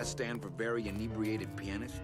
that stand for very inebriated pianist?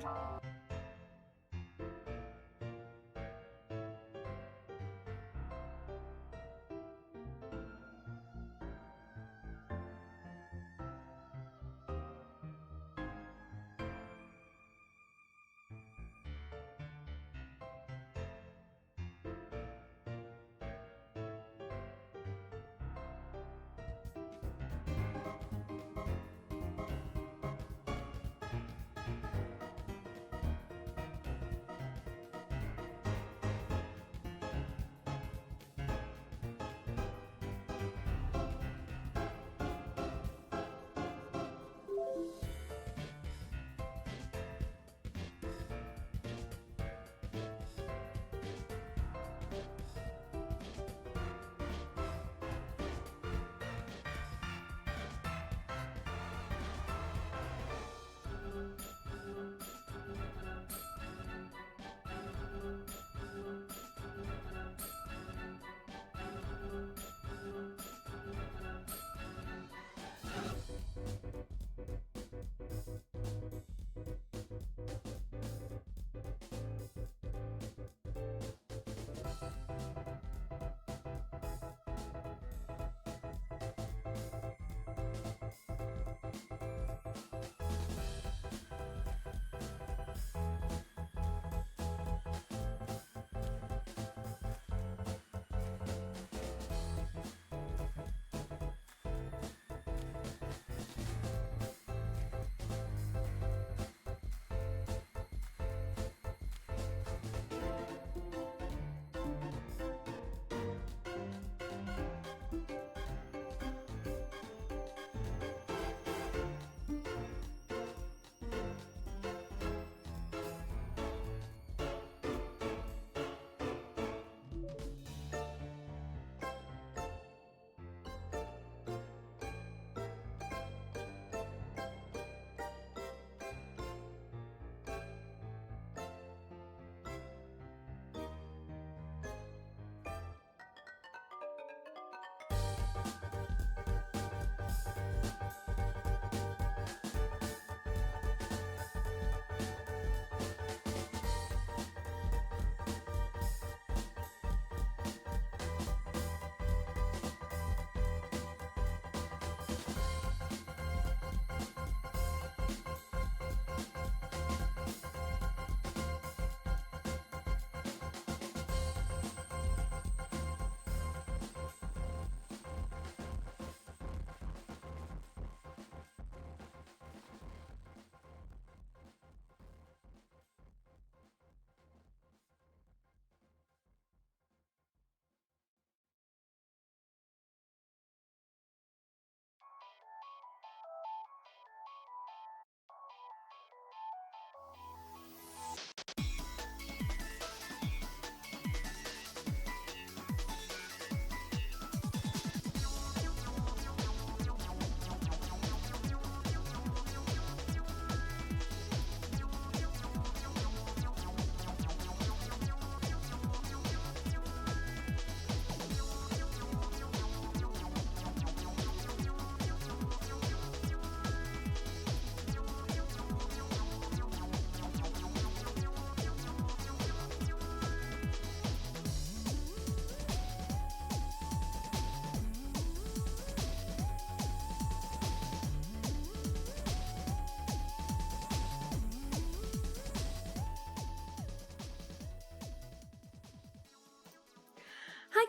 Hi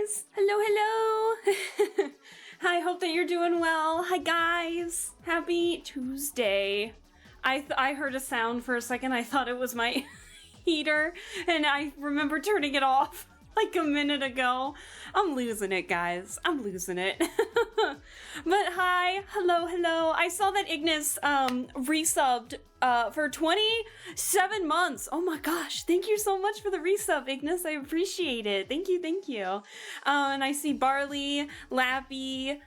guys! Hello, hello! I hope that you're doing well. Hi guys! Happy Tuesday. I heard a sound for a second. I thought it was my heater, and I remember turning it off like a minute ago. I'm losing it, guys. I'm losing it. But hi, hello, hello. I saw that Ignis resubbed for 27 months. Oh my gosh, thank you so much for the resub, Ignis. I appreciate it. Thank you, thank you. And I see Barley, Lappy,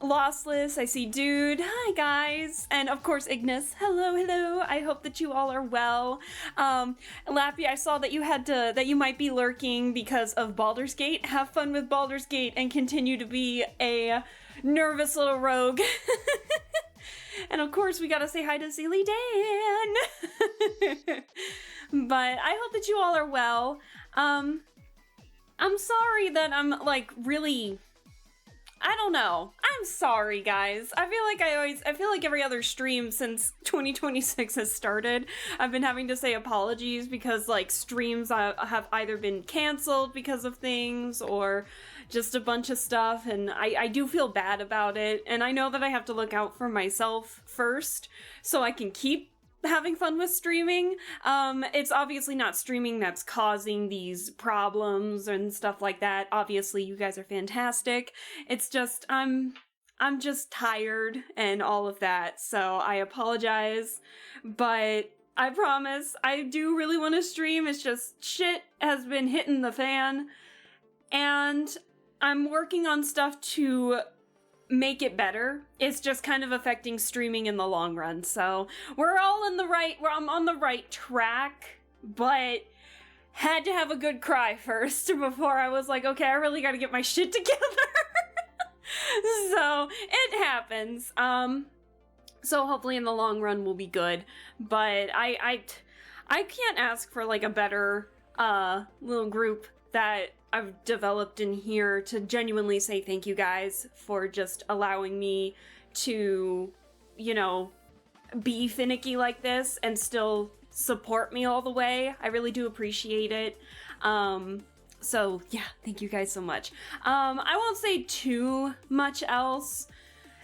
Lossless, I see Dude, hi guys, and of course Ignis, hello, hello, I hope that you all are well. Lappy, I saw that you might be lurking because of Baldur's Gate. Have fun with Baldur's Gate and continue to be a nervous little rogue. And of course, we gotta say hi to Silly Dan. But I hope that you all are well. I'm sorry that I'm like really, I don't know. I'm sorry, guys. I feel like every other stream since 2026 has started, I've been having to say apologies because like streams have either been canceled because of things or just a bunch of stuff, and I do feel bad about it, and I know that I have to look out for myself first so I can keep having fun with streaming. It's obviously not streaming that's causing these problems and stuff like that. Obviously, you guys are fantastic. It's just, I'm just tired and all of that, so I apologize, but I promise I do really want to stream. It's just shit has been hitting the fan, and I'm working on stuff to make it better. It's just kind of affecting streaming in the long run. So I'm on the right track, but had to have a good cry first before I was like, okay, I really gotta get my shit together. So it happens. So hopefully in the long run we'll be good. But I can't ask for like a better little group that I've developed in here to genuinely say thank you guys for just allowing me to, you know, be finicky like this and still support me all the way. I really do appreciate it. So yeah, thank you guys so much. I won't say too much else.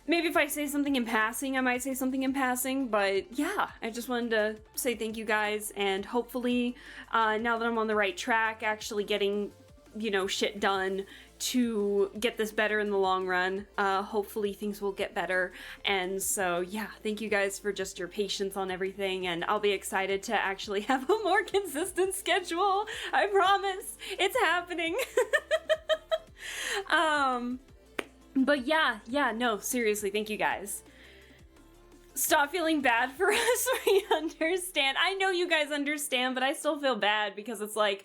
Maybe if I say something in passing, I might say something in passing, but yeah, I just wanted to say thank you guys, and hopefully, now that I'm on the right track, actually getting, you know, shit done to get this better in the long run, hopefully things will get better. And so yeah, thank you guys for just your patience on everything, and I'll be excited to actually have a more consistent schedule. I promise it's happening. But yeah, no, seriously, thank you guys. Stop feeling bad for us. We understand. I know you guys understand, but I still feel bad because it's like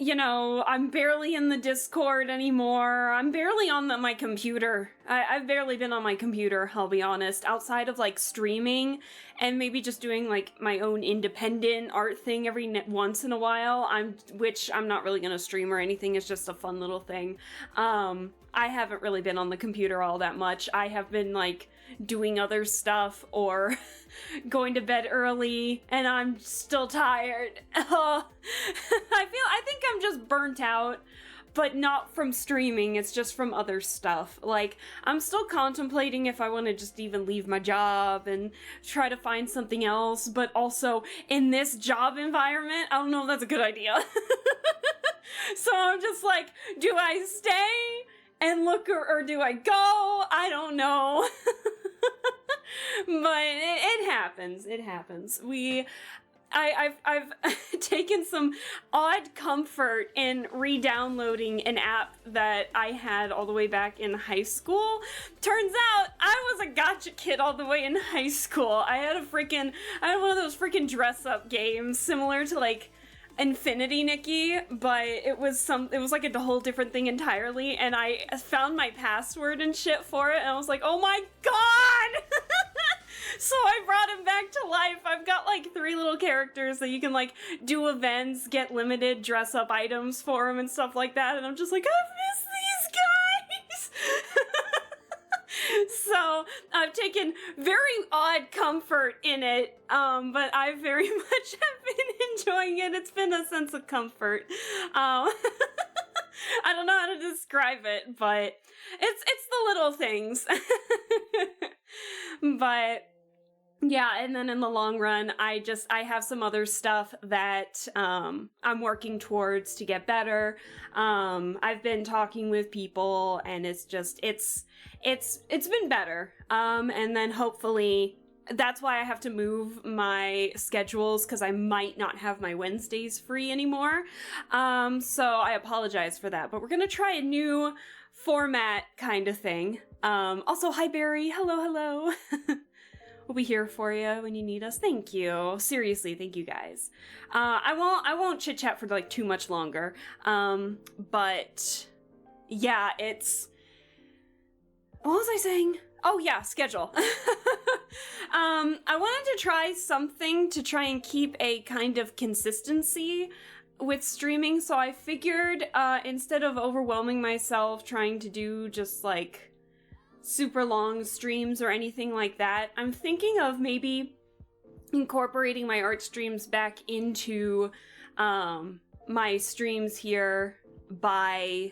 you know, I'm barely in the Discord anymore. I'm barely on my computer. I've barely been on my computer, I'll be honest, outside of like streaming and maybe just doing like my own independent art thing every once in a while. Which I'm not really gonna stream or anything. It's just a fun little thing. I haven't really been on the computer all that much. I have been like doing other stuff or going to bed early, and I'm still tired. I think I'm just burnt out, but not from streaming, it's just from other stuff. Like, I'm still contemplating if I want to just even leave my job and try to find something else, but also in this job environment, I don't know if that's a good idea. So I'm just like, do I stay and look, or do I go? I don't know. But it happens. It happens. I've taken some odd comfort in re-downloading an app that I had all the way back in high school. Turns out I was a gotcha kid all the way in high school. I had one of those freaking dress-up games similar to like Infinity Nikki, but it was like a whole different thing entirely, and I found my password and shit for it, and I was like, oh my god! So I brought him back to life. I've got like 3 little characters that you can like do events, get limited dress up items for them and stuff like that, and I'm just like, I miss these guys! So I've taken very odd comfort in it, but I very much have been enjoying it. It's been a sense of comfort. I don't know how to describe it, but it's the little things. But yeah, and then in the long run, I have some other stuff that I'm working towards to get better. I've been talking with people, and it's been better. And then hopefully that's why I have to move my schedules, because I might not have my Wednesdays free anymore. So I apologize for that, but we're gonna try a new format kind of thing. Also, hi Barry, hello. We'll be here for you when you need us. Thank you. Seriously, thank you guys. I won't chit chat for like too much longer. But yeah, what was I saying? Oh yeah, schedule. I wanted to try something to try and keep a kind of consistency with streaming, so I figured instead of overwhelming myself trying to do just like super long streams or anything like that, I'm thinking of maybe incorporating my art streams back into my streams here by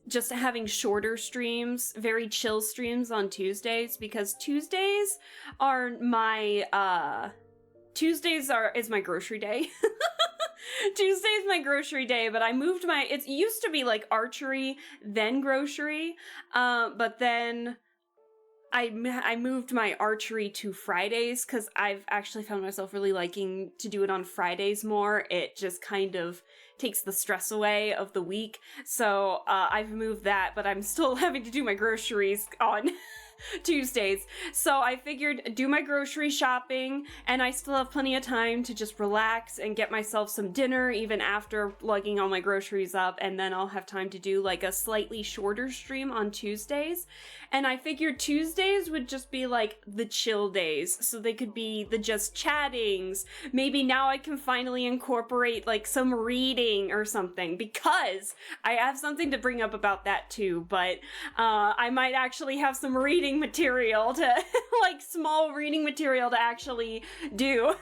just having shorter streams, very chill streams on Tuesdays, because Tuesdays is my grocery day. Tuesday's my grocery day, but I moved it used to be like archery, then grocery, but then I moved my archery to Fridays because I've actually found myself really liking to do it on Fridays more. It just kind of takes the stress away of the week. So I've moved that, but I'm still having to do my groceries on Tuesdays. So I figured do my grocery shopping, and I still have plenty of time to just relax and get myself some dinner even after lugging all my groceries up, and then I'll have time to do like a slightly shorter stream on Tuesdays. And I figured Tuesdays would just be like the chill days, so they could be the just chattings. Maybe now I can finally incorporate like some reading or something, because I have something to bring up about that too, but I might actually have some reading material to like small reading material to actually do.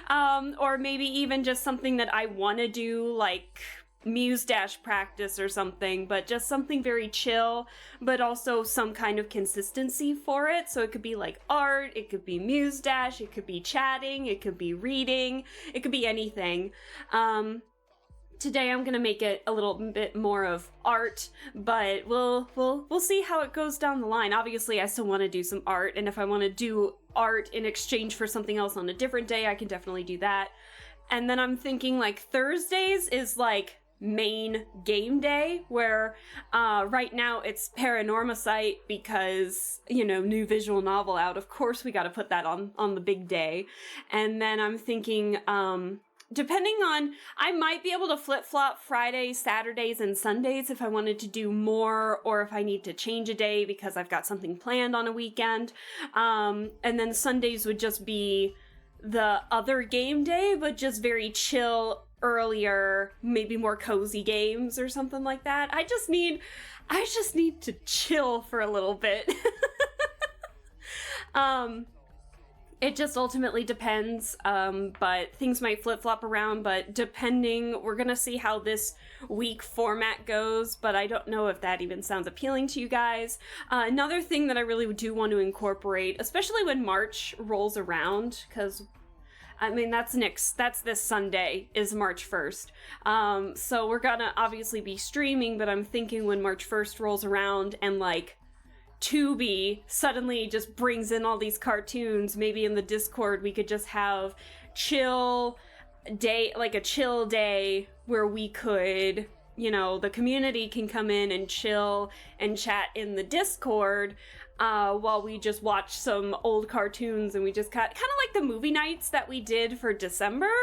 Or maybe even just something that I want to do, like Muse Dash practice or something, but just something very chill, but also some kind of consistency for it. So it could be like art, it could be Muse Dash, it could be chatting, it could be reading, it could be anything. Today I'm gonna make it a little bit more of art, but we'll see how it goes down the line. Obviously, I still want to do some art, and if I want to do art in exchange for something else on a different day, I can definitely do that. And then I'm thinking like Thursdays is like main game day, where right now it's Paranormacite because, you know, new visual novel out. Of course we got to put that on the big day. And then I'm thinking depending on, I might be able to flip-flop Fridays, Saturdays, and Sundays if I wanted to do more, or if I need to change a day because I've got something planned on a weekend. And then Sundays would just be the other game day, but just very chill, earlier, maybe more cozy games or something like that. I just need to chill for a little bit. It just ultimately depends, but things might flip-flop around, but we're gonna see how this week format goes, but I don't know if that even sounds appealing to you guys. Another thing that I really do want to incorporate, especially when March rolls around, because I mean, that's this Sunday is March 1st. So we're gonna obviously be streaming, but I'm thinking when March 1st rolls around and like Tubi suddenly just brings in all these cartoons, maybe in the Discord we could just have a chill day where we could, you know, the community can come in and chill and chat in the Discord while we just watch some old cartoons, and we just kind of like the movie nights that we did for December,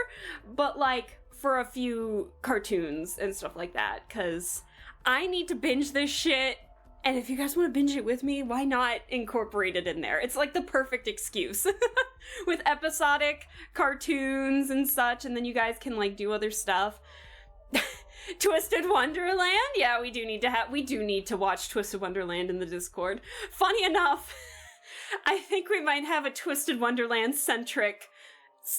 but like for a few cartoons and stuff like that, because I need to binge this shit. And if you guys want to binge it with me, why not incorporate it in there? It's like the perfect excuse with episodic cartoons and such, and then you guys can like do other stuff. Twisted Wonderland? Yeah, we do need to watch Twisted Wonderland in the Discord. Funny enough, I think we might have a Twisted Wonderland centric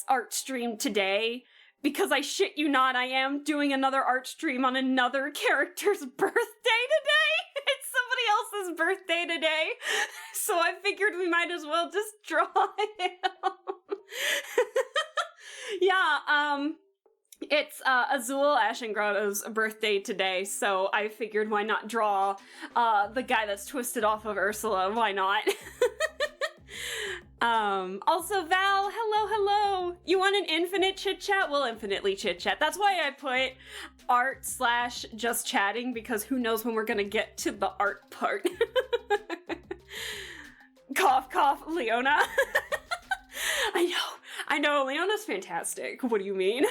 art stream today, because I shit you not, I am doing another art stream on another character's birthday today. It's somebody else's birthday today. So I figured we might as well just draw him. Yeah, it's Azul Ashengrotto's birthday today, so I figured why not draw the guy that's twisted off of Ursula, why not? Also, Val, hello. You want an infinite chit-chat? We'll infinitely chit-chat. That's why I put art/just chatting, because who knows when we're gonna get to the art part. Cough, cough, Leona. I know, Leona's fantastic. What do you mean?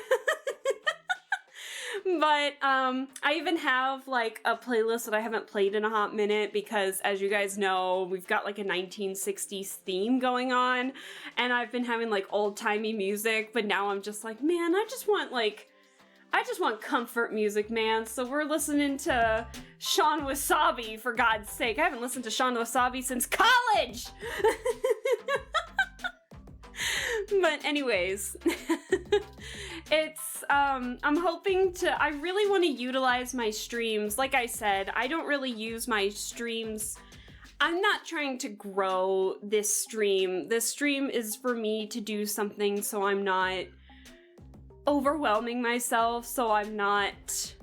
But I even have like a playlist that I haven't played in a hot minute because, as you guys know, we've got like a 1960s theme going on, and I've been having like old-timey music, but now I'm just like, man, I just want comfort music, man. So we're listening to Sean Wasabi, for God's sake. I haven't listened to Sean Wasabi since college! But anyways, it's, I'm hoping to, I really want to utilize my streams. Like I said, I don't really use my streams. I'm not trying to grow this stream. This stream is for me to do something so I'm not overwhelming myself, so I'm not,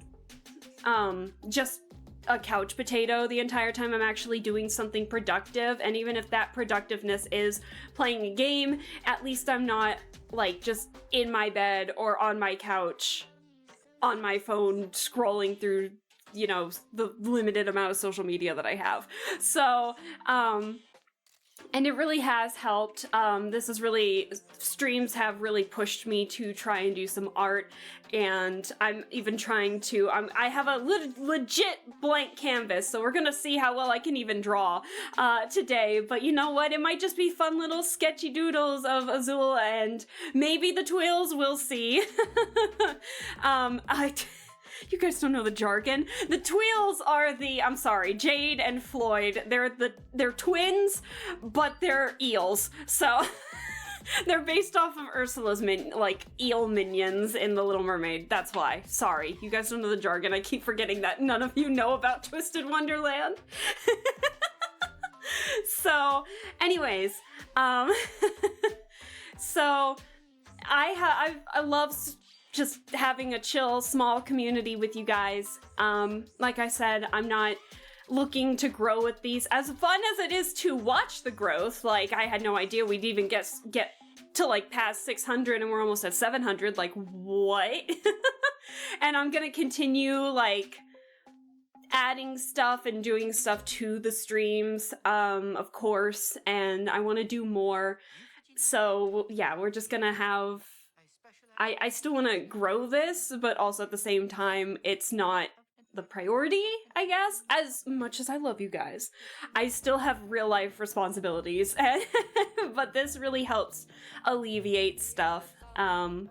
just a couch potato the entire time. I'm actually doing something productive, and even if that productiveness is playing a game, at least I'm not like just in my bed or on my couch on my phone scrolling through, you know, the limited amount of social media that I have. So and it really has helped. Streams have really pushed me to try and do some art, and I'm even trying to, I have a legit blank canvas, so we're gonna see how well I can even draw today. But you know what? It might just be fun little sketchy doodles of Azul and maybe the Twills, we'll see. You guys don't know the jargon. The Twills are the, Jade and Floyd. They're twins, but they're eels. So they're based off of Ursula's eel minions in The Little Mermaid. That's why. Sorry, you guys don't know the jargon. I keep forgetting that none of you know about Twisted Wonderland. So, anyways, so I love just having a chill, small community with you guys. Like I said, I'm not looking to grow with these. As fun as it is to watch the growth, like, I had no idea we'd even get to, like, past 600 and we're almost at 700, like, what? And I'm gonna continue, like, adding stuff and doing stuff to the streams, of course, and I want to do more. So, yeah, we're just gonna have... I still want to grow this, but also at the same time, it's not the priority, I guess. As much as I love you guys, I still have real life responsibilities, but this really helps alleviate stuff. And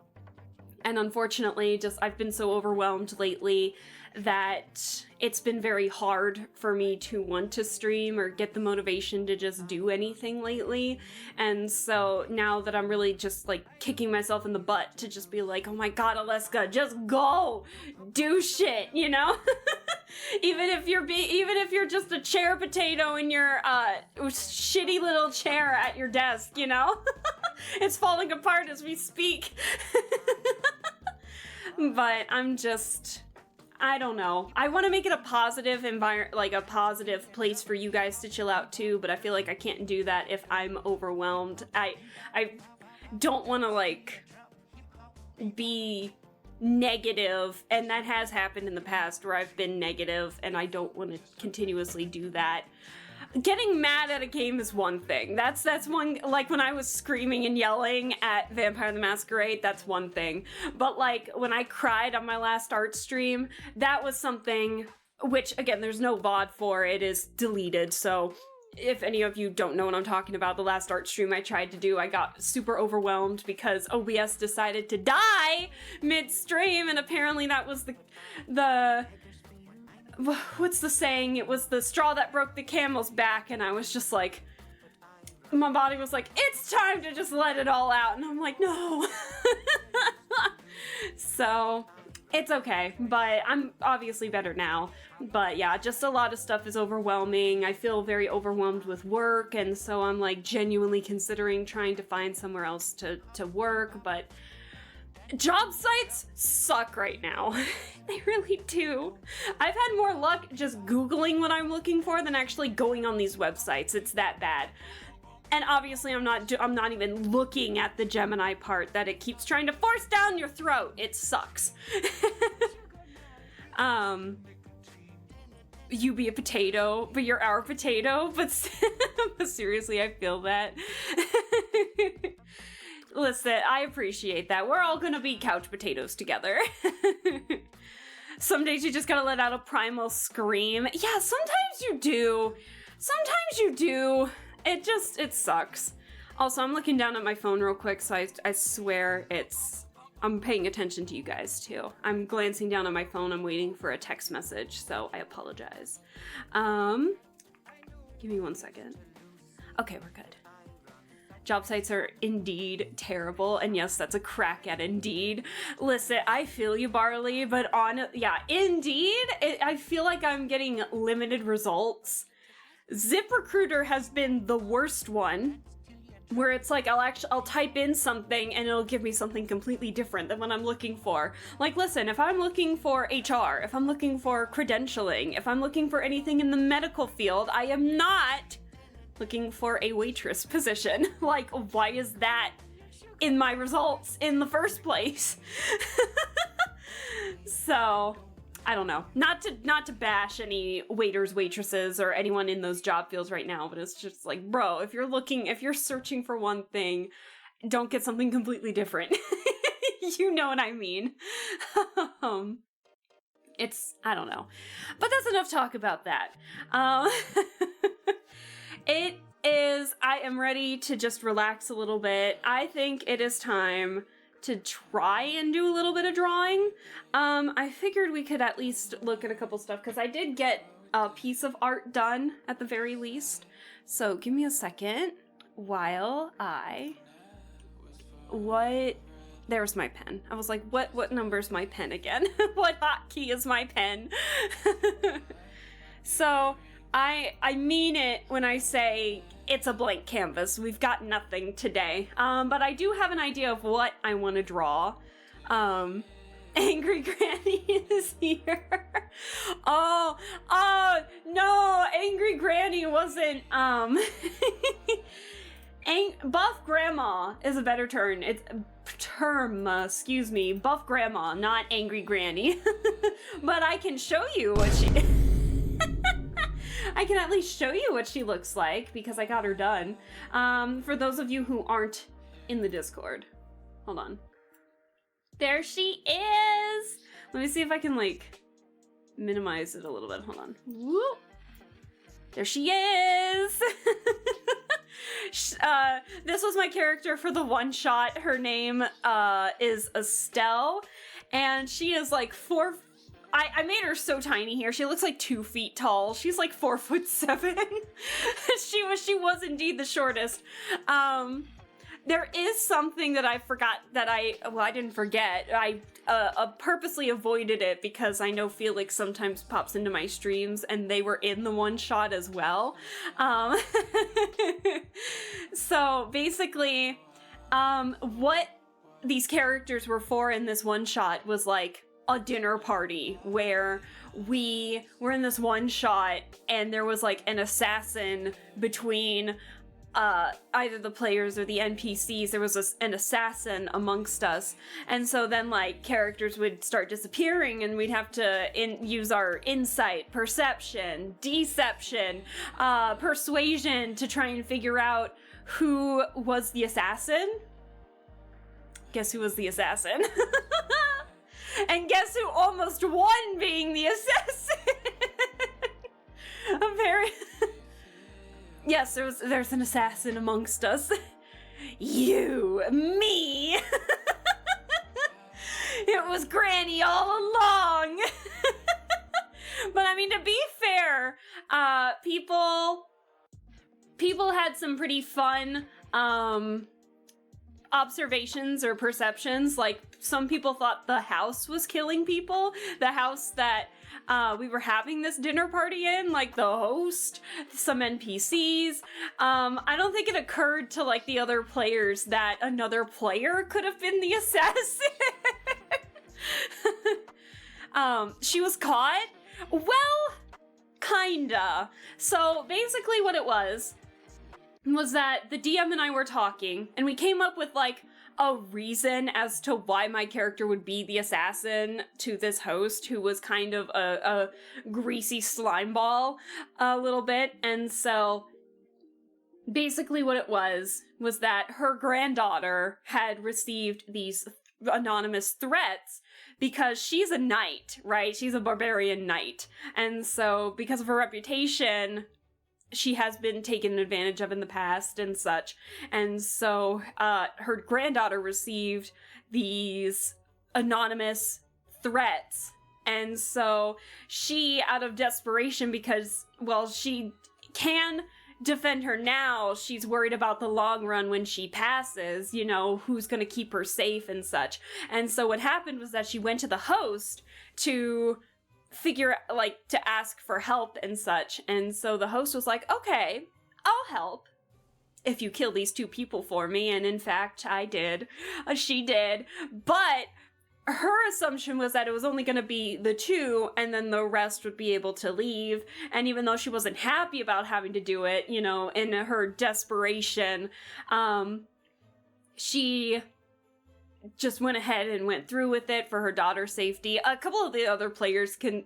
unfortunately, I've been so overwhelmed lately that it's been very hard for me to want to stream or get the motivation to just do anything lately. And so now that I'm really just like kicking myself in the butt to just be like, oh my god, Alaska, just go do shit, you know? even if you're just a chair potato in your shitty little chair at your desk, you know? It's falling apart as we speak. But I don't know. I want to make it a positive a positive place for you guys to chill out too, but I feel like I can't do that if I'm overwhelmed. I don't want to, like, be negative, and that has happened in the past where I've been negative, and I don't want to continuously do that. Getting mad at a game is one thing. That's one, like, when I was screaming and yelling at Vampire the Masquerade, that's one thing. But, like, when I cried on my last art stream, that was something which, again, there's no VOD for, it is deleted, so if any of you don't know what I'm talking about, the last art stream I tried to do, I got super overwhelmed because OBS decided to die mid-stream, and apparently that was the what's the saying? It was the straw that broke the camel's back, and I was just like, my body was like, it's time to just let it all out, and I'm like, no. So, it's okay, but I'm obviously better now. But yeah, just a lot of stuff is overwhelming. I feel very overwhelmed with work, and so I'm like genuinely considering trying to find somewhere else to work, but job sites suck right now. They really do. I've had more luck just Googling what I'm looking for than actually going on these websites. It's that bad. And obviously I'm not even looking at the Gemini part that it keeps trying to force down your throat. It sucks. You be a potato, but you're our potato, but seriously, I feel that. Listen, I appreciate that. We're all gonna be couch potatoes together. Some days you just gotta let out a primal scream. Yeah, sometimes you do. Sometimes you do. It sucks. Also, I'm looking down at my phone real quick, so I swear I'm paying attention to you guys too. I'm glancing down at my phone, I'm waiting for a text message, so I apologize. Give me 1 second. Okay, we're good. Job sites are indeed terrible, and yes, that's a crack at Indeed. Listen, I feel you, Barley, but Indeed, I feel like I'm getting limited results. ZipRecruiter has been the worst one, where it's like I'll type in something and it'll give me something completely different than what I'm looking for. Like, listen, if I'm looking for HR, if I'm looking for credentialing, if I'm looking for anything in the medical field, I am not looking for a waitress position. Like, why is that in my results in the first place? So, I don't know. Not to bash any waiters, waitresses, or anyone in those job fields right now, but it's just like, bro, if you're searching for one thing, don't get something completely different. You know what I mean? I don't know. But that's enough talk about that. I am ready to just relax a little bit. I think it is time to try and do a little bit of drawing. I figured we could at least look at a couple stuff, because I did get a piece of art done at the very least. So give me a second while there's my pen. I was like, what number's my pen again? What hotkey is my pen? So I mean it when I say it's a blank canvas. We've got nothing today. But I do have an idea of what I want to draw. Angry Granny is here. Oh, no, Angry Granny wasn't, Buff Grandma is a better term, excuse me. Buff Grandma, not Angry Granny. But I can show you what she... I can at least show you what she looks like, because I got her done. For those of you who aren't in the Discord. Hold on. There she is! Let me see if I can, like, minimize it a little bit. Hold on. Whoop! There she is! This was my character for the one-shot. Her name is Estelle, and she is, like, I made her so tiny here. She looks like 2 feet tall. She's like 4'7". She was indeed the shortest. There is something that I forgot that I didn't forget. I purposely avoided it because I know Felix sometimes pops into my streams, and they were in the one shot as well. So basically, what these characters were for in this one shot was like a dinner party where we were in this one shot, and there was like an assassin between either the players or the NPCs. There was an assassin amongst us, and so then like characters would start disappearing, and we'd have to use our insight, perception, deception, persuasion to try and figure out who was the assassin. Guess who was the assassin? And guess who almost won being the assassin? Yes, there's an assassin amongst us. You, me. It was Granny all along. But I mean, to be fair, people had some pretty fun observations or perceptions. Like, some people thought the house was killing people. The house that we were having this dinner party in, like the host, some NPCs. I don't think it occurred to like the other players that another player could have been the assassin. She was caught? Well, kinda. So basically what it was that the DM and I were talking, and we came up with like a reason as to why my character would be the assassin to this host, who was kind of a greasy slime ball a little bit. And so basically what it was that her granddaughter had received these anonymous threats because she's a knight, right? She's a barbarian knight. And so because of her reputation, she has been taken advantage of in the past and such. And so her granddaughter received these anonymous threats. And so she, out of desperation, because, well, she can defend her now, she's worried about the long run when she passes, you know, who's going to keep her safe and such. And so what happened was that she went to the host to to ask for help and such. And so the host was like, okay, I'll help if you kill these 2 people for me. And in fact, I did. She did. But her assumption was that it was only going to be the 2, and then the rest would be able to leave. And even though she wasn't happy about having to do it, you know, in her desperation, she just went ahead and went through with it for her daughter's safety. A couple of the other players can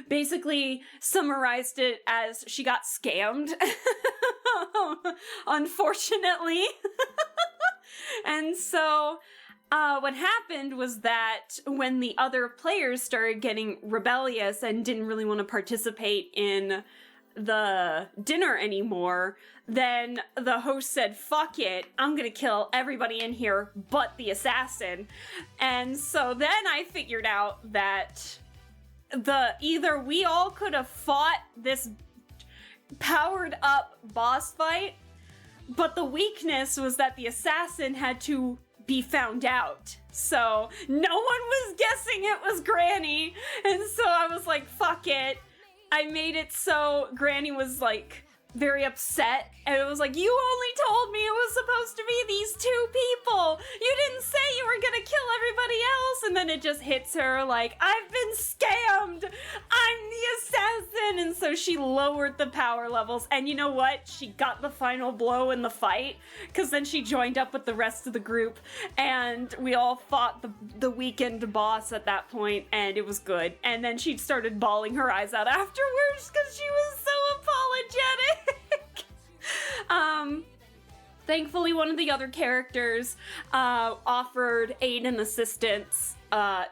basically summarized it as she got scammed, unfortunately. And so what happened was that when the other players started getting rebellious and didn't really want to participate in the dinner anymore, then the host said, fuck it, I'm gonna kill everybody in here but the assassin. And so then I figured out that either we all could have fought this powered up boss fight, but the weakness was that the assassin had to be found out. So no one was guessing it was Granny. And so I was like, fuck it. I made it so Granny was like very upset, and it was like, you only told me it was supposed to be these 2 people. You didn't say you were gonna kill everybody else. And then it just hits her like, I've been scammed. I'm the assassin. And so she lowered the power levels, and you know what? She got the final blow in the fight, because then she joined up with the rest of the group, and we all fought the weakened boss at that point, and it was good. And then she started bawling her eyes out afterwards because she was so apologetic. Thankfully, one of the other characters offered aid and assistance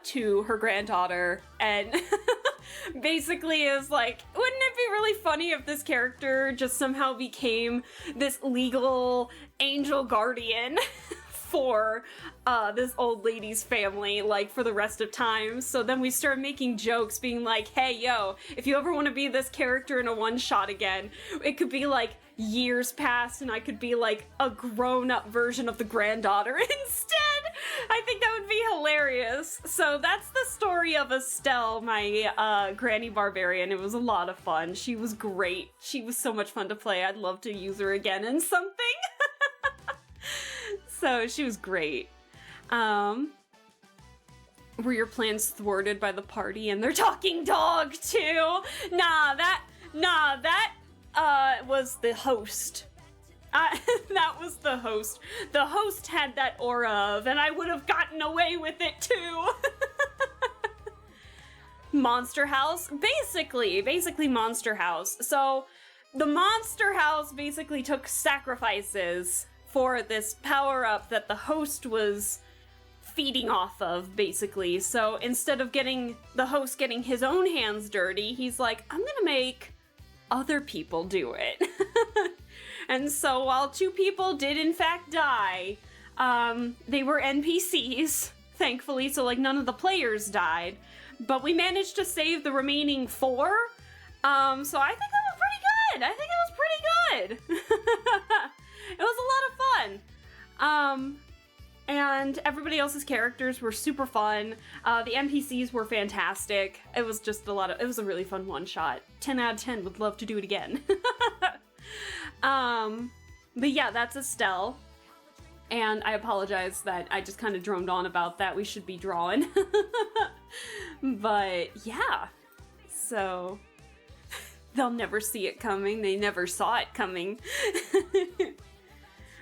to her granddaughter, and basically is like, wouldn't it be really funny if this character just somehow became this legal angel guardian for this old lady's family, like, for the rest of time? So then we started making jokes, being like, hey, yo, if you ever want to be this character in a one-shot again, it could be like years past, and I could be like a grown-up version of the granddaughter instead. I think that would be hilarious. So that's the story of Estelle, my granny barbarian. It was a lot of fun. She was great. She was so much fun to play. I'd love to use her again in something. So she was great. Were your plans thwarted by the party and their talking dog too? Nah, that was the host. That was the host. The host had that aura of, and I would have gotten away with it too. Monster House? Basically Monster House. So, the Monster House basically took sacrifices for this power-up that the host was feeding off of, basically. So, instead of the host getting his own hands dirty, he's like, I'm gonna make other people do it. And so while 2 people did in fact die, they were NPCs, thankfully, so like none of the players died, but we managed to save the remaining 4. So I think that was pretty good. It was a lot of fun. And everybody else's characters were super fun. The NPCs were fantastic. It was just it was a really fun one-shot. 10 out of 10, would love to do it again. But yeah, that's Estelle. And I apologize that I just kind of droned on about that. We should be drawing. But yeah, so they'll never see it coming. They never saw it coming.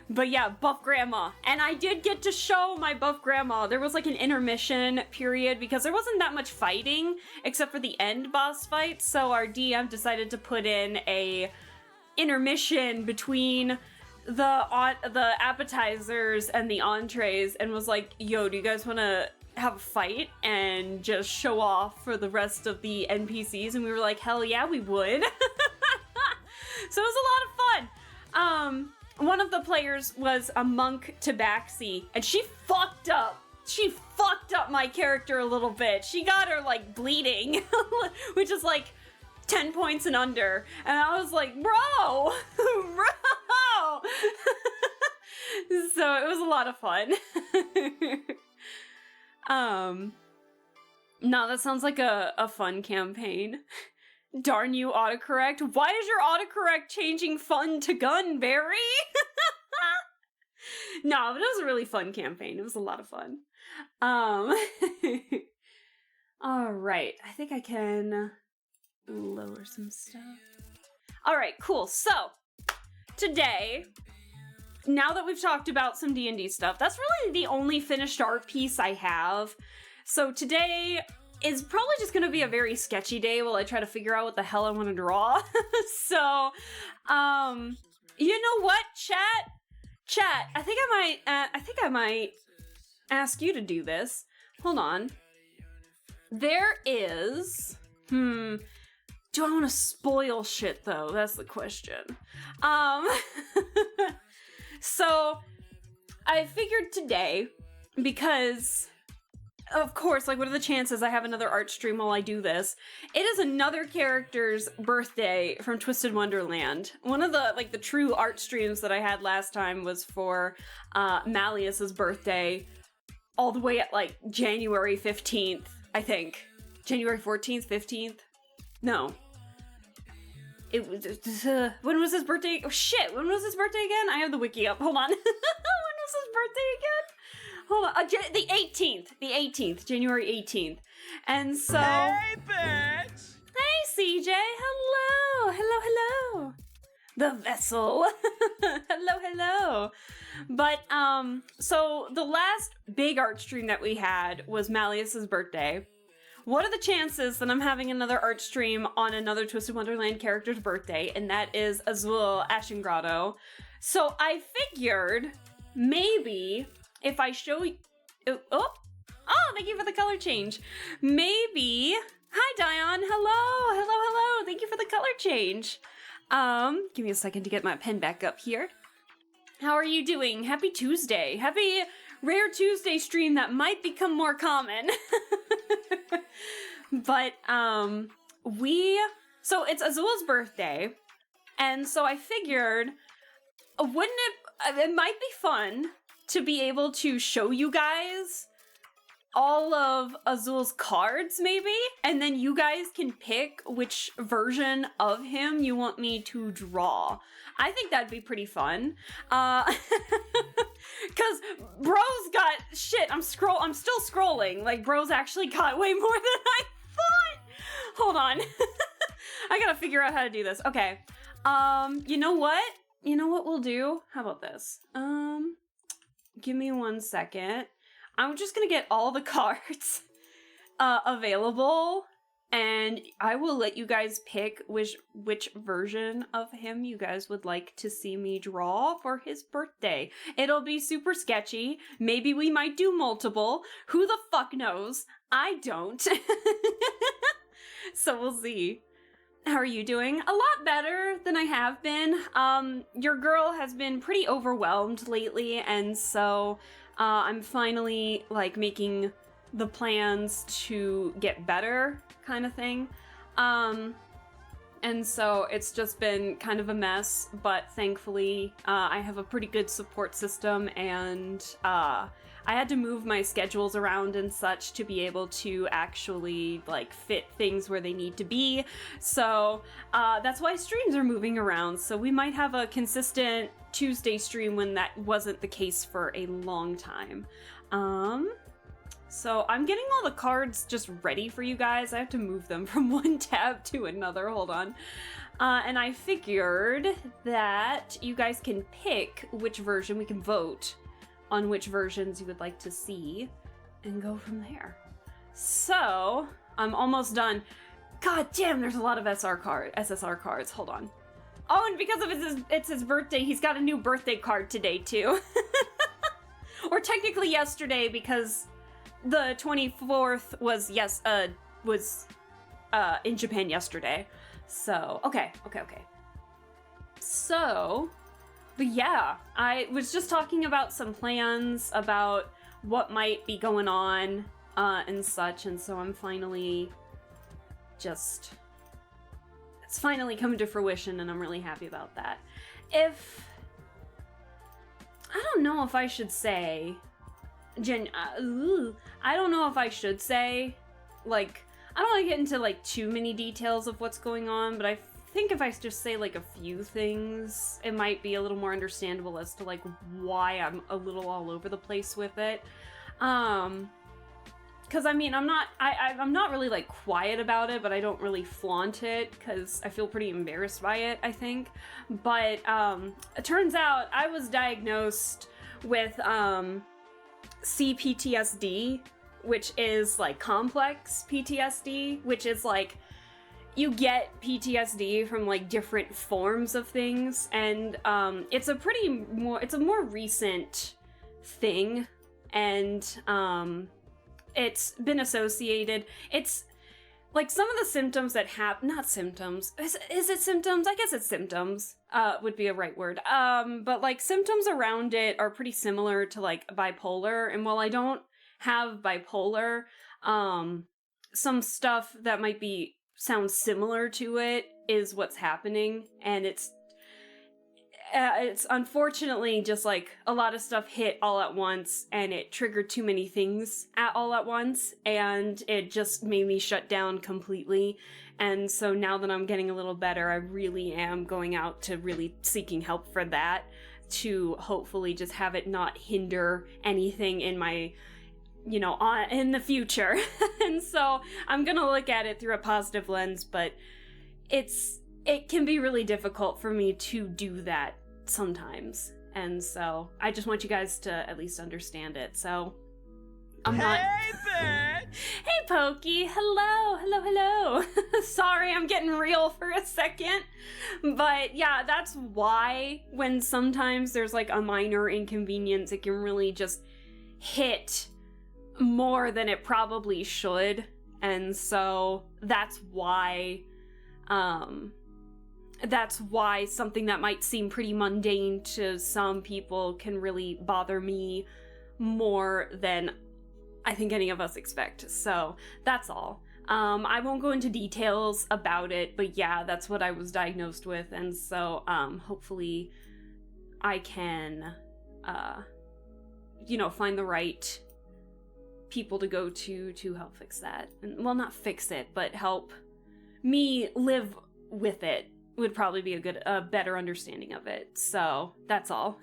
But yeah, buff grandma. And I did get to show my buff grandma. There was like an intermission period because there wasn't that much fighting except for the end boss fight. So our DM decided to put in a intermission between the appetizers and the entrees and was like, yo, do you guys want to have a fight and just show off for the rest of the NPCs, and we were like, hell yeah, we would. So it was a lot of fun. One of the players was a monk tabaxi, and she fucked up. She fucked up my character a little bit. She got her, like, bleeding, which is, like, 10 points and under. And I was like, bro! Bro! So it was a lot of fun. No, that sounds like a fun campaign. Darn you, autocorrect. Why is your autocorrect changing fun to gun, Barry? No, but it was a really fun campaign. It was a lot of fun. Alright, I think I can lower some stuff. Alright, cool. So, today, now that we've talked about some D&D stuff, that's really the only finished art piece I have. So today is probably just gonna be a very sketchy day while I try to figure out what the hell I want to draw. So, you know what, chat? Chat, I think I might ask you to do this. Hold on. There is, do I want to spoil shit though? That's the question. So I figured today, because of course, like, what are the chances I have another art stream while I do this? It is another character's birthday from Twisted Wonderland. One of the, like, the true art streams that I had last time was for Malleus's birthday, all the way at, like, January 15th, I think. January 14th, 15th? No. It was, when was his birthday? Oh shit, when was his birthday again? I have the wiki up, hold on. When was his birthday again? Hold on, the 18th. The 18th, January 18th. And so... Hey, bitch! Hey, CJ, hello! Hello, hello! The vessel! Hello, hello! But, so the last big art stream that we had was Malleus's birthday. What are the chances that I'm having another art stream on another Twisted Wonderland character's birthday, and that is Azul Ashengrotto? So I figured maybe if I show you... Oh, thank you for the color change. Maybe... Hi, Dion. Hello, hello, hello. Thank you for the color change. Give me a second to get my pen back up here. How are you doing? Happy Tuesday. Happy Rare Tuesday stream that might become more common. But, so it's Azul's birthday, and so I figured, it might be fun to be able to show you guys all of Azul's cards, maybe, and then you guys can pick which version of him you want me to draw. I think that'd be pretty fun. Cause bro's got shit. I'm still scrolling. Like, bro's actually got way more than I thought. Hold on. I gotta figure out how to do this. Okay. You know what? You know what we'll do? How about this? Give me 1 second. I'm just gonna get all the cards available, and I will let you guys pick which version of him you guys would like to see me draw for his birthday. It'll be super sketchy. Maybe we might do multiple. Who the fuck knows? I don't. So we'll see. How are you doing? A lot better than I have been. Your girl has been pretty overwhelmed lately, and so I'm finally, like, making the plans to get better, kind of thing. And so it's just been kind of a mess, but thankfully I have a pretty good support system, and I had to move my schedules around and such to be able to actually, like, fit things where they need to be. So that's why streams are moving around. So we might have a consistent Tuesday stream when that wasn't the case for a long time. So I'm getting all the cards just ready for you guys. I have to move them from one tab to another. Hold on. And I figured that you guys can pick which version, we can vote on which versions you would like to see and go from there. So I'm almost done. God damn, there's a lot of SSR cards. Hold on. Oh, and because of it's his birthday, he's got a new birthday card today too. Or technically yesterday, because the 24th was in Japan yesterday. So, okay. So, but yeah, I was just talking about some plans about what might be going on and such, and so I'm finally it's finally coming to fruition, and I'm really happy about that. I don't know if I should say, I don't know if I should say, like, I don't want to get into, like, too many details of what's going on, but I think if I just say, like, a few things, it might be a little more understandable as to, like, why I'm a little all over the place with it. Because, I mean, I'm not really, like, quiet about it, but I don't really flaunt it, because I feel pretty embarrassed by it, I think. But, it turns out I was diagnosed with, CPTSD, which is, like, complex PTSD, which is, like, you get PTSD from, like, different forms of things, and, it's a more recent thing, and, it's been associated. It's like some of the symptoms that not symptoms. Is it symptoms? I guess it's symptoms. Would be a right word. But like symptoms around it are pretty similar to like bipolar. And while I don't have bipolar, some stuff that might sound similar to it is what's happening, and it's unfortunately just like a lot of stuff hit all at once, and it triggered too many things all at once, and it just made me shut down completely. And so now that I'm getting a little better, I really am going out to really seeking help for that, to hopefully just have it not hinder anything in my, in the future. And so I'm gonna look at it through a positive lens, but it can be really difficult for me to do that sometimes. And so I just want you guys to at least understand it. So Hey, bitch! Hey, Pokey. Hello. Sorry, I'm getting real for a second. But yeah, that's why when sometimes there's like a minor inconvenience, it can really just hit more than it probably should. And so that's why something that might seem pretty mundane to some people can really bother me more than I think any of us expect. So that's all. I won't go into details about it, but yeah, that's what I was diagnosed with. And so hopefully I can, find the right people to go to help fix that. And, well, not fix it, but help me live with it would probably be a better understanding of it. So that's all.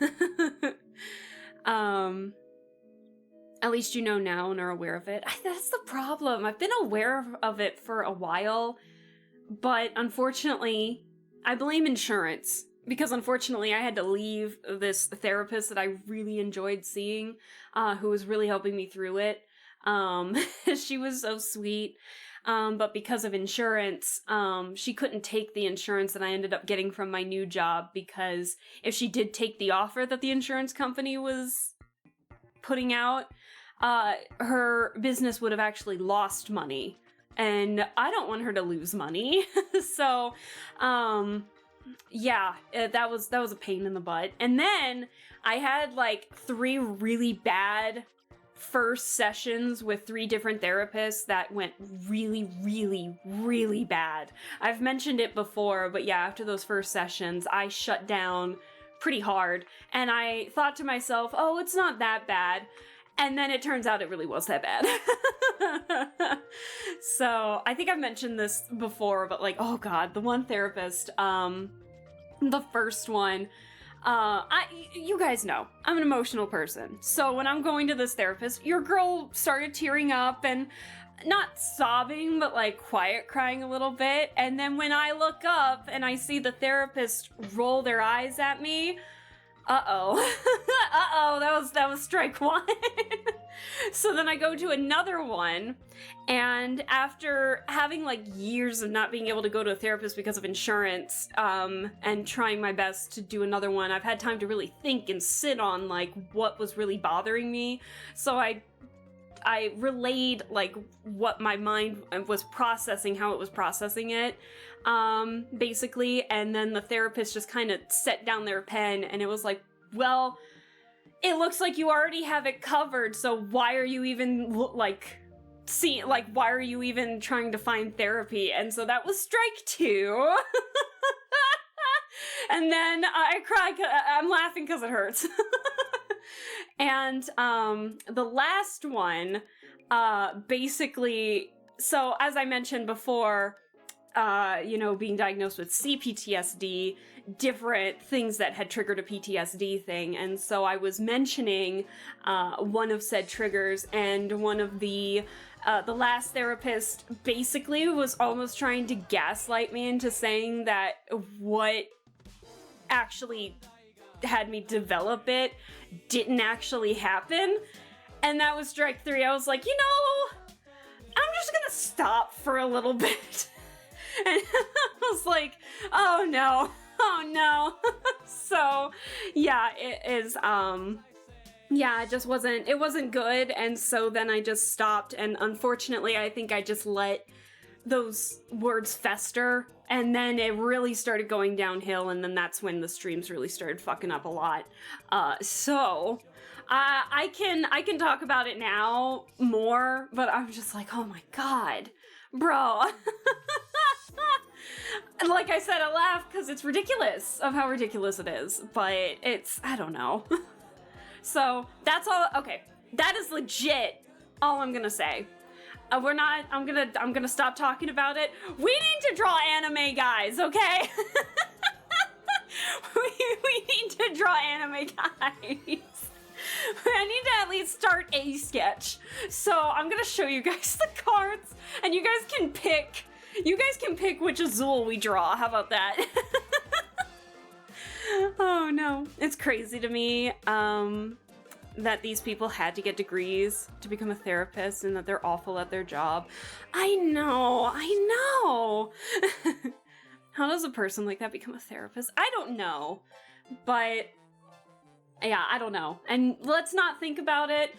At least you know now and are aware of it. That's the problem. I've been aware of it for a while, but unfortunately, I blame insurance. Because unfortunately, I had to leave this therapist that I really enjoyed seeing, who was really helping me through it. She was so sweet. But because of insurance, she couldn't take the insurance that I ended up getting from my new job, because if she did take the offer that the insurance company was putting out, her business would have actually lost money. And I don't want her to lose money. So, yeah, that was a pain in the butt. And then I had like 3 really bad first sessions with 3 different therapists that went really, really, really bad. I've mentioned it before, but yeah, after those first sessions, I shut down pretty hard, and I thought to myself, oh, it's not that bad. And then it turns out it really was that bad. So I think I've mentioned this before, but like, oh God, the one therapist, the first one, you guys know, I'm an emotional person. So when I'm going to this therapist, your girl started tearing up and not sobbing, but like quiet crying a little bit. And then when I look up and I see the therapist roll their eyes at me, that was strike 1. So then I go to another one, and after having like years of not being able to go to a therapist because of insurance, and trying my best to do another one, I've had time to really think and sit on like what was really bothering me. So I I relayed like what my mind was processing, how it was processing it, basically, and then the therapist just kind of set down their pen, and it was like, well, it looks like you already have it covered, so why are you even why are you even trying to find therapy? And so that was strike 2. And then I cried. I'm laughing because it hurts. And the last one, basically, so as I mentioned before, being diagnosed with CPTSD, different things that had triggered a PTSD thing. And so I was mentioning one of said triggers, and one of the last therapist basically was almost trying to gaslight me into saying that what actually had me develop it didn't actually happen. And that was strike 3. I was like, I'm just gonna stop for a little bit. And I was like, oh no. So yeah, it is, it just wasn't good. And so then I just stopped, and unfortunately I think I just let those words fester, and then it really started going downhill, and then that's when the streams really started fucking up a lot. So I can talk about it now more, but I'm just like, oh my god, bro. Like I said, I laugh because it's ridiculous of how ridiculous it is, but it's, I don't know. So that's all. Okay, that is legit all I'm gonna say. I'm gonna stop talking about it. We need to draw anime, guys, okay? we need to draw anime, guys. I need to at least start a sketch. So I'm gonna show you guys the cards, and you guys can pick which Azul we draw. How about that? Oh no. It's crazy to me that these people had to get degrees to become a therapist, and that they're awful at their job. I know. How does a person like that become a therapist? I don't know. But yeah, I don't know. And let's not think about it.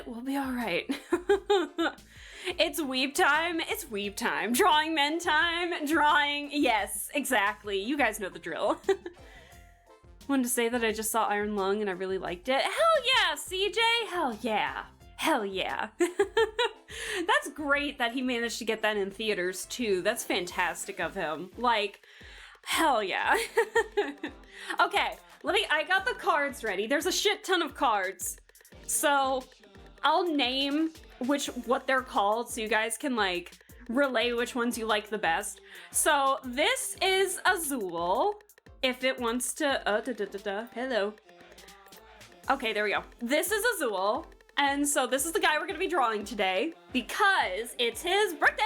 We'll be all right. It's weeb time. Drawing men time. Yes, exactly. You guys know the drill. Wanted to say that I just saw Iron Lung and I really liked it. Hell yeah, CJ! Hell yeah. That's great that he managed to get that in theaters too. That's fantastic of him. Like, hell yeah. Okay, I got the cards ready. There's a shit ton of cards. So, I'll name what they're called so you guys can like relay which ones you like the best. So, this is Azul. If it wants to, hello. Okay, there we go. This is Azul, and so this is the guy we're gonna be drawing today because it's his birthday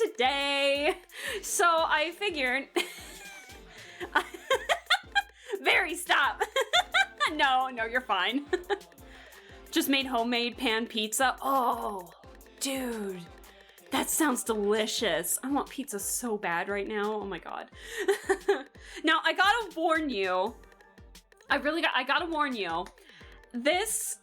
today. So I figured, stop. No, you're fine. Just made homemade pan pizza. Oh, dude. That sounds delicious. I want pizza so bad right now. Oh my god. Now, I gotta warn you. I gotta warn you. These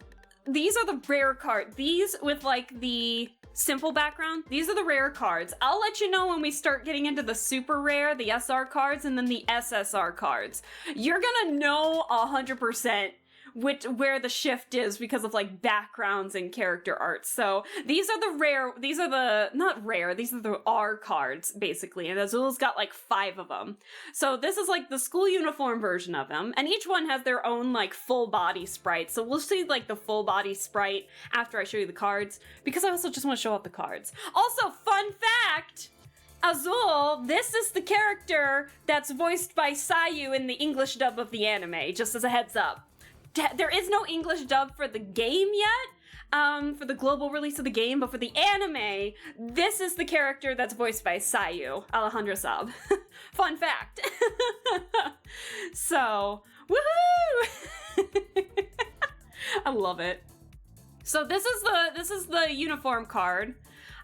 are the rare cards. These with like the simple background. These are the rare cards. I'll let you know when we start getting into the super rare, the SR cards, and then the SSR cards. You're gonna know 100% where the shift is because of like backgrounds and character art. So these are the R cards basically, and Azul's got like 5 of them. So this is like the school uniform version of them, and each one has their own like full body sprite. So we'll see like the full body sprite after I show you the cards, because I also just want to show off the cards. Also, fun fact, Azul, this is the character that's voiced by Sayu in the English dub of the anime, just as a heads up. There is no English dub for the game yet, for the global release of the game, but for the anime, this is the character that's voiced by Sayu, Alejandra Sab. Fun fact. So, woohoo! I love it. So this is the uniform card.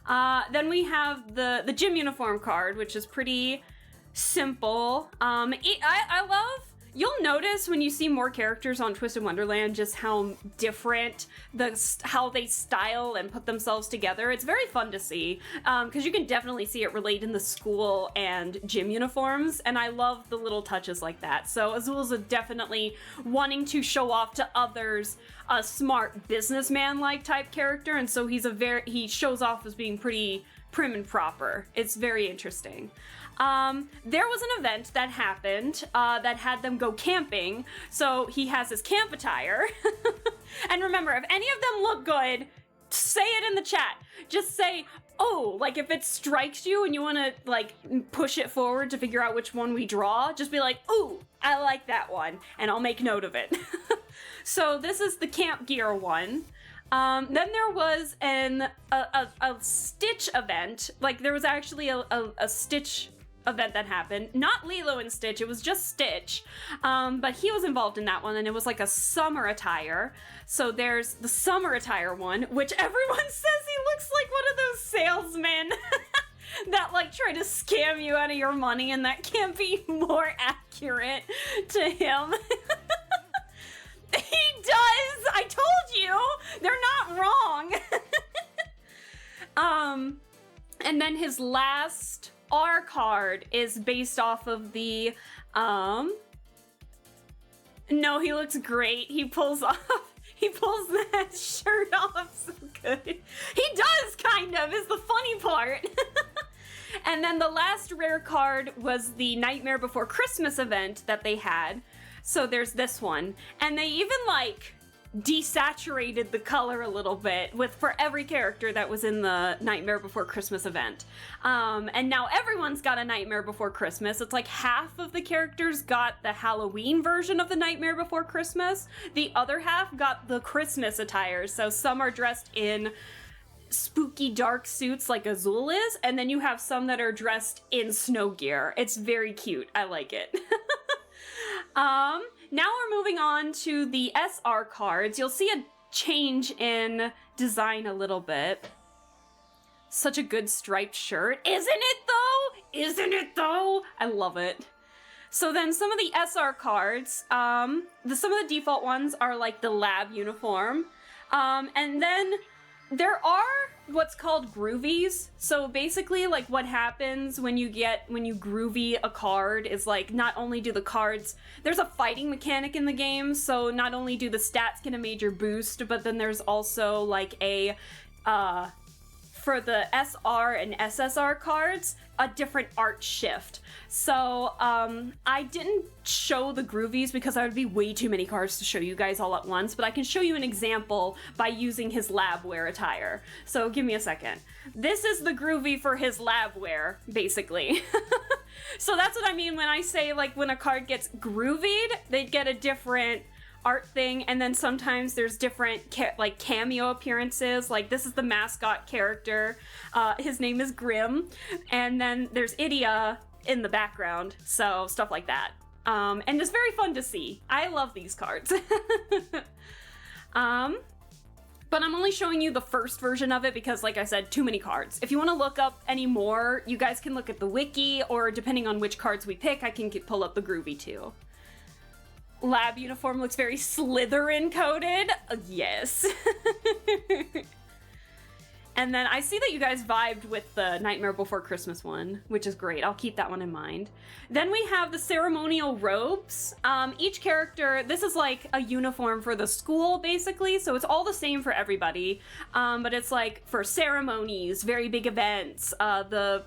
Then we have the gym uniform card, which is pretty simple. I love You'll notice when you see more characters on Twisted Wonderland just how different how they style and put themselves together. It's very fun to see, because you can definitely see it relate in the school and gym uniforms, and I love the little touches like that. So Azul's definitely wanting to show off to others a smart businessman-like type character, and so he shows off as being pretty prim and proper. It's very interesting. There was an event that happened that had them go camping, so he has his camp attire. And remember, if any of them look good, say it in the chat. Just say, oh, like if it strikes you and you want to like push it forward to figure out which one we draw, just be like, ooh, I like that one, and I'll make note of it. So this is the camp gear one. Then there was a Stitch event. Like there was actually a Stitch event that happened. Not Lilo and Stitch, it was just Stitch. But he was involved in that one, and it was like a summer attire. So there's the summer attire one, which everyone says he looks like one of those salesmen that like try to scam you out of your money, and that can't be more accurate to him. He does! I told you! They're not wrong! And then his last R card is based off of the, no, he looks great. He pulls that shirt off so good. He does, kind of, is the funny part. And then the last rare card was the Nightmare Before Christmas event that they had. So there's this one, and they even like desaturated the color a little bit for every character that was in the Nightmare Before Christmas event. And now everyone's got a Nightmare Before Christmas. It's like half of the characters got the Halloween version of the Nightmare Before Christmas. The other half got the Christmas attire. So some are dressed in spooky dark suits like Azul is, and then you have some that are dressed in snow gear. It's very cute. I like it. Now we're moving on to the SR cards. You'll see a change in design a little bit. Such a good striped shirt. Isn't it though? Isn't it though? I love it. So then some of the SR cards, some of the default ones are like the lab uniform. And then there are what's called groovies. So basically like what happens when you groovy a card is like not only do the cards, there's a fighting mechanic in the game, so not only do the stats get a major boost, but then there's also like a for the SR and SSR cards, a different art shift. So I didn't show the groovies because that would be way too many cards to show you guys all at once, but I can show you an example by using his lab wear attire. So give me a second. This is the groovy for his lab wear, basically. So that's what I mean when I say like when a card gets groovied, they get a different art thing, and then sometimes there's different like cameo appearances. Like this is the mascot character, his name is Grim, and then there's Idia in the background, so stuff like that. And it's very fun to see. I love these cards. But I'm only showing you the first version of it because, like I said, too many cards. If you want to look up any more, you guys can look at the wiki, or depending on which cards we pick, I can pull up the groovy too. Lab uniform looks very Slytherin coded. Yes. And then I see that you guys vibed with the Nightmare Before Christmas one, which is great. I'll keep that one in mind. Then we have the ceremonial robes. Each character, this is like a uniform for the school, basically. So it's all the same for everybody. But it's like for ceremonies, very big events, the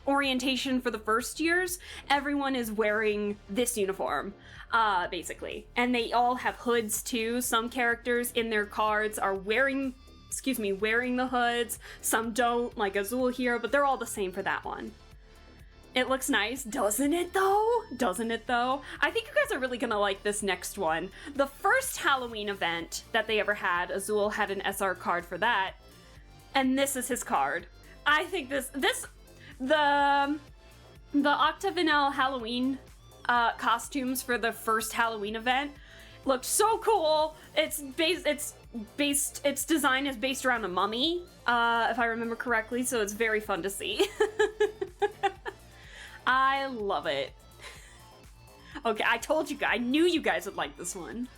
orientation for the first years, everyone is wearing this uniform, basically. And they all have hoods too. Some characters in their cards are wearing the hoods. Some don't, like Azul here, but they're all the same for that one. It looks nice, doesn't it though? Doesn't it though? I think you guys are really gonna like this next one. The first Halloween event that they ever had, Azul had an SR card for that, and this is his card. I think the Octavinelle Halloween costumes for the first Halloween event looked so cool. Its design is based around a mummy, if I remember correctly, so it's very fun to see. I love it. Okay, I told you guys. I knew you guys would like this one.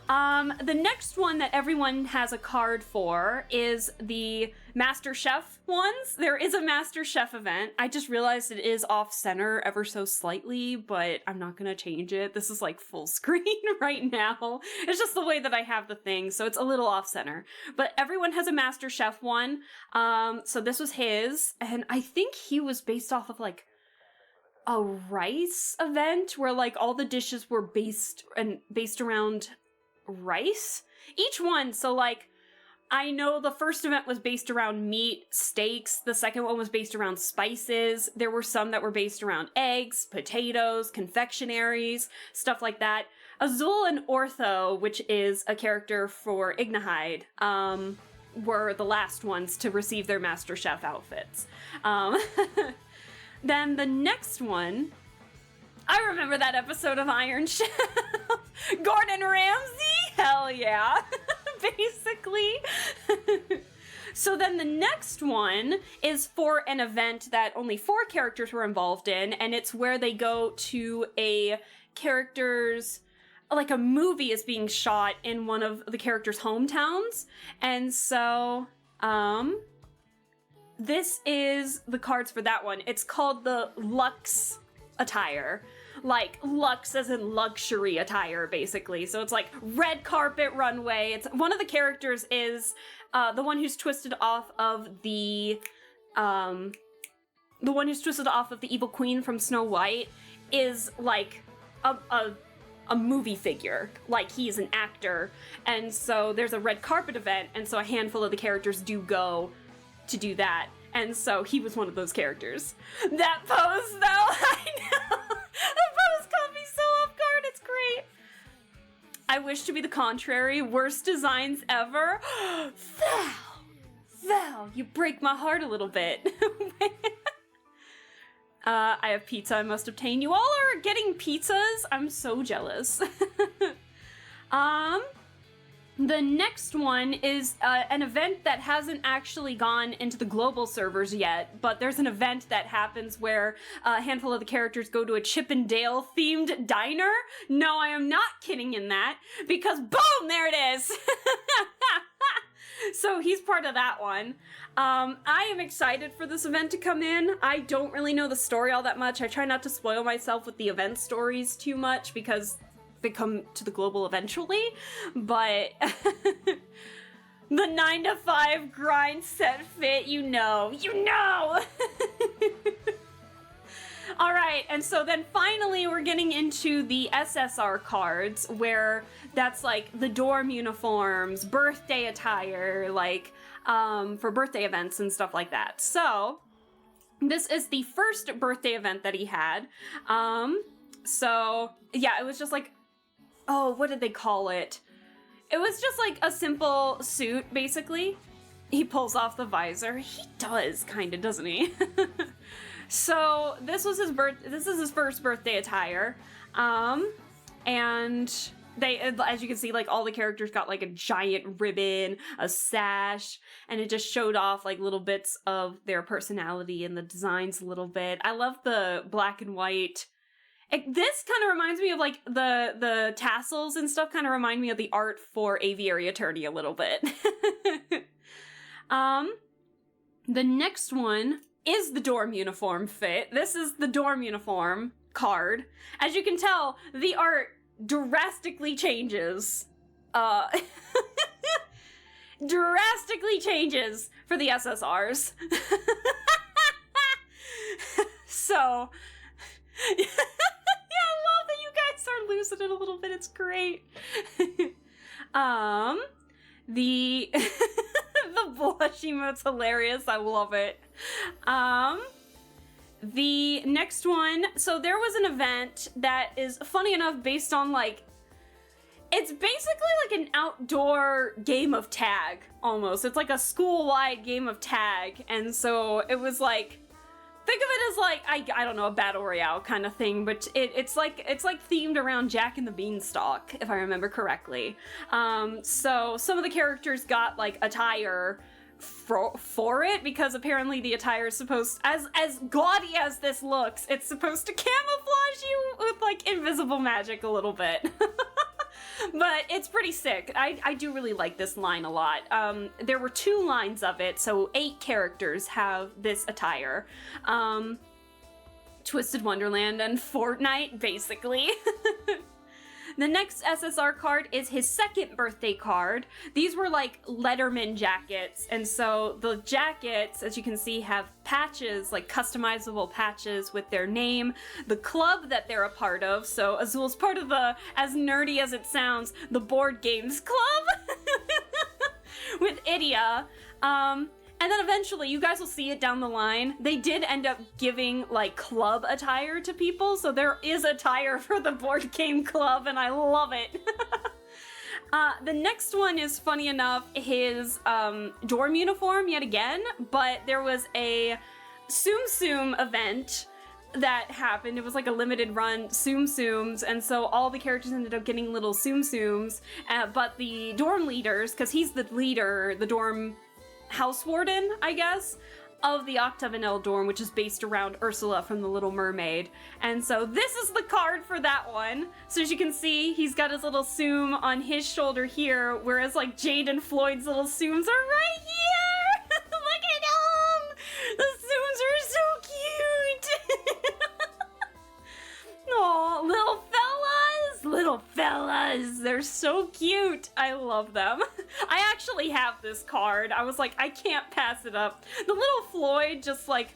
The next one that everyone has a card for is the Master Chef ones. There is a Master Chef event. I just realized it is off-center ever so slightly, but I'm not gonna change it. This is like full screen right now. It's just the way that I have the thing, so it's a little off-center. But everyone has a Master Chef one. So this was his, and I think he was based off of like a rice event where like all the dishes were based around rice each one. So like I know the first event was based around meat, steaks. The second one was based around spices. There were some that were based around eggs, potatoes, confectionaries, stuff like that. Azul and Ortho, which is a character for Ignahide, were the last ones to receive their Master Chef outfits. Then the next one, I remember that episode of Iron Chef. Gordon Ramsay? Hell yeah. Basically. So then the next one is for an event that only 4 characters were involved in, and it's where they go to a character's, like a movie is being shot in one of the characters' hometowns. And so, this is the cards for that one. It's called the Luxe attire. Like, luxe as in luxury attire, basically. So it's like red carpet runway. It's one of the characters is the one who's twisted off of the Evil Queen from Snow White is like a movie figure. Like, he's an actor. And so there's a red carpet event, and so a handful of the characters do go to do that. And so he was one of those characters. That pose, though, I know. The pose caught me so off guard. It's great. I wish to be the contrary. Worst designs ever. Val, you break my heart a little bit. I have pizza I must obtain. You all are getting pizzas? I'm so jealous. The next one is an event that hasn't actually gone into the global servers yet, but there's an event that happens where a handful of the characters go to a Chip and Dale themed diner. No, I am not kidding in that, because boom, there it is. So he's part of that one. I am excited for this event to come in. I don't really know the story all that much. I try not to spoil myself with the event stories too much because they come to the global eventually, but the 9 to 5 grind set fit, you know. All right, and so then finally we're getting into the SSR cards, where that's like the dorm uniforms, birthday attire, like for birthday events and stuff like that. So this is the first birthday event that he had. So yeah, it was just like, oh, what did they call it? It was just like a simple suit, basically. He pulls off the visor. He does, kind of, doesn't he? So this was this is his first birthday attire. And they, as you can see, like all the characters got like a giant ribbon, a sash, and it just showed off like little bits of their personality and the designs a little bit. I love the black and white. This kind of reminds me of like the tassels and stuff kind of remind me of the art for Aviary Attorney a little bit. The next one is the dorm uniform fit. This is the dorm uniform card. As you can tell, the art drastically changes. Drastically changes for the SSRs. So, yeah, I love that you guys are losing it a little bit. It's great. The the blush emote's hilarious. I love it. The next one, so there was an event that is, funny enough, based on like, it's basically like an outdoor game of tag, almost. It's like a school-wide game of tag, and so it was like, think of it as like, I don't know, a battle royale kind of thing, but it's like themed around Jack and the Beanstalk, if I remember correctly. So some of the characters got like attire for it, because apparently the attire is supposed, as gaudy as this looks, it's supposed to camouflage you with like invisible magic a little bit. But it's pretty sick. I do really like this line a lot. There were 2 lines of it, so 8 characters have this attire. Twisted Wonderland and Fortnite, basically. The next SSR card is his 2nd birthday card. These were like Letterman jackets, and so the jackets, as you can see, have patches, like customizable patches with their name, the club that they're a part of. So Azul's part of the, as nerdy as it sounds, the board games club with Idia. And then eventually, you guys will see it down the line, they did end up giving, like, club attire to people, so there is attire for the board game club, and I love it. The next one is, funny enough, his dorm uniform yet again, but there was a Tsum Tsum event that happened. It was like a limited run Tsum Tsums, and so all the characters ended up getting little Tsum Tsums, but the dorm leaders, because he's the leader, the dorm house warden, I guess, of the Octagonal dorm, which is based around Ursula from The Little Mermaid. And so this is the card for that one. So as you can see, he's got his little Tsum on his shoulder here, whereas like Jade and Floyd's little Tsums are right here! Look at them! The Tsums are so cute! Aw, little fellas, they're so cute. I love them. I actually have this card. I was like, I can't pass it up. The little Floyd just like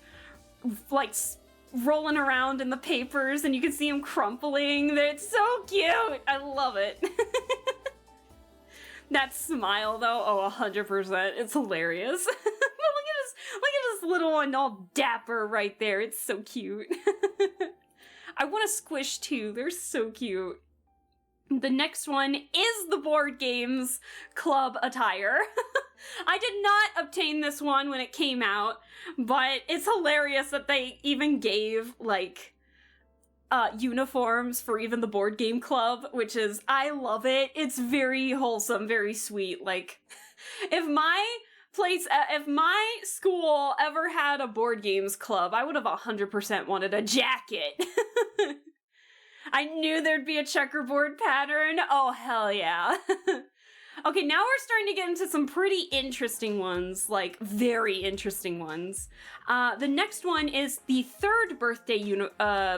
rolling around in the papers, and you can see him crumpling. It's so cute. I love it. That smile though, oh, 100%. It's hilarious. But look at this little one all dapper right there. It's so cute. I want to squish 2. They're so cute. The next one is the board games club attire. I did not obtain this one when it came out, but it's hilarious that they even gave, like, uniforms for even the board game club, which is, I love it. It's very wholesome, very sweet. Like, if my school ever had a board games club, I would have 100% wanted a jacket. I knew there'd be a checkerboard pattern. Oh, hell yeah. Okay, now we're starting to get into some pretty interesting ones, like very interesting ones. The next one is the 3rd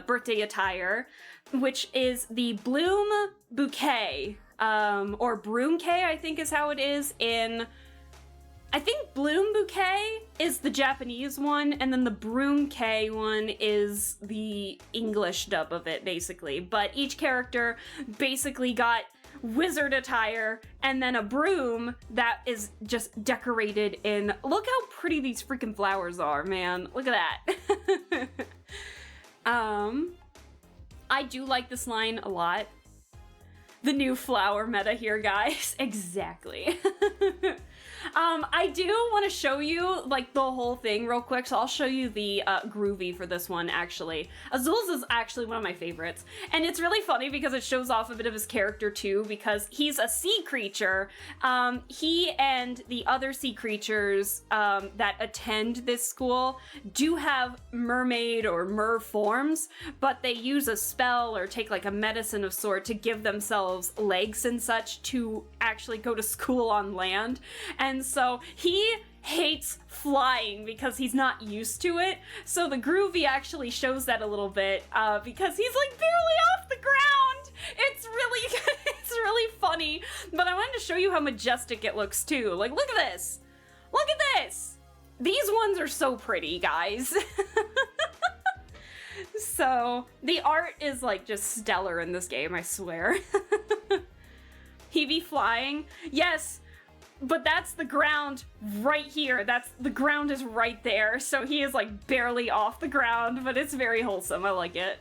birthday attire, which is the Bloom Bouquet, or Broomquet, I think is how it is in... I think Bloom Bouquet is the Japanese one, and then the Broomquet one is the English dub of it, basically. But each character basically got wizard attire, and then a broom that is just decorated in... Look how pretty these freaking flowers are, man. Look at that. I do like this line a lot. The new flower meta here, guys. Exactly. I do want to show you, like, the whole thing real quick, so I'll show you the groovy for this one, actually. Azul's is actually one of my favorites, and it's really funny because it shows off a bit of his character, too, because he's a sea creature. He and the other sea creatures that attend this school do have mermaid or mer forms, but they use a spell or take, like, a medicine of sort to give themselves legs and such to actually go to school on land. And so he hates flying because he's not used to it. So the groovy actually shows that a little bit because he's like barely off the ground. It's really funny. But I wanted to show you how majestic it looks too. Like, look at this. Look at this. These ones are so pretty, guys. So the art is like just stellar in this game, I swear. He be flying. Yes. But that's the ground right here. The ground is right there. So he is like barely off the ground, but it's very wholesome. I like it.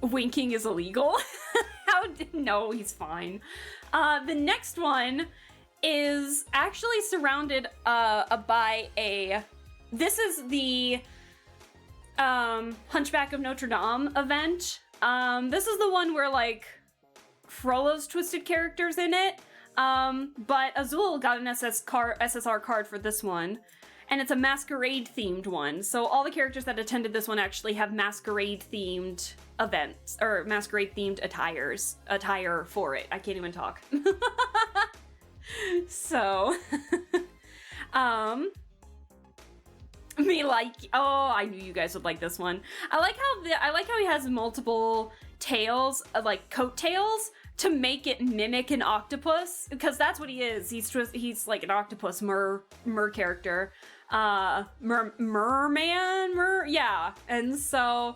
Winking is illegal. No, he's fine. The next one is actually surrounded by this is the Hunchback of Notre Dame event. This is the one where like Frollo's twisted characters in it. But Azul got an SSR card for this one, and it's a masquerade-themed one. So all the characters that attended this one actually have masquerade-themed events, or masquerade-themed attire for it. I can't even talk. So, I knew you guys would like this one. I like how he has multiple tails, like coat tails, to make it mimic an octopus, because that's what he is. He's like an octopus mer character, merman, yeah. And so,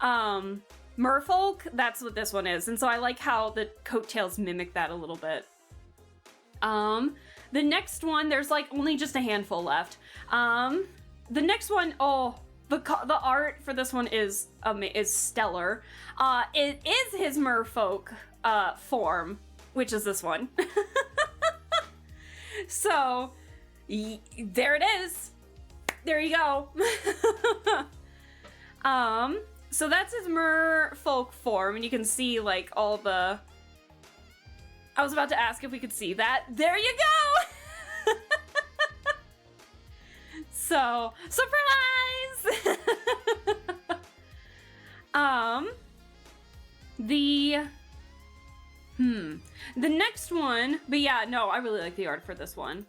merfolk, that's what this one is. And so I like how the coattails mimic that a little bit. The next one, there's like only just a handful left. The next one, the art for this one is stellar. It is his merfolk form, which is this one. So there it is. There you go. So that's his merfolk form, and you can see like all the. I was about to ask if we could see that. There you go. So, surprise! The next one, but yeah, no, I really like the art for this one.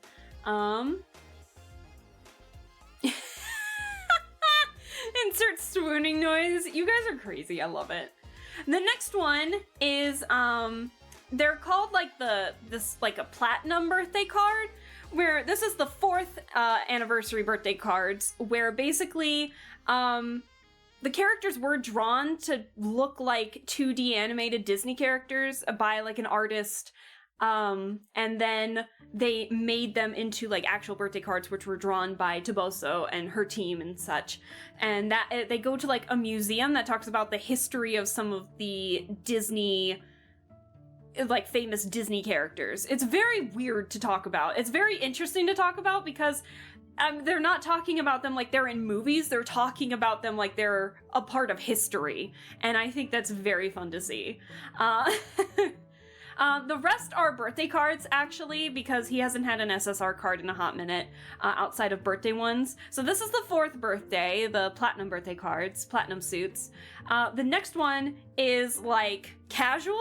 Insert swooning noise. You guys are crazy. I love it. The next one is, they're called like a platinum birthday card, where this is the 4th anniversary birthday cards, where basically the characters were drawn to look like 2D animated Disney characters by like an artist, and then they made them into like actual birthday cards, which were drawn by Toboso and her team and such. And that they go to like a museum that talks about the history of some of the Disney, like famous Disney characters. It's very weird to talk about. It's very interesting to talk about because they're not talking about them like they're in movies. They're talking about them like they're a part of history. And I think that's very fun to see. The rest are birthday cards, actually, because he hasn't had an SSR card in a hot minute outside of birthday ones. So this is the 4th birthday, the platinum birthday cards, platinum suits. The next one is like casual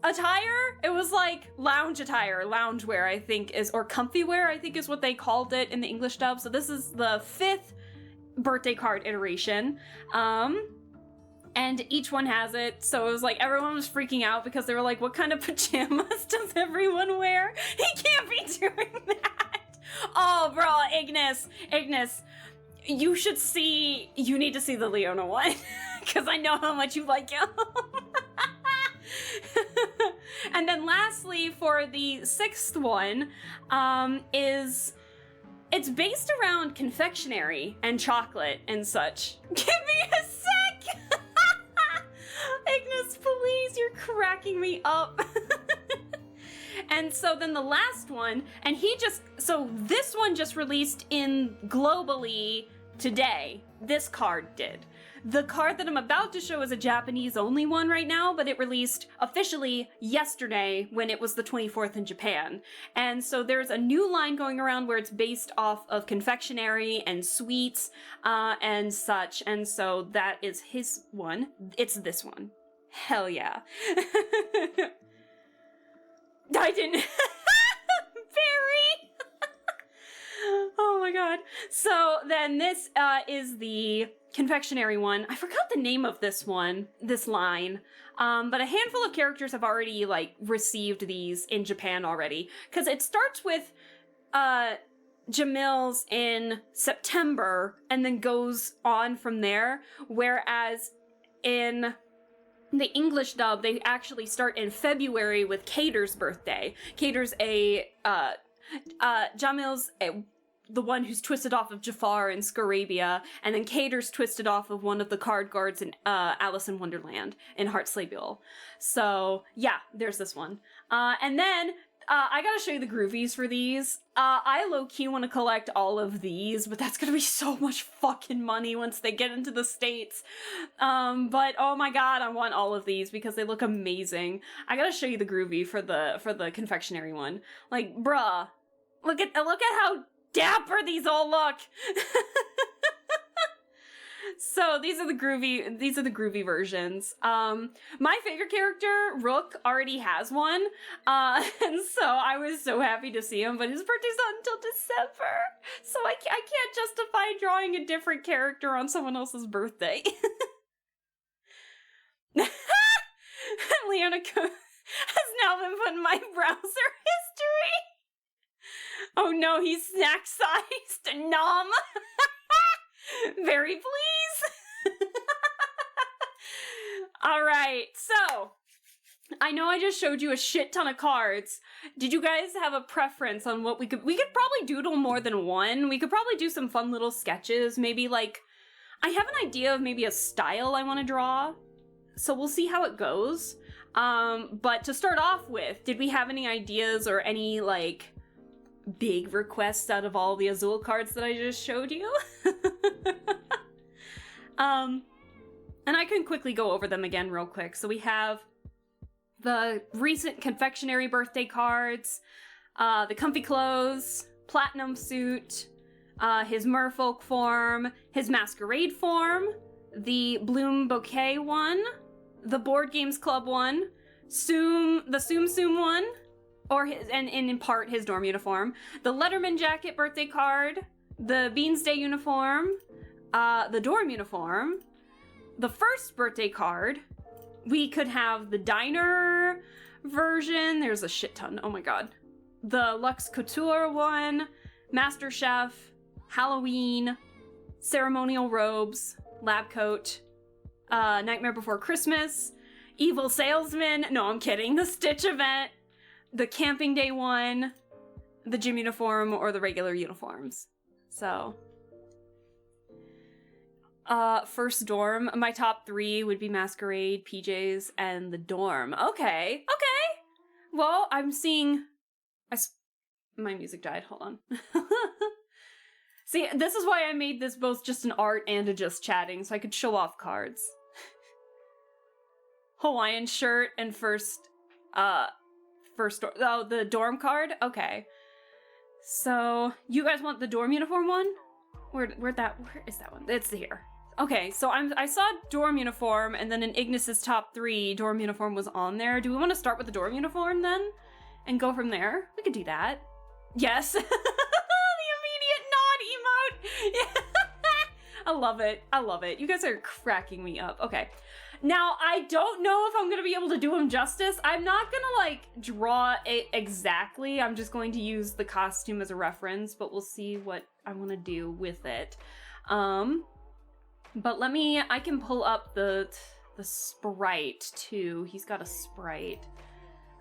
attire. It was like lounge attire, loungewear, I think is, or comfy wear, I think is what they called it in the English dub. So this is the 5th birthday card iteration. And each one has it. So it was like everyone was freaking out because they were like, what kind of pajamas does everyone wear? He can't be doing that. Oh, bro, Ignis, you need to see the Leona one because I know how much you like him. And then lastly, for the 6th one, it's based around confectionery and chocolate and such. Give me a sec! Ignis, please, you're cracking me up. And so then the last one, and this one just released globally today. This card did. The card that I'm about to show is a Japanese only one right now, but it released officially yesterday when it was the 24th in Japan. And so there's a new line going around where it's based off of confectionery and sweets and such. And so that is his one. It's this one. Hell yeah. I didn't. Very. Oh my god. So then this is the confectionery one. I forgot the name of this line. But a handful of characters have already like received these in Japan already. Because it starts with Jamil's in September and then goes on from there. Whereas in the English dub, they actually start in February with Cater's birthday. Cater's Jamil's the one who's twisted off of Jafar in Scarabia, and then Cater's twisted off of one of the card guards in Alice in Wonderland in Heart's Labule. So yeah, there's this one. And then I gotta show you the groovies for these. I low-key want to collect all of these, but that's gonna be so much fucking money once they get into the States. But oh my god, I want all of these because they look amazing. I gotta show you the groovy for the confectionery one. Like, bruh, look at how dapper these all look. So these are the groovy versions. My favorite character, Rook, already has one. And so I was so happy to see him, but his birthday's not until December. So I can't justify drawing a different character on someone else's birthday. Leona has now been put in my browser history. Oh no, he's snack-sized. Nom. Very please. All right, so I know I just showed you a shit ton of cards. Did you guys have a preference on what we could probably doodle more than one. We could probably do some fun little sketches. Maybe like, I have an idea of maybe a style I want to draw. So we'll see how it goes. But to start off with, did we have any ideas or any like big requests out of all the Azul cards that I just showed you? And I can quickly go over them again real quick. So we have the recent confectionery birthday cards, the comfy clothes, platinum suit, his merfolk form, his masquerade form, the bloom bouquet one, the board games club one, the Tsum Tsum one, or his, and in part his dorm uniform, the Letterman jacket birthday card, the Beans Day uniform, the dorm uniform, the first birthday card. We could have the diner version. There's a shit ton. Oh my god. The Luxe Couture one, Master Chef, Halloween, ceremonial robes, lab coat, Nightmare Before Christmas, Evil Salesman. No, I'm kidding. The Stitch event, the camping day one, the gym uniform, or the regular uniforms. So, first dorm, my top 3 would be Masquerade, PJs, and the dorm. Okay. Well, I'm seeing... My music died, hold on. See, this is why I made this both just an art and a just chatting, so I could show off cards. Hawaiian shirt and the dorm card? Okay. So, you guys want the dorm uniform one? Where is that one? It's here. Okay, so I saw dorm uniform, and then in Ignis's top 3, dorm uniform was on there. Do we want to start with the dorm uniform then? And go from there? We could do that. Yes. The immediate nod emote. Yeah. I love it. You guys are cracking me up. Okay. Now, I don't know if I'm going to be able to do him justice. I'm not going to, like, draw it exactly. I'm just going to use the costume as a reference, but we'll see what I want to do with it. But I can pull up the sprite, too. He's got a sprite.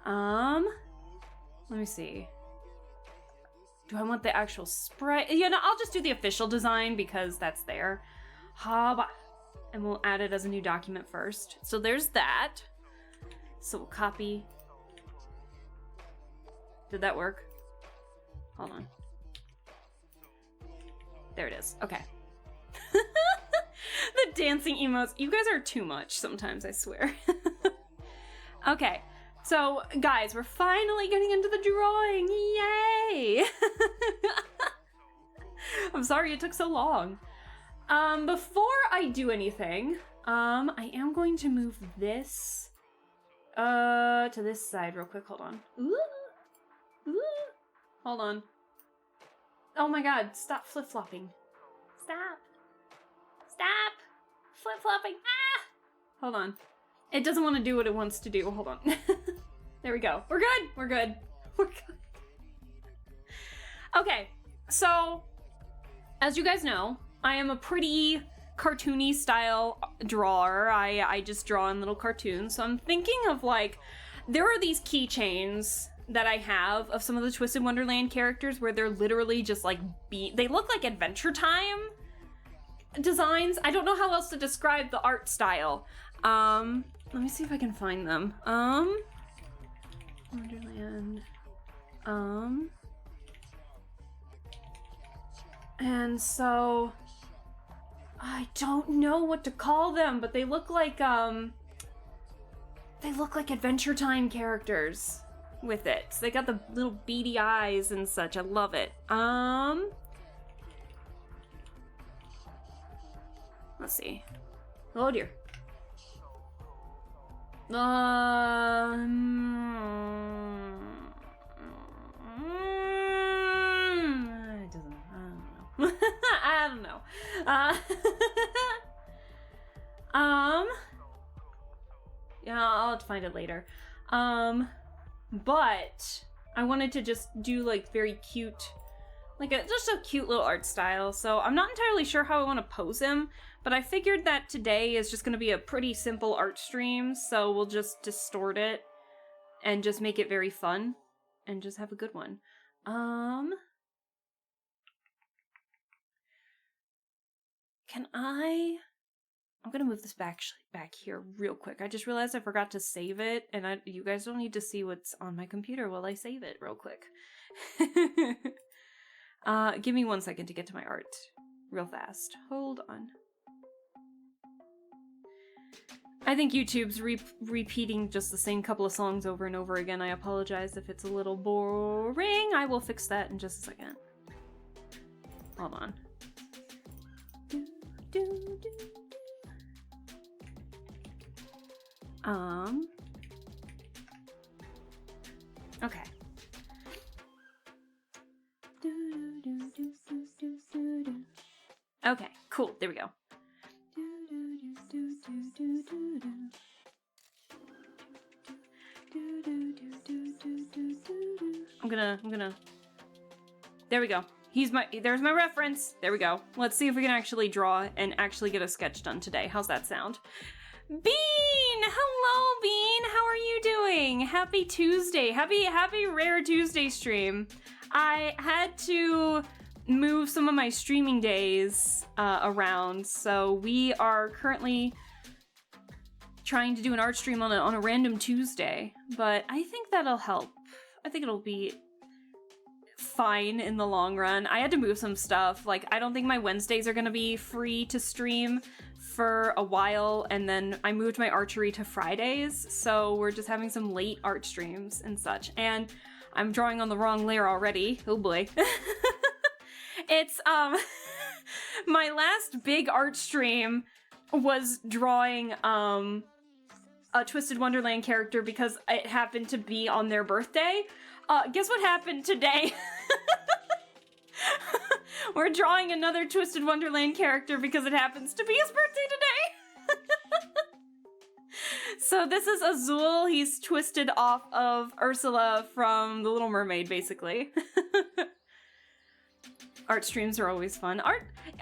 Let me see. Do I want the actual sprite? Yeah, no, I'll just do the official design because that's there. And we'll add it as a new document first. So there's that. So we'll copy. Did that work? Hold on. There it is. Okay. The dancing emotes. You guys are too much sometimes, I swear. Okay. So, guys, we're finally getting into the drawing. Yay! I'm sorry it took so long. Before I do anything, I am going to move this, to this side real quick. Hold on. Ooh. Hold on. Oh my god, stop flip-flopping. Stop. Flip-flopping. Ah! Hold on. It doesn't want to do what it wants to do. Hold on. There we go. We're good. Okay, so, as you guys know, I am a pretty cartoony style drawer. I just draw in little cartoons. So I'm thinking of, like, there are these keychains that I have of some of the Twisted Wonderland characters where they're literally just like, they look like Adventure Time designs. I don't know how else to describe the art style. Let me see if I can find them. Wonderland. And so I don't know what to call them, but they look like Adventure Time characters with it. So they got the little beady eyes and such. I love it. Let's see. Oh dear. It doesn't. I don't know. Yeah, I'll have to find it later. But I wanted to just do like very cute, just a cute little art style. So I'm not entirely sure how I want to pose him, but I figured that today is just going to be a pretty simple art stream. So we'll just distort it and just make it very fun and just have a good one. I'm gonna move this back here real quick. I just realized I forgot to save it, and you guys don't need to see what's on my computer while I save it real quick. Give me 1 second to get to my art real fast. Hold on. I think YouTube's repeating just the same couple of songs over and over again. I apologize if it's a little boring. I will fix that in just a second. Hold on. Okay. Okay, cool. There we go. I'm gonna. There we go. There's my reference. There we go. Let's see if we can actually draw and actually get a sketch done today. How's that sound? Bean! Hello, Bean! How are you doing? Happy Tuesday. Happy Rare Tuesday stream. I had to move some of my streaming days around, so we are currently trying to do an art stream on a random Tuesday, but I think that'll help. I think it'll be fine in the long run. I had to move some stuff. I don't think my Wednesdays are gonna be free to stream for a while, and then I moved my archery to Fridays, so we're just having some late art streams and such, and I'm drawing on the wrong layer already. Oh boy. It's, my last big art stream was drawing, a Twisted Wonderland character because it happened to be on their birthday. Guess what happened today? We're drawing another Twisted Wonderland character because it happens to be his birthday today. So this is Azul. He's twisted off of Ursula from The Little Mermaid, basically. Art streams are always fun.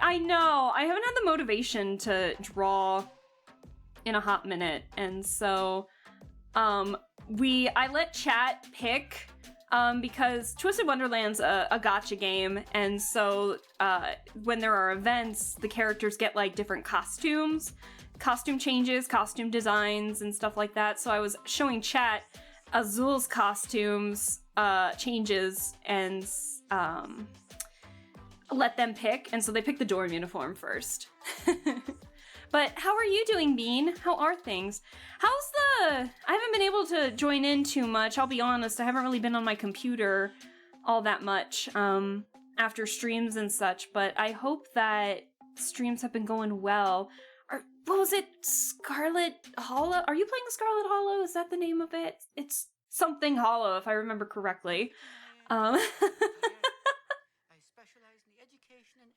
I know, I haven't had the motivation to draw in a hot minute, and so I let chat pick because Twisted Wonderland's a gacha game, and so when there are events, the characters get different costume changes, costume designs, and stuff like that. So I was showing chat Azul's costumes changes and let them pick, and so they picked the dorm uniform first. But how are you doing, Bean? How are things? I haven't been able to join in too much, I'll be honest. I haven't really been on my computer all that much after streams and such, but I hope that streams have been going well. What was it? Scarlet Hollow? Are you playing Scarlet Hollow? Is that the name of it? It's something Hollow, if I remember correctly.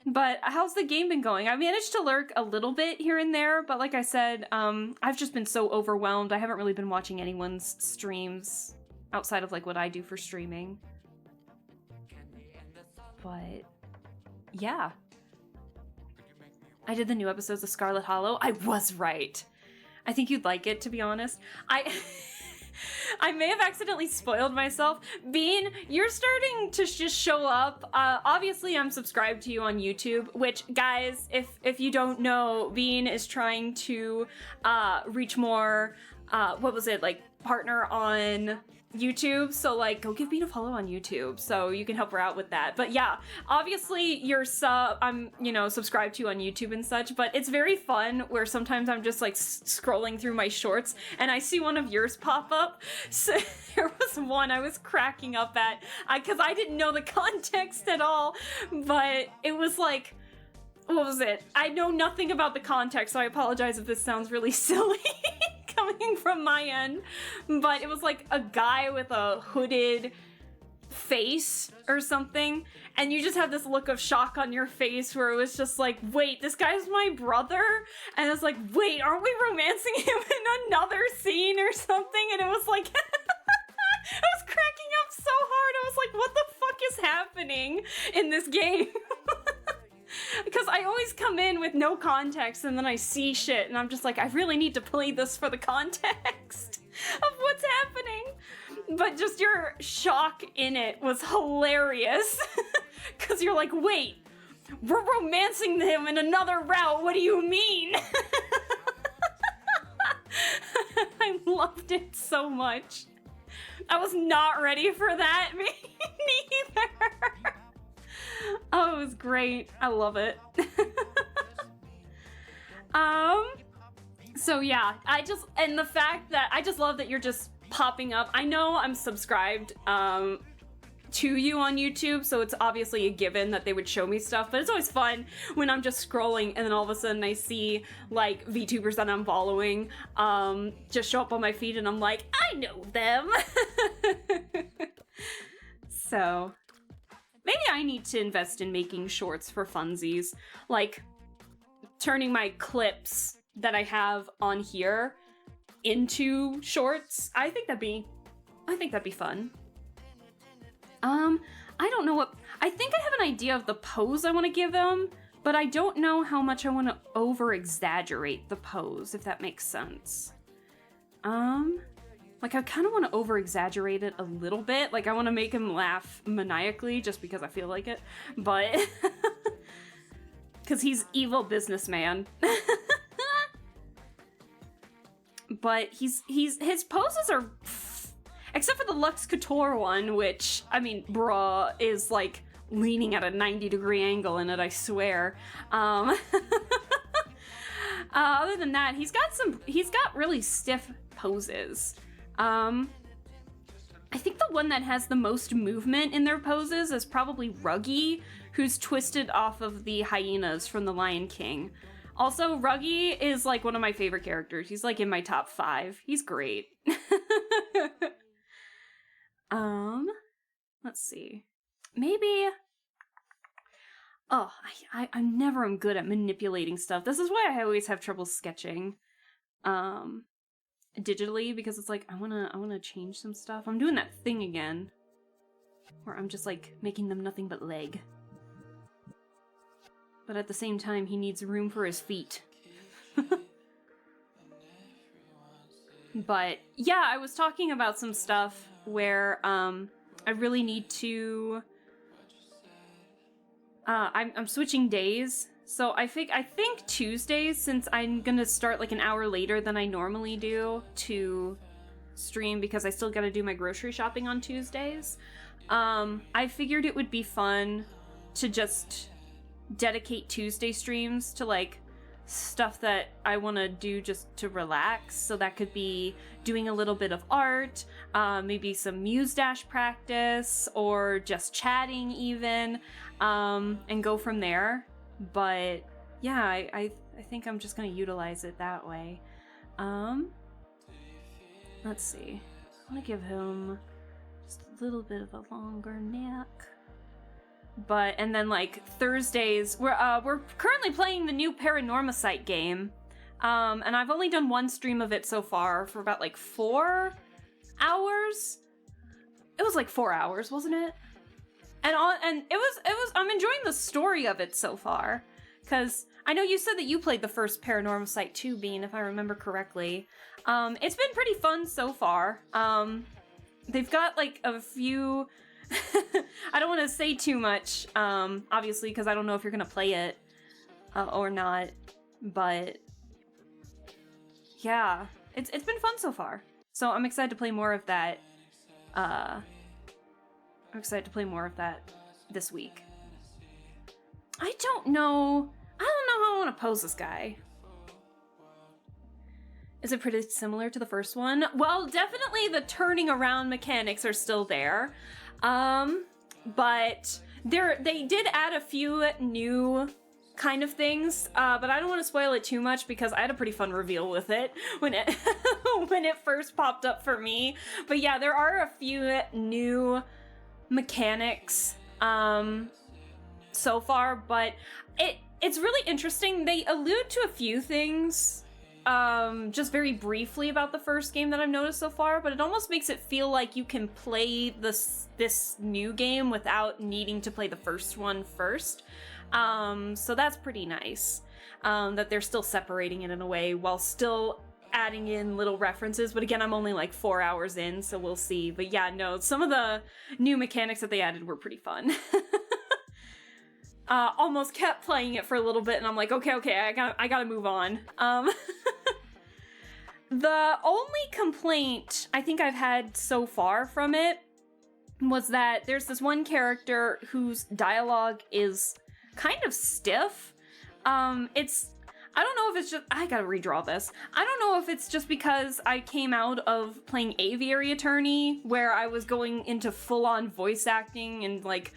But how's the game been going? I managed to lurk a little bit here and there, but like I said, I've just been so overwhelmed. I haven't really been watching anyone's streams outside of what I do for streaming. But yeah. I did the new episodes of Scarlet Hollow. I was right. I think you'd like it, to be honest. I may have accidentally spoiled myself. Bean, you're starting to just show up. Obviously, I'm subscribed to you on YouTube, which, guys, if you don't know, Bean is trying to reach more what was it, like, partner on YouTube, so like go give me a follow on YouTube so you can help her out with that. But yeah, obviously I'm subscribed to you on YouTube and such, but it's very fun where sometimes I'm just like scrolling through my shorts and I see one of yours pop up. So there was one I was cracking up at because I didn't know the context at all, but it was like, what was it? I know nothing about the context, so I apologize if this sounds really silly coming from my end, but it was like a guy with a hooded face or something, and you just have this look of shock on your face where it was just like, wait, this guy's my brother? And it's like, wait, aren't we romancing him in another scene or something? And it was like, I was cracking up so hard. I was like, what the fuck is happening in this game? Because I always come in with no context and then I see shit and I'm just like, I really need to play this for the context of what's happening. But just your shock in it was hilarious. Because you're like, wait, we're romancing him in another route. What do you mean? I loved it so much. I was not ready for that. Me neither. Oh, it was great. I love it. So yeah, and the fact that I just love that you're just popping up. I know I'm subscribed to you on YouTube, so it's obviously a given that they would show me stuff, but it's always fun when I'm just scrolling and then all of a sudden I see like VTubers that I'm following just show up on my feed and I'm like, I know them. So maybe I need to invest in making shorts for funsies, like turning my clips that I have on here into shorts. I think that'd be fun. I don't know I think I have an idea of the pose I want to give them, but I don't know how much I want to over-exaggerate the pose, if that makes sense. Like, I kind of want to over-exaggerate it a little bit. Like, I want to make him laugh maniacally just because I feel like it. But... because he's evil businessman. But his poses are... except for the Lux Couture one, which, I mean, bruh, is, like, leaning at a 90-degree angle in it, I swear. Other than that, he's got really stiff poses. I think the one that has the most movement in their poses is probably Ruggy, who's twisted off of the hyenas from The Lion King. Also, Ruggy is like one of my favorite characters. He's like in my top 5. He's great. Let's see. Maybe... oh, I never am good at manipulating stuff. This is why I always have trouble sketching. Digitally, because it's like I wanna change some stuff. I'm doing that thing again where I'm just like making them nothing but leg, but at the same time he needs room for his feet. But yeah, I was talking about some stuff where I really need to I'm switching days. So I think Tuesdays, since I'm gonna start like an hour later than I normally do to stream because I still gotta do my grocery shopping on Tuesdays, I figured it would be fun to just dedicate Tuesday streams to like stuff that I want to do just to relax. So that could be doing a little bit of art, maybe some Muse Dash practice, or just chatting even, and go from there. But yeah, I think I'm just gonna utilize it that way. Let's see. I want to give him just a little bit of a longer neck. But and then like Thursdays, we're currently playing the new Paranormacite game, and I've only done one stream of it so far for about like 4 hours. It was like 4 hours, wasn't it? And it was I'm enjoying the story of it so far, because I know you said that you played the first Paranormacite 2, Bean, if I remember correctly. It's been pretty fun so far. They've got like a few I don't want to say too much, obviously, because I don't know if you're gonna play it or not, but yeah, it's been fun so far. So I'm excited to play more of that. I'm excited to play more of that this week. I don't know how I want to pose this guy. Is it pretty similar to the first one? Well, definitely the turning around mechanics are still there. But they did add a few new kind of things, but I don't want to spoil it too much because I had a pretty fun reveal with it when it when it first popped up for me. But yeah, there are a few new mechanics so far, but it's really interesting. They allude to a few things just very briefly about the first game that I've noticed so far, but it almost makes it feel like you can play this new game without needing to play the first one first. So that's pretty nice, that they're still separating it in a way while still adding in little references. But again, I'm only like 4 hours in, so we'll see. But yeah, no, some of the new mechanics that they added were pretty fun. Almost kept playing it for a little bit, and I'm like, okay, I gotta move on. The only complaint I think I've had so far from it was that there's this one character whose dialogue is kind of stiff. I don't know if it's just, I gotta redraw this. I don't know if it's just because I came out of playing Aviary Attorney, where I was going into full-on voice acting and like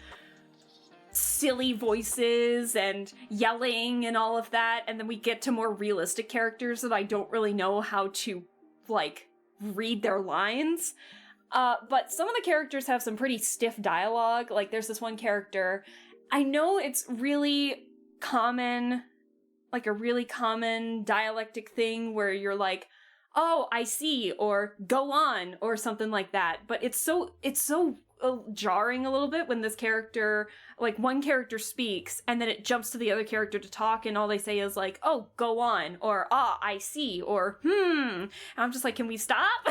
silly voices and yelling and all of that, and then we get to more realistic characters that I don't really know how to like read their lines. But some of the characters have some pretty stiff dialogue. Like there's this one character, I know it's really common, like a really common dialectic thing where you're like, oh, I see, or go on, or something like that. But it's so jarring a little bit when this character, like one character speaks and then it jumps to the other character to talk and all they say is like, oh, go on, or ah, I see, or and I'm just like, can we stop?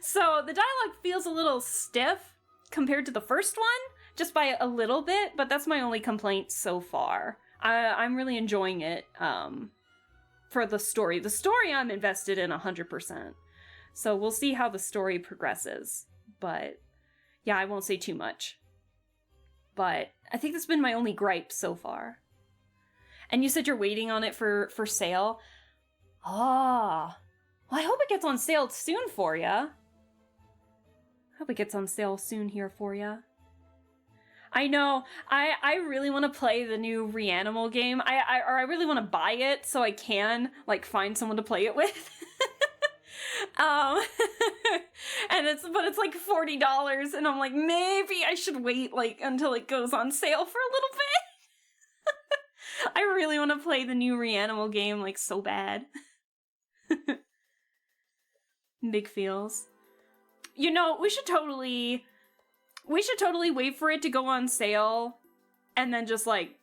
So the dialogue feels a little stiff compared to the first one, just by a little bit, but that's my only complaint so far. I'm really enjoying it for the story. The story I'm invested in 100%. So we'll see how the story progresses. But yeah, I won't say too much. But I think that's been my only gripe so far. And you said you're waiting on it for sale. Ah, well, I hope it gets on sale soon for ya. Hope it gets on sale soon here for ya. I know, I really want to play the new Reanimal game. I really want to buy it so I can, like, find someone to play it with. And it's like $40, and I'm like, maybe I should wait, like, until it goes on sale for a little bit. I really want to play the new Reanimal game, like, so bad. Big feels. You know, we should totally wait for it to go on sale, and then just, like,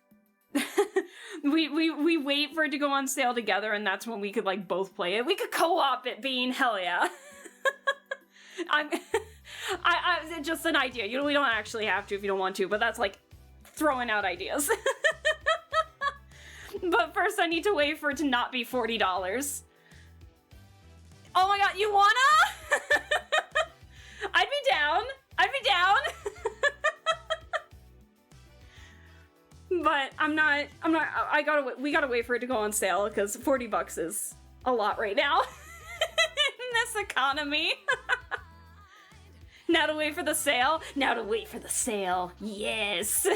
we wait for it to go on sale together, and that's when we could, like, both play it. We could co-op it, Bean, hell yeah. I just an idea. You know, we don't actually have to if you don't want to, but that's, like, throwing out ideas. But first I need to wait for it to not be $40. Oh my god, you wanna? I'd be down. But we gotta wait for it to go on sale, because $40 is a lot right now. In this economy. Now to wait for the sale. Yes.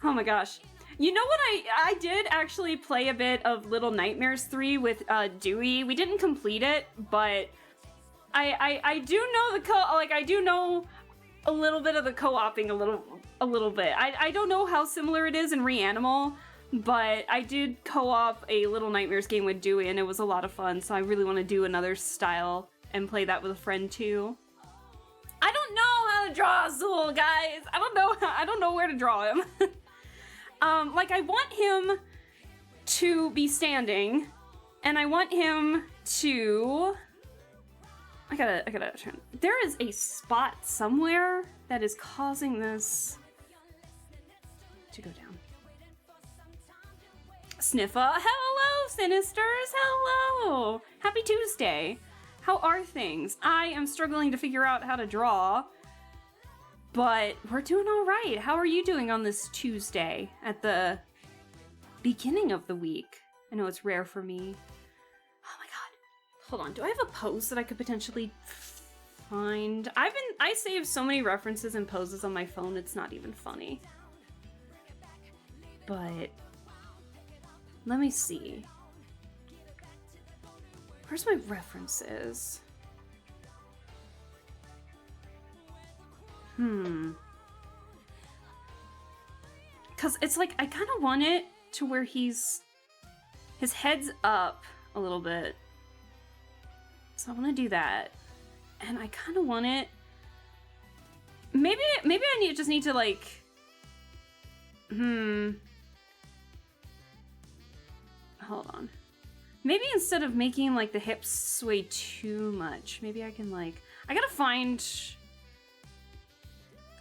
Oh my gosh. You know what, I did actually play a bit of Little Nightmares 3 with Dewey. We didn't complete it, but I do know I do know a little bit of the co-oping a little bit. I don't know how similar it is in Reanimal, but I did co-op a Little Nightmares game with Dewey, and it was a lot of fun, so I really want to do another style and play that with a friend too. I don't know how to draw Azul, guys! I don't know where to draw him. Like, I want him to be standing, and I want him to... I gotta turn... There is a spot somewhere that is causing this to go down. Sniffa. Hello, Sinisters. Hello. Happy Tuesday. How are things? I am struggling to figure out how to draw, but we're doing all right. How are you doing on this Tuesday at the beginning of the week? I know it's rare for me. Oh my god. Hold on. Do I have a pose that I could potentially find? I save so many references and poses on my phone, it's not even funny. But let me see. Where's my references? Cause it's like I kind of want it to where his head's up a little bit. So I want to do that. And I kind of want it. Maybe I just need to like. Hold on. Maybe instead of making like the hips sway too much, maybe I can like. I gotta find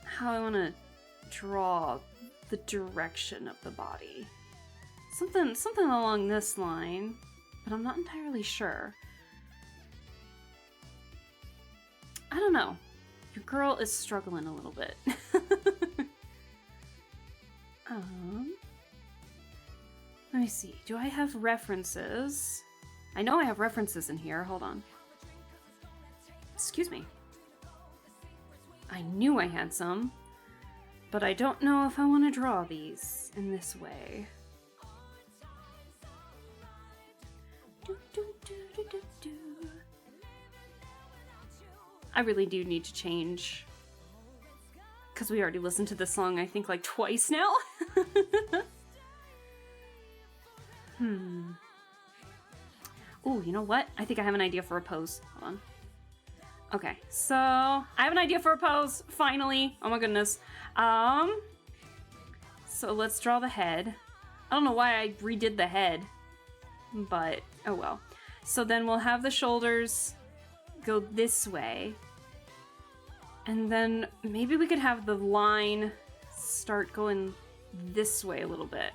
how I want to draw the direction of the body. Something along this line, but I'm not entirely sure. I don't know. Your girl is struggling a little bit. Let me see. Do I have references? I know I have references in here. Hold on. Excuse me. I knew I had some, but I don't know if I want to draw these in this way. I really do need to change, because we already listened to this song I think like twice now. Ooh, you know what? I think I have an idea for a pose. Hold on. Okay, so I have an idea for a pose, finally. Oh my goodness. So let's draw the head. I don't know why I redid the head, but oh well. So then we'll have the shoulders go this way. And then maybe we could have the line start going this way a little bit.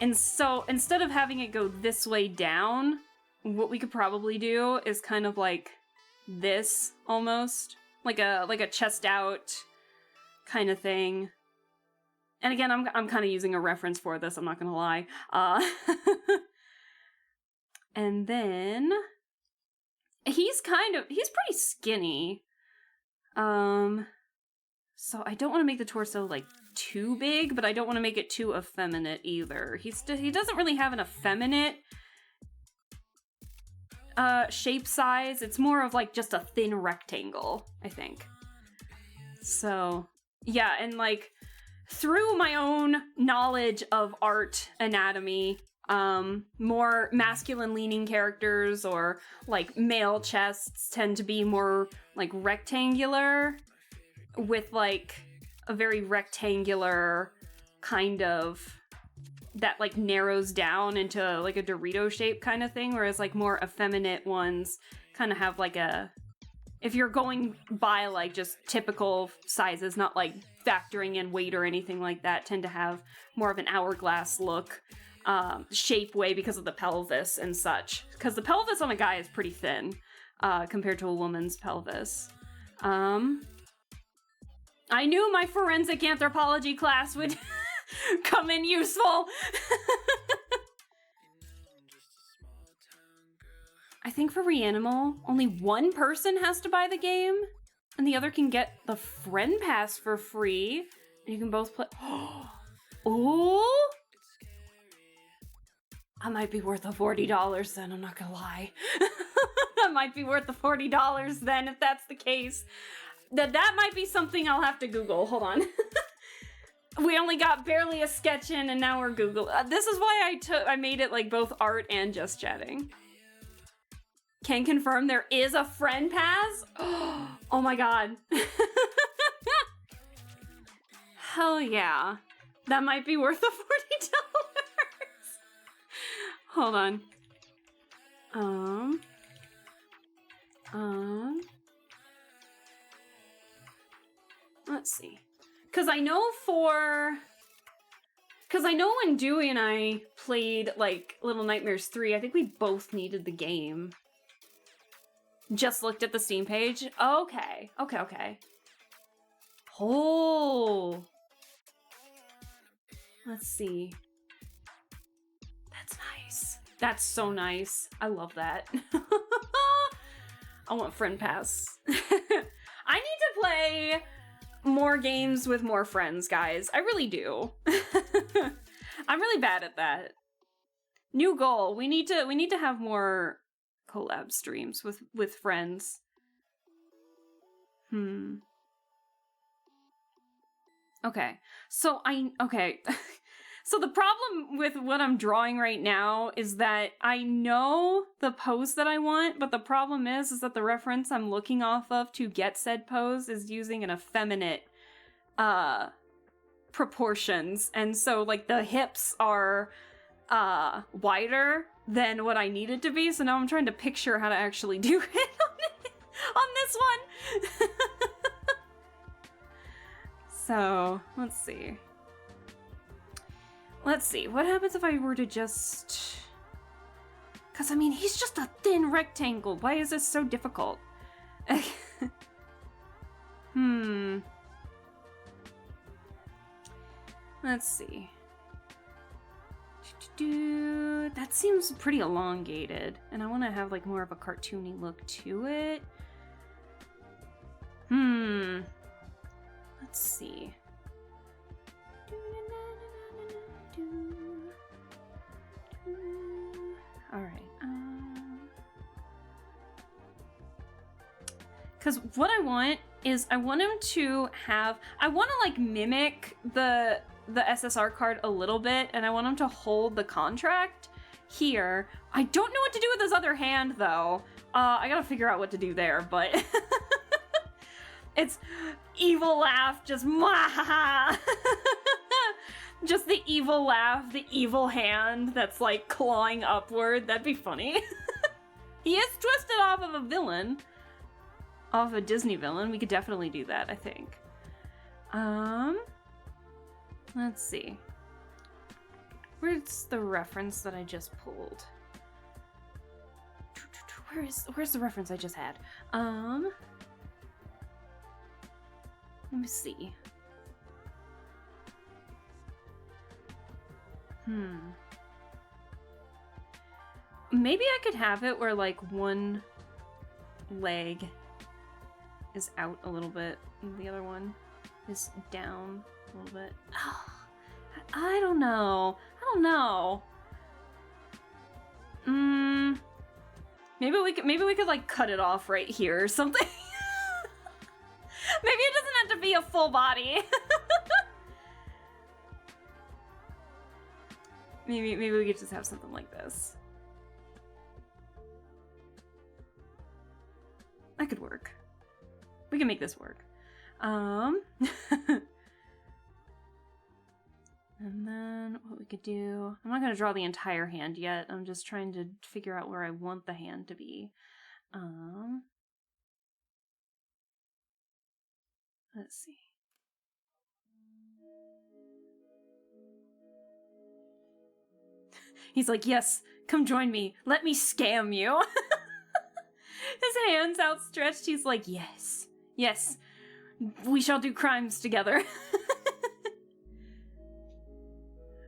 And so instead of having it go this way down, what we could probably do is kind of like this almost, like a chest out kind of thing. And again, I'm kind of using a reference for this, I'm not gonna lie. And then he's pretty skinny. So I don't want to make the torso like too big, but I don't want to make it too effeminate either. He doesn't really have an effeminate shape size. It's more of like just a thin rectangle, I think. So yeah, and like through my own knowledge of art anatomy, more masculine leaning characters or like male chests tend to be more like rectangular with like a very rectangular kind of that like narrows down into like a Dorito shape kind of thing, whereas like more effeminate ones kind of have like a, if you're going by like just typical sizes, not like factoring in weight or anything like that, tend to have more of an hourglass look, shape way because of the pelvis and such. Because the pelvis on a guy is pretty thin compared to a woman's pelvis. I knew my forensic anthropology class would come in useful. I think for Reanimal, only one person has to buy the game, and the other can get the friend pass for free. And you can both play. Oh! I might be worth the $40 then, I'm not gonna lie. I might be worth the $40 then, if that's the case. That might be something I'll have to Google. Hold on. We only got barely a sketch in, and now we're Google. This is why I made it like both art and just chatting. Can confirm there is a friend pass. Oh my god. Hell yeah. That might be worth the $40. Hold on. Let's see. Because I know for Because I know when Dewey and I played, like, Little Nightmares 3, I think we both needed the game. Just looked at the Steam page. Okay. Okay. Oh. Let's see. That's nice. That's so nice. I love that. I want friend pass. I need to play more games with more friends, guys. I really do. I'm really bad at that. New goal. We need to have more collab streams with friends. Okay. So So the problem with what I'm drawing right now is that I know the pose that I want, but the problem is that the reference I'm looking off of to get said pose is using an effeminate proportions. And so like the hips are wider than what I need it to be. So now I'm trying to picture how to actually do it on this one. So let's see. Let's see, what happens if I were to just... Because, I mean, he's just a thin rectangle. Why is this so difficult? Let's see. That seems pretty elongated. And I want to have, like, more of a cartoony look to it. Let's see. Alright, because what I want is I want him to have, I want to like mimic the SSR card a little bit, and I want him to hold the contract here. I don't know what to do with his other hand though. I gotta figure out what to do there, but it's evil laugh, just mwahaha. Just the evil laugh, the evil hand that's like clawing upward. That'd be funny. He is twisted off of a villain. Off a Disney villain. We could definitely do that, I think. Let's see. Where's the reference that I just pulled? Where's the reference I just had? Let me see. Maybe I could have it where like one leg is out a little bit and the other one is down a little bit. Oh, I don't know. Maybe we could like cut it off right here or something. Maybe it doesn't have to be a full body. Maybe we could just have something like this. That could work. We can make this work. And then what we could do... I'm not going to draw the entire hand yet. I'm just trying to figure out where I want the hand to be. Let's see. He's like, yes, come join me. Let me scam you. His hands outstretched. He's like, yes, we shall do crimes together.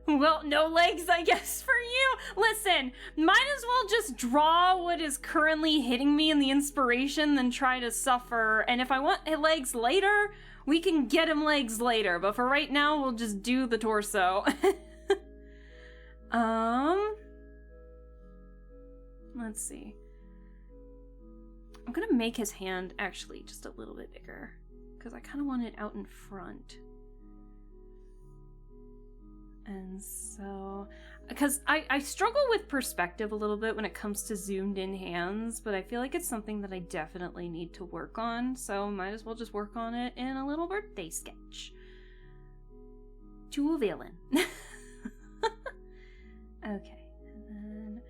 Well, no legs, I guess, for you. Listen, might as well just draw what is currently hitting me in the inspiration than try to suffer. And if I want legs later, we can get him legs later. But for right now, we'll just do the torso. Let's see. I'm gonna make his hand actually just a little bit bigger because I kind of want it out in front. And so, because I struggle with perspective a little bit when it comes to zoomed in hands, but I feel like it's something that I definitely need to work on, so might as well just work on it in a little birthday sketch. To a villain. Okay, and then,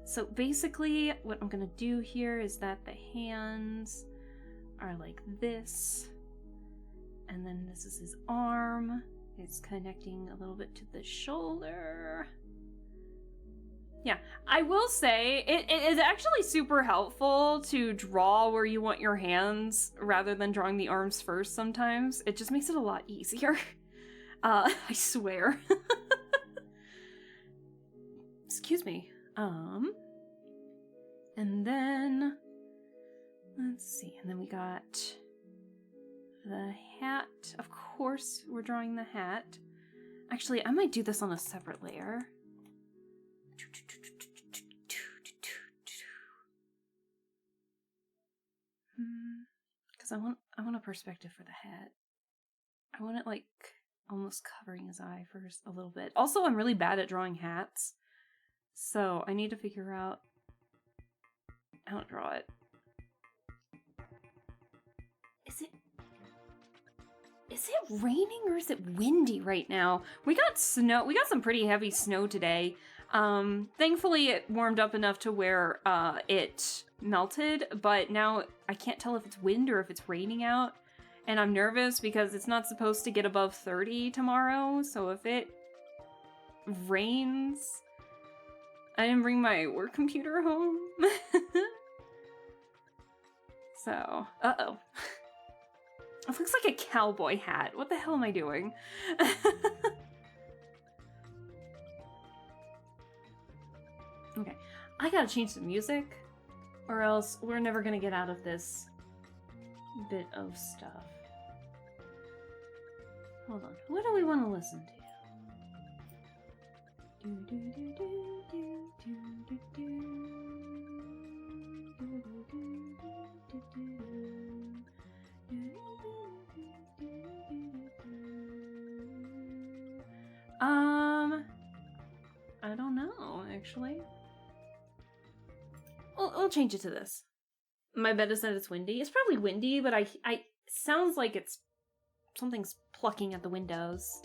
so basically what I'm gonna do here is that the hands are like this, and then this is his arm, It's connecting a little bit to the shoulder. Yeah, I will say it is actually super helpful to draw where you want your hands rather than drawing the arms first sometimes. It just makes it a lot easier. I swear. Excuse me. And then let's see. And then we got the hat. Of course, we're drawing the hat. Actually, I might do this on a separate layer. Because I want a perspective for the hat. I want it like almost covering his eye first a little bit. Also, I'm really bad at drawing hats, so I need to figure out how to draw it. Is it raining or is it windy right now? We got snow. We got some pretty heavy snow today. Thankfully it warmed up enough to where it melted, but now I can't tell if it's wind or if it's raining out. And I'm nervous because it's not supposed to get above 30 tomorrow, so if it rains... I didn't bring my work computer home. So, uh-oh. It looks like a cowboy hat. What the hell am I doing? Okay, I gotta change the music, or else we're never gonna get out of this bit of stuff. Hold on, what do we want to listen to? I don't know, actually. We'll change it to this. My bet is that it's windy. It's probably windy, but I sounds like it's something's plucking at the windows.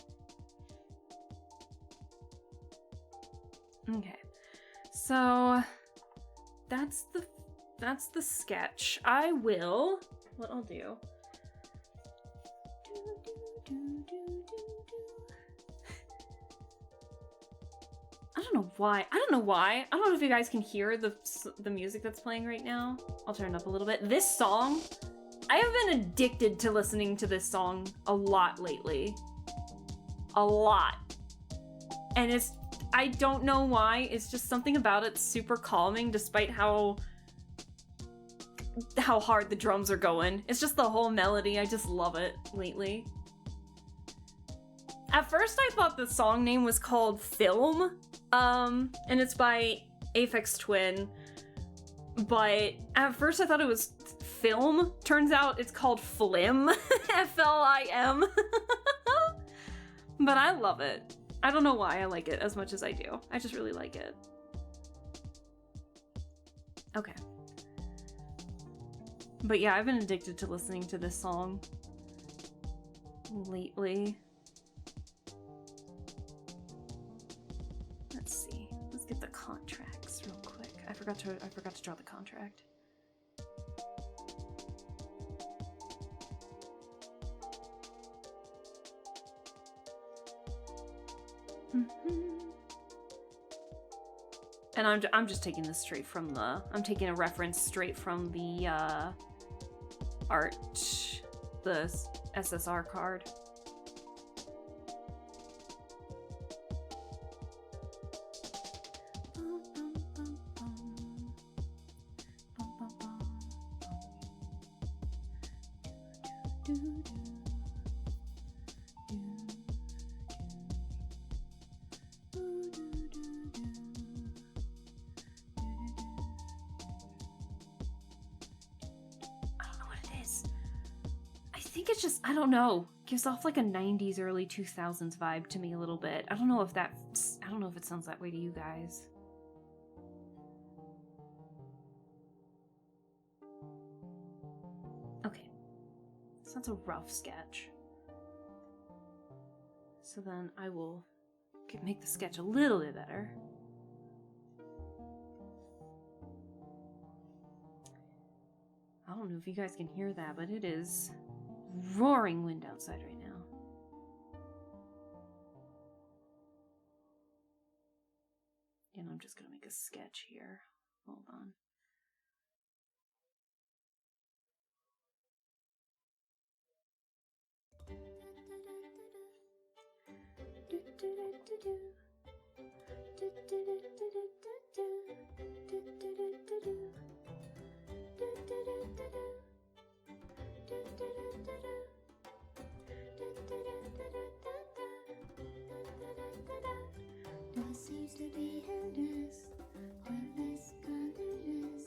Okay, so that's the sketch. What I'll do. I don't know why. I don't know if you guys can hear the music that's playing right now. I'll turn it up a little bit. This song, I have been addicted to listening to this song a lot lately. A lot. And I don't know why. It's just something about it super calming despite how hard the drums are going. It's just the whole melody. I just love it lately. At first I thought the song name was called Film, and it's by Aphex Twin, but at first I thought it was Film. Turns out it's called Flim, F-L-I-M. But I love it. I don't know why I like it as much as I do. I just really like it. Okay. But yeah, I've been addicted to listening to this song lately. Let's see. Let's get the contracts real quick. I forgot to draw the contract. And I'm just taking this straight from I'm taking a reference straight from the art, the SSR card. I don't know. Gives off like a 90s, early 2000s vibe to me a little bit. I don't know if it sounds that way to you guys. Okay. So that's a rough sketch. So then I will make the sketch a little bit better. I don't know if you guys can hear that, but it is roaring wind outside right now. just gonna make a sketch here. Hold on. What seems to be endless, pointless, colorless.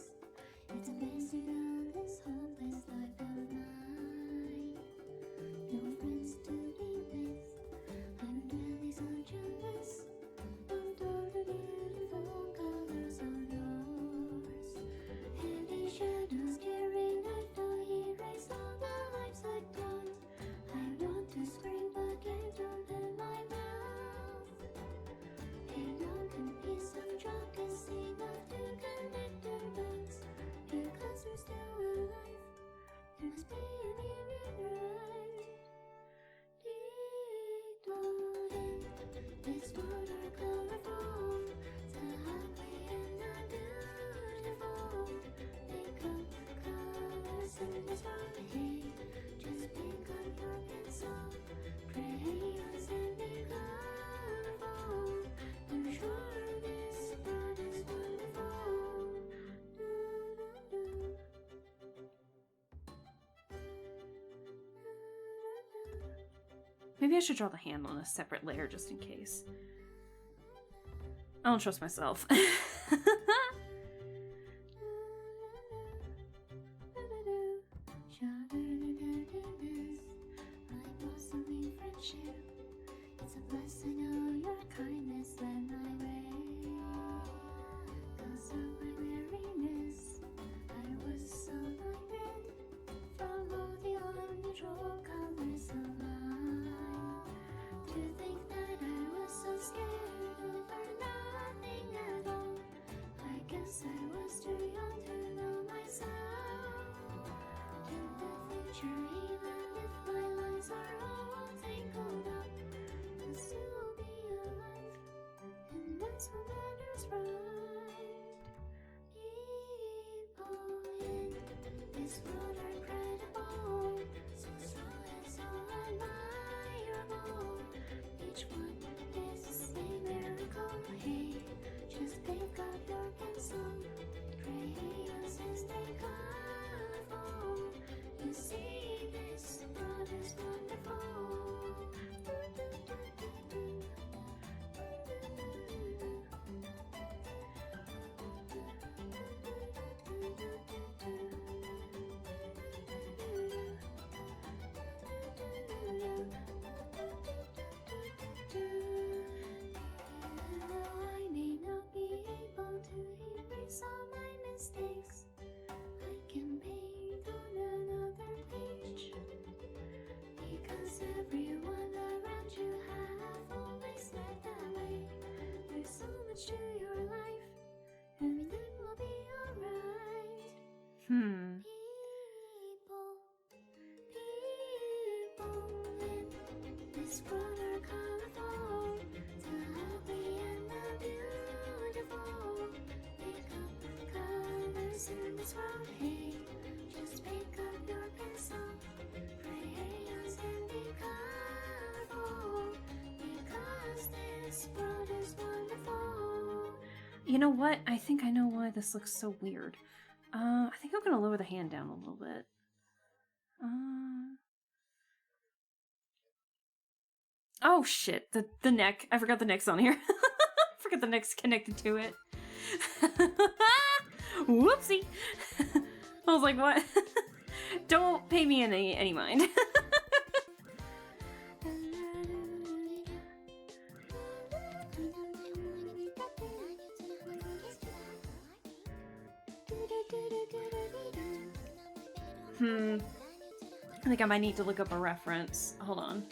It's amazing how this hopeless life of mine. No friends to be with. I'm really so jealous of all the beautiful colors of yours. Heavy shadows staring at the erase all the lives I've done. I want to scream but can't open my mouth. A broken piece of chalk is enough to connect the dots. Because we're still alive, there must be a meaning, right? Deep in this world are colorful, the ugly and the beautiful. Pick up colors in this world, hey. Just pick up your pencil, crayons and be colorful. I'm sure this world is wonderful. Maybe I should draw the hand on a separate layer just in case. I don't trust myself. Like blossoming friendship, it's a blessing of your kindness led my way. Cause of my weariness, I was so blinded from all the unusual colors of mine. To think that I was so scared over nothing at all. I guess I was too young to know myself. In the future, even if my lines are all tangled up, I'll still be alive, and that's what matters, right? People in this world are incredible, so strong and so admirable. Each one is a miracle, hey. Just pick up your pencil, crayons and stay colorful. You see, this world is wonderful. I may not be able to erase all my mistakes. I can paint on another page. Because everyone around you have always led the way. There's so much to your life. Everything will be alright. People in this world are colorful, the ugly and the beautiful. Pick up colors in this world, hey. Just pick up your pencil, crayons and be colorful. Because this world is wonderful. You know what? I think I know why this looks so weird. I think I'm gonna lower the hand down a little bit. Oh shit, the neck. I forgot the neck's on here. Forgot the neck's connected to it. Whoopsie. I was like, what? Don't pay me any mind. I think I might need to look up a reference. Hold on.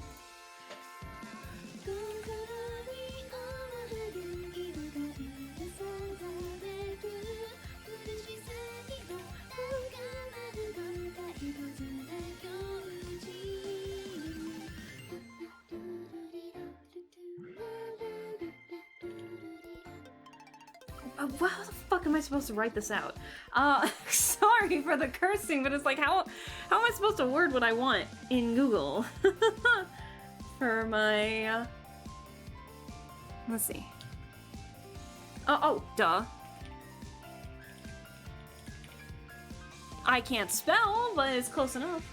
how the fuck am I supposed to write this out? Sorry for the cursing, but it's like, how am I supposed to word what I want in Google? For my, let's see. Oh, duh. I can't spell, but it's close enough.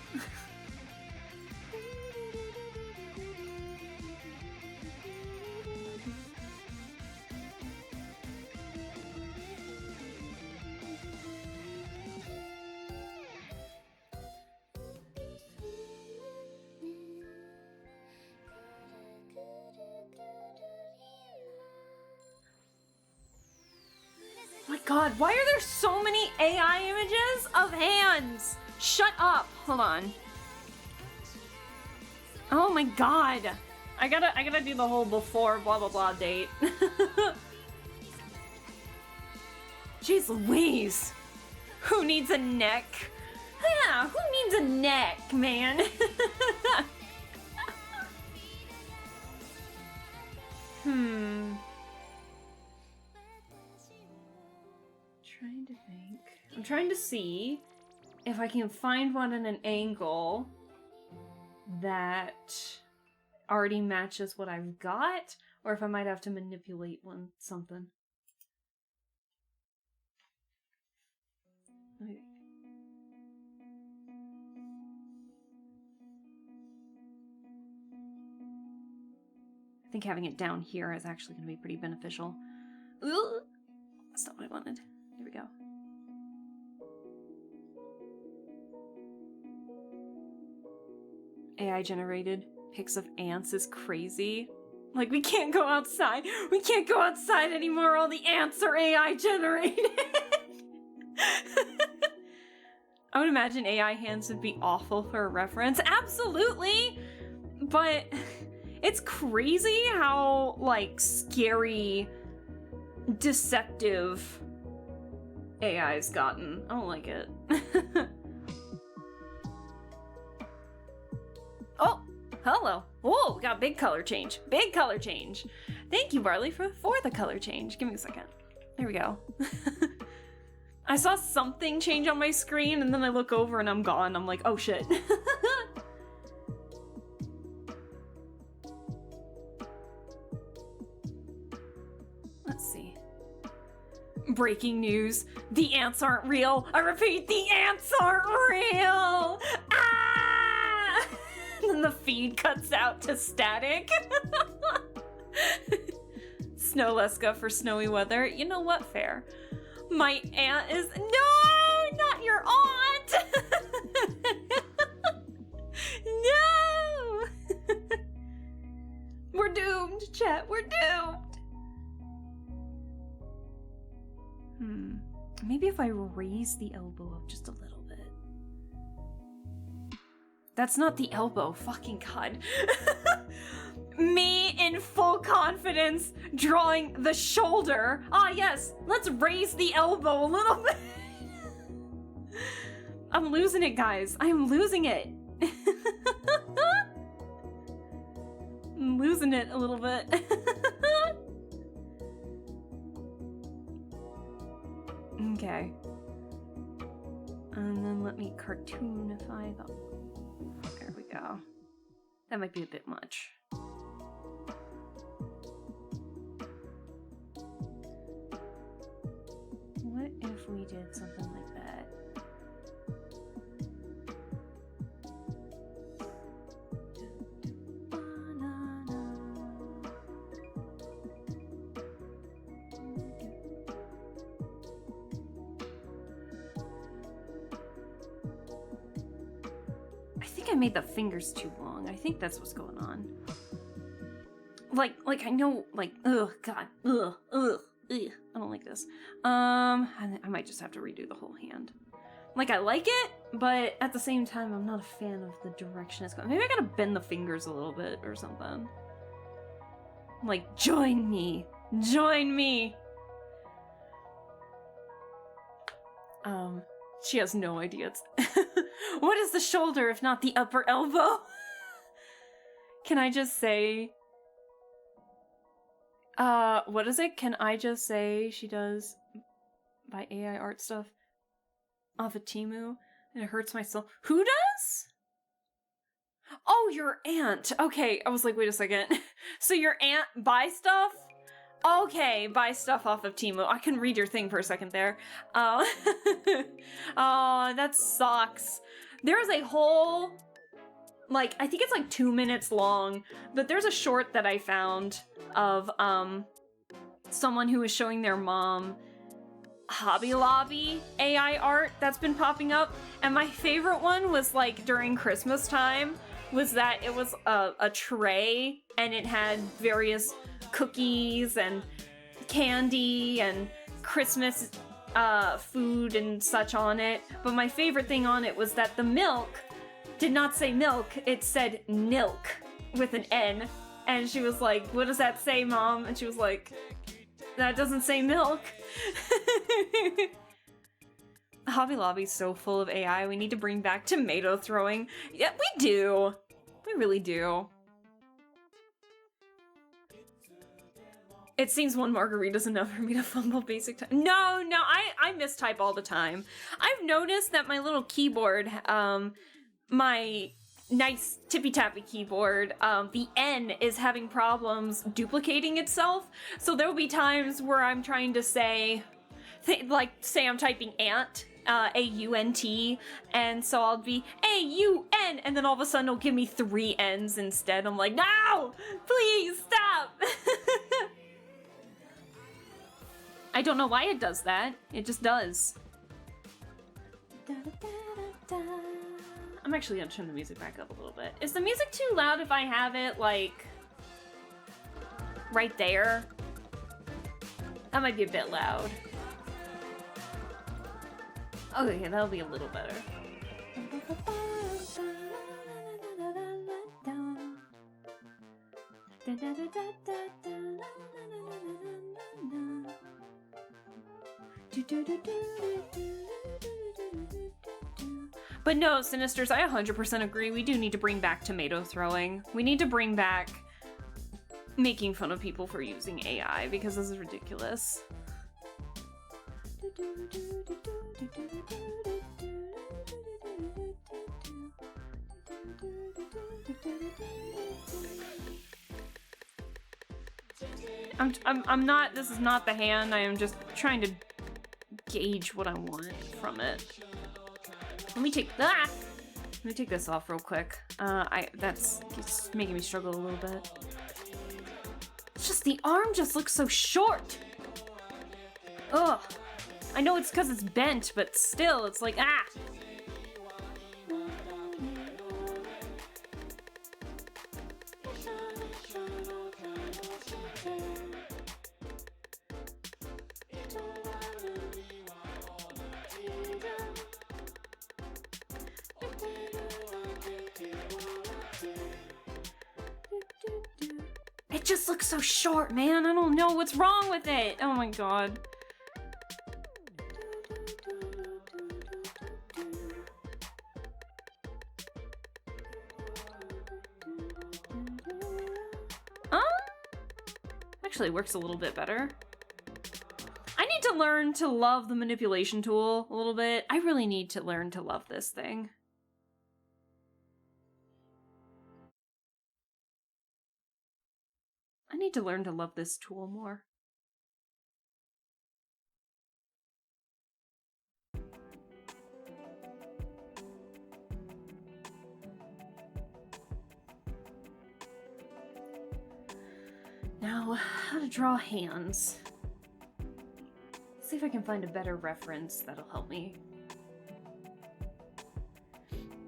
My god, why are there so many AI images of hands? Shut up. Hold on. Oh my god. I gotta do the whole before blah blah blah date. Jeez Louise. Who needs a neck? Yeah, who needs a neck, man? Trying to think. I'm trying to see if I can find one in an angle that already matches what I've got, or if I might have to manipulate something. Okay. I think having it down here is actually going to be pretty beneficial. Ugh! That's not what I wanted. Here we go. AI generated pics of ants is crazy. Like, we can't go outside. We can't go outside anymore. All the ants are AI generated. I would imagine AI hands would be awful for a reference. Absolutely! But it's crazy how, like, scary, deceptive AI's gotten. I don't like it. Oh, hello. Whoa, got big color change. Big color change. Thank you, Barley, for the color change. Give me a second. There we go. I saw something change on my screen, and then I look over and I'm gone. I'm like, oh shit. Let's see. Breaking news. The ants aren't real. I repeat, the ants aren't real! Ah! And then the feed cuts out to static. Snowleska for snowy weather. You know what? Fair. My aunt is... No! Not your aunt! No! We're doomed, chat. We're doomed. Maybe if I raise the elbow up just a little bit. That's not the elbow. Fucking God. Me in full confidence drawing the shoulder. Ah, yes. Let's raise the elbow a little bit. I'm losing it, guys. I'm losing it. I'm losing it a little bit. Okay. And then let me cartoonify the... There we go. That might be a bit much. What if we did something like that? I made the fingers too long. I think that's what's going on. Like I know, like, ugh, God, ugh. I don't like this. I might just have to redo the whole hand. Like, I like it, but at the same time, I'm not a fan of the direction it's going. Maybe I gotta bend the fingers a little bit or something. Like, join me. Join me. She has no idea. It's what is the shoulder if not the upper elbow? Can I just say... what is it? Can I just say she does buy AI art stuff off of Temu, and it hurts my soul. Who does? Oh, your aunt. Okay, I was like, wait a second. So your aunt buys stuff? Okay, buy stuff off of Temu. I can read your thing for a second there. Oh, that sucks. There's a whole, like, I think it's like 2 minutes long, but there's a short that I found of someone who was showing their mom Hobby Lobby AI art that's been popping up, and my favorite one was like during Christmas time, was that it was a tray and it had various cookies and candy and Christmas food and such on it, but my favorite thing on it was that the milk did not say milk, it said nilk with an N, and she was like, what does that say, Mom? And she was like, that doesn't say milk. Hobby Lobby's so full of AI. We need to bring back tomato throwing. Yeah, we do. We really do. It seems one margarita's enough for me to fumble basic type. No, I mistype all the time. I've noticed that my little keyboard, my nice tippy-tappy keyboard, the N is having problems duplicating itself. So there'll be times where I'm trying to say, say I'm typing ant, A-U-N-T, and so I'll be A-U-N, and then all of a sudden it'll give me 3 N's instead. I'm like, no! Please, stop! I don't know why it does that. It just does. I'm actually gonna turn the music back up a little bit. Is the music too loud if I have it, like, right there? That might be a bit loud. Okay, that'll be a little better. But no, Sinisters, I 100% agree. We do need to bring back tomato throwing. We need to bring back making fun of people for using AI, because this is ridiculous. I'm not, this is not the hand. I am just trying to gauge what I want from it. Let me take that. Let me take this off real quick. That's it's making me struggle a little bit. It's just the arm just looks so short. Ugh. I know it's because it's bent, but still, it's like, ah. It just looks so short, man. I don't know what's wrong with it. Oh my god. Actually works a little bit better. I need to learn to love the manipulation tool a little bit. I really need to learn to love this thing. I need to learn to love this tool more. Now, how to draw hands. See if I can find a better reference that'll help me.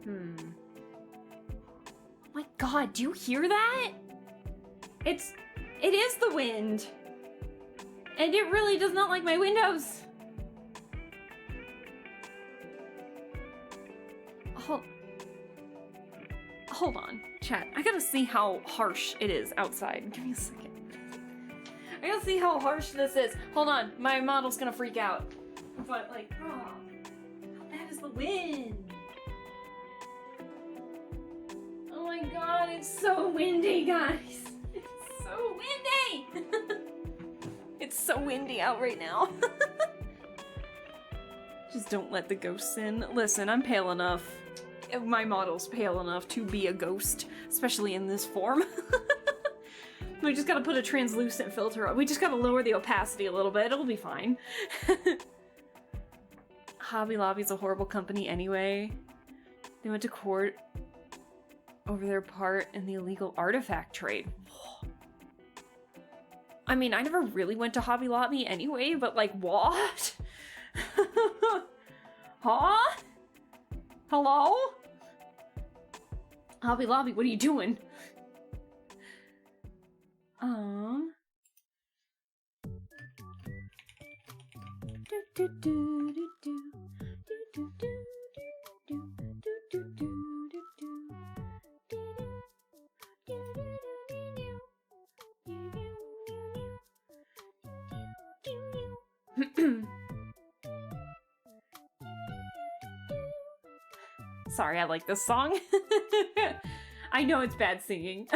Oh my god, do you hear that? It is the wind. And it really does not like my windows. Hold on, chat. I gotta see how harsh it is outside. Give me a second. I gotta see how harsh this is. Hold on, my model's gonna freak out. But like, oh, how bad is the wind? Oh my god, it's so windy, guys. It's so windy. It's so windy out right now. Just don't let the ghosts in. Listen, I'm pale enough. My model's pale enough to be a ghost, especially in this form. We just gotta put a translucent filter on. We just gotta lower the opacity a little bit. It'll be fine. Hobby Lobby's a horrible company anyway. They went to court over their part in the illegal artifact trade. I mean, I never really went to Hobby Lobby anyway, but like, what? Huh? Hello? Hobby Lobby, what are you doing? Sorry, I like this song. I know it's bad singing.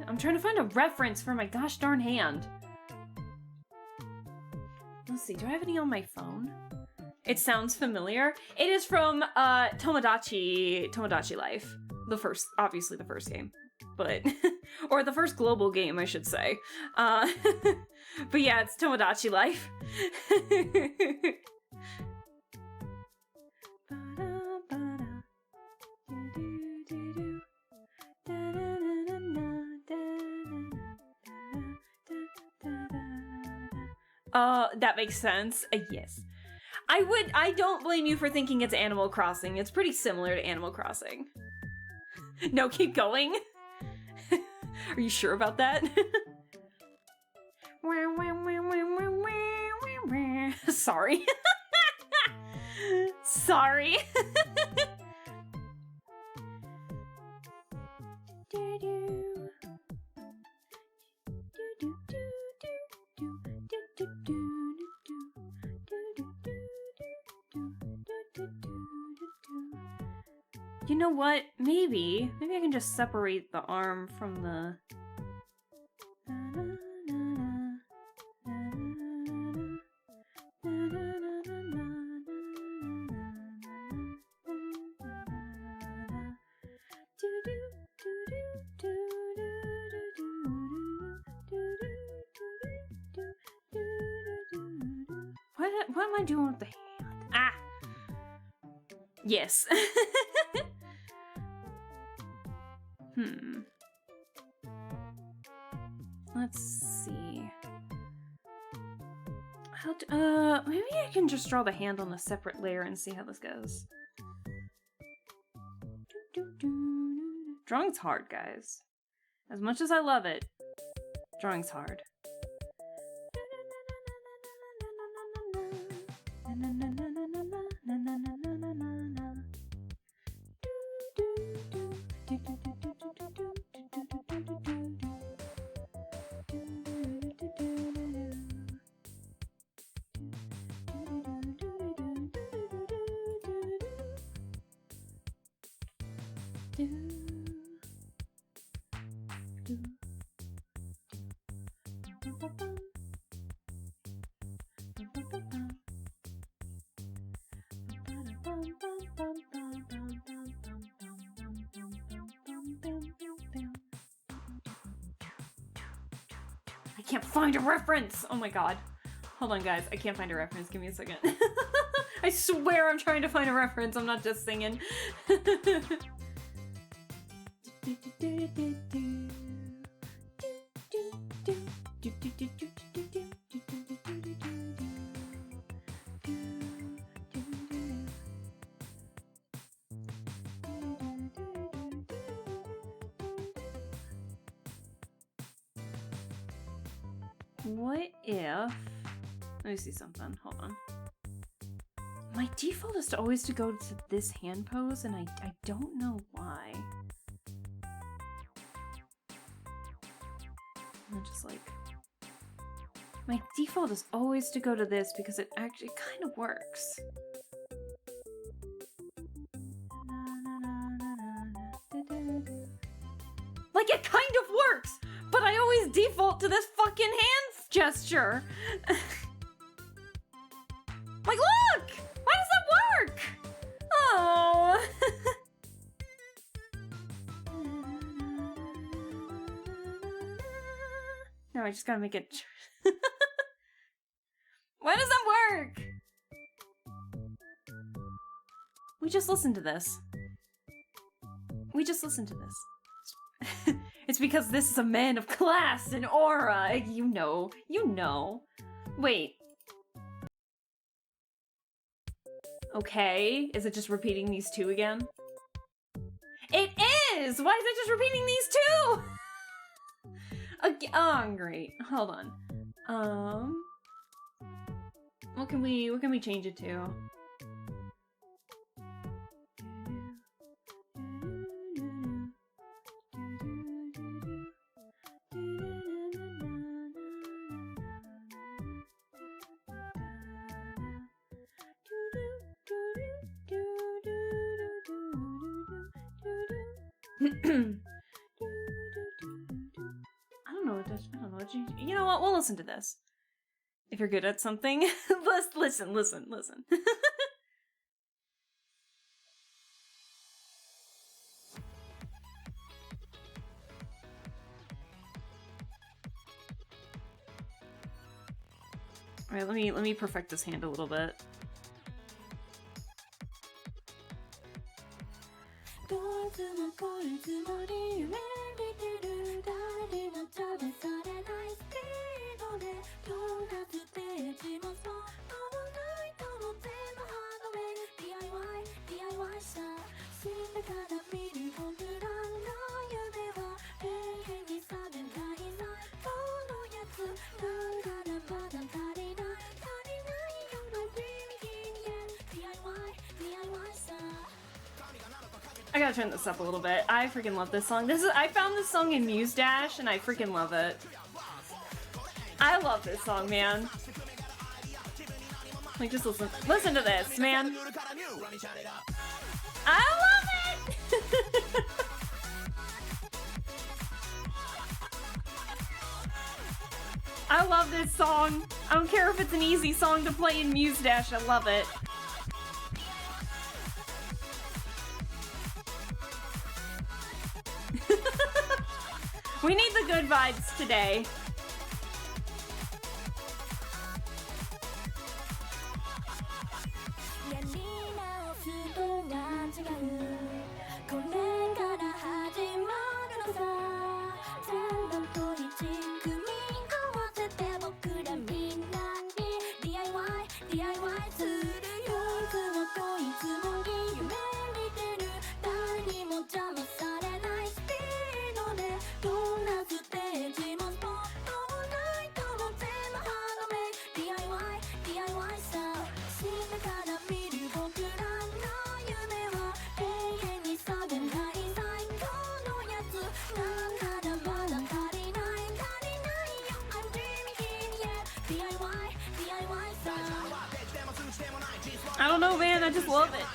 I'm trying to find a reference for my gosh darn hand. Let's see, do I have any on my phone? It sounds familiar. It is from Tomodachi Life. Obviously the first game. But, or the first global game, I should say. But yeah, it's Tomodachi Life. That makes sense. Yes. I don't blame you for thinking it's Animal Crossing. It's pretty similar to Animal Crossing. No, keep going. Are you sure about that? Sorry. Sorry. You know what? Maybe I can just separate the arm from the... What am I doing with the hand? Ah! Yes. Let's see. Maybe I can just draw the hand on a separate layer and see how this goes. Drawing's hard, guys. As much as I love it, drawing's hard. I can't find a reference! Oh my god. Hold on, guys. I can't find a reference. Give me a second. I swear I'm trying to find a reference. I'm not just singing. What if... Let me see something. Hold on. My default is to always go to this hand pose, and I don't know why. I'm just like... My default is always to go to this because it actually kind of works. Like, it kind of works, but I always default to this fucking hand gesture. Like, look! Why does that work? Oh. No, I just gotta make it. Why does that work? We just listened to this. We just listened to this. It's because this is a man of class and aura. You know. You know. Wait. Okay. Is it just repeating these two again? It is! Why is it just repeating these two? Oh, great. Hold on. What can we change it to? You know what? We'll listen to this. If you're good at something, listen. All right, let me perfect this hand a little bit. I gotta turn this up a little bit. I freaking love this song. I found this song in Muse Dash and I freaking love it. I love this song, man. Like, just listen to this, man. I love it! I love this song. I don't care if it's an easy song to play in Muse Dash, I love it. We need the good vibes today. I don't know, man, I just love it.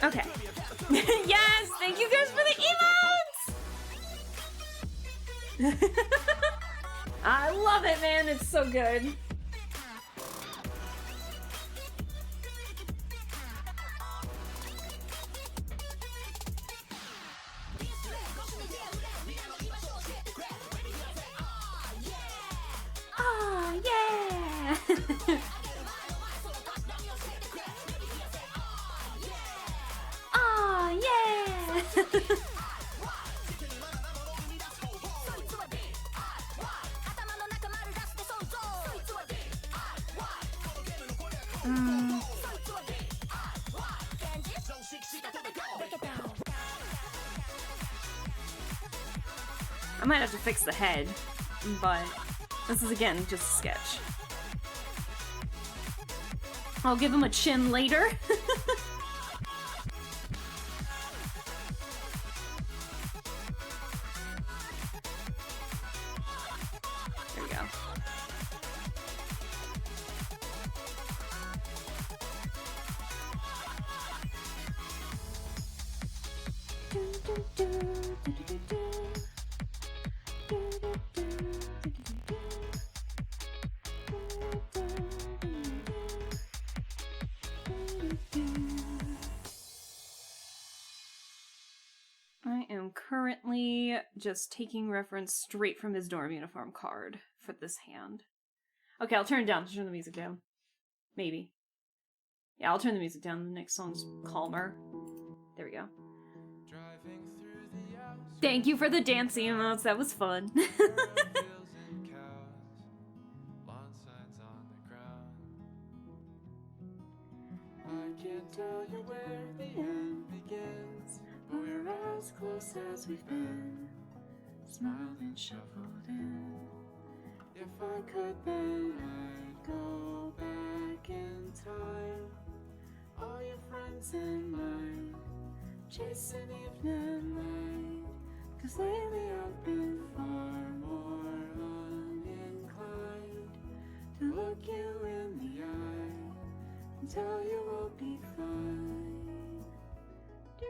Okay. Yes, thank you guys for the emotes! I love it, man, it's so good. Oh, yeah! Oh, yeah! I might have to fix the head, but this is again just a sketch. I'll give him a chin later. just taking reference straight from his dorm uniform card for this hand. Okay, I'll turn it down. Turn the music down. Maybe. Yeah, I'll turn the music down. The next song's calmer. There we go. Thank you for the dance emotes. That was fun. I can't tell you where the end begins, but we're as close as we've been, smiled and shuffled in. If I could, then I'd go back in time, all your friends and mine, chase an evening light, 'cause lately I've been far more uninclined to look you in the eye and tell you we'll be fine. Do,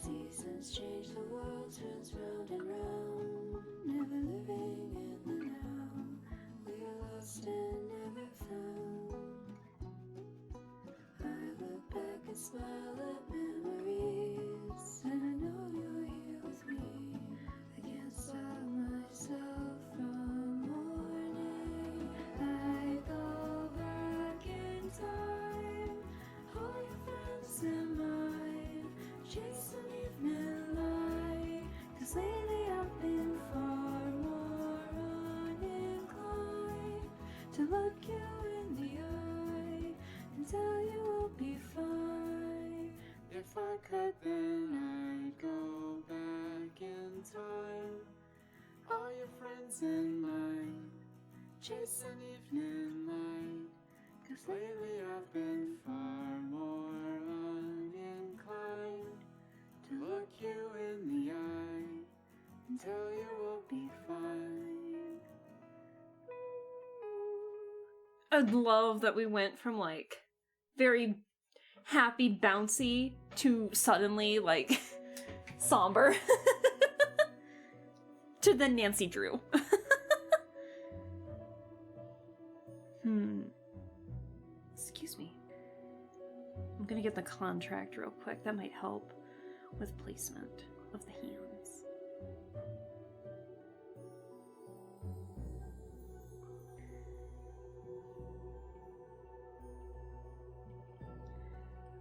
Seasons change, the world turns round and round, never living in the now. We're lost and never found. I look back and smile at memories, and I know you're here with me. I can't stop myself from mourning. I go back in time, all your friends and mine, chase an evening light, 'cause lately I've been far more uninclined to look you in the eye and tell you we'll be fine. If I could, then I'd go back in time, all your friends and mine, chase an evening light, 'cause lately I've been far more uninclined to look you in the eye and tell you we'll be fine. I love that we went from like very happy, bouncy to suddenly like somber to the Nancy Drew. Excuse me. I'm gonna get the contract real quick. That might help with placement of the hands.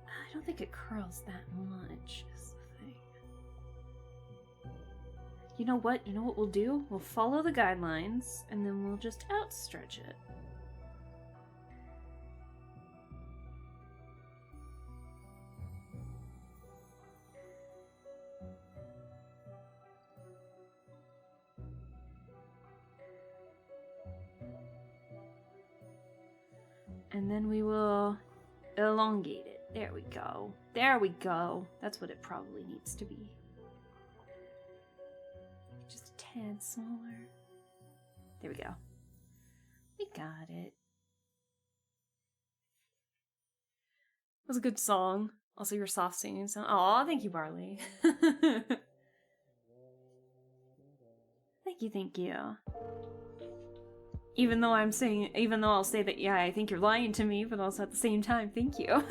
I don't think it curls that much, is the thing. You know what? You know what we'll do? We'll follow the guidelines, and then we'll just outstretch it. And then we will elongate it. There we go. There we go. That's what it probably needs to be. Just a tad smaller. There we go. We got it. It was a good song. Also, your soft singing sound. Aw, thank you, Barley. Thank you, thank you. Even though I'll say that, yeah, I think you're lying to me, but also at the same time, thank you.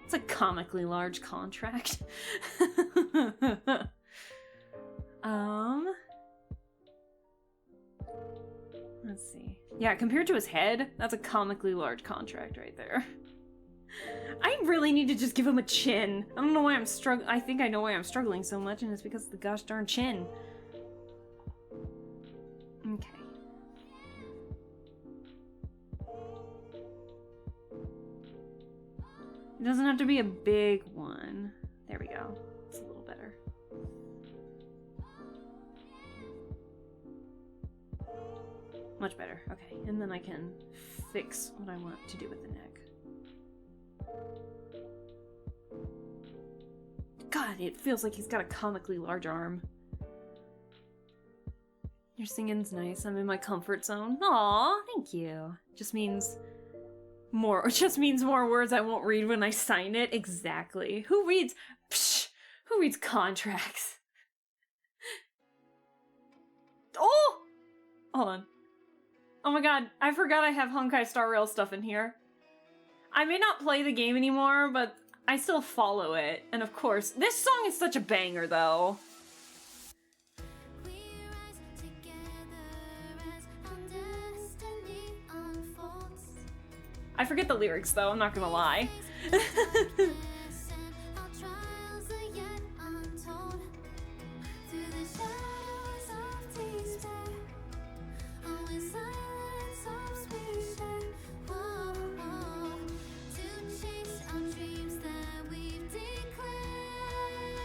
It's a comically large contract. Let's see. Yeah, compared to his head, that's a comically large contract right there. I really need to just give him a chin. I don't know why I'm struggling. I think I know why I'm struggling so much, and it's because of the gosh darn chin. Okay. It doesn't have to be a big one. There we go. It's a little better. Much better. Okay, and then I can fix what I want to do with the neck. God, it feels like he's got a comically large arm. Your singing's nice. I'm in my comfort zone. Aw, thank you. Just means More, it just means more words I won't read when I sign it. Exactly. Who reads, who reads contracts? Oh! Hold on. Oh my god, I forgot I have Honkai Star Rail stuff in here. I may not play the game anymore, but I still follow it. And of course, this song is such a banger though. We rise together as our destiny unfolds. I forget the lyrics though, I'm not gonna lie. Our trials are yet untold. Through the shadows of despair, only silence hopes we share. Whoa, whoa. To chase our dreams that we've declared.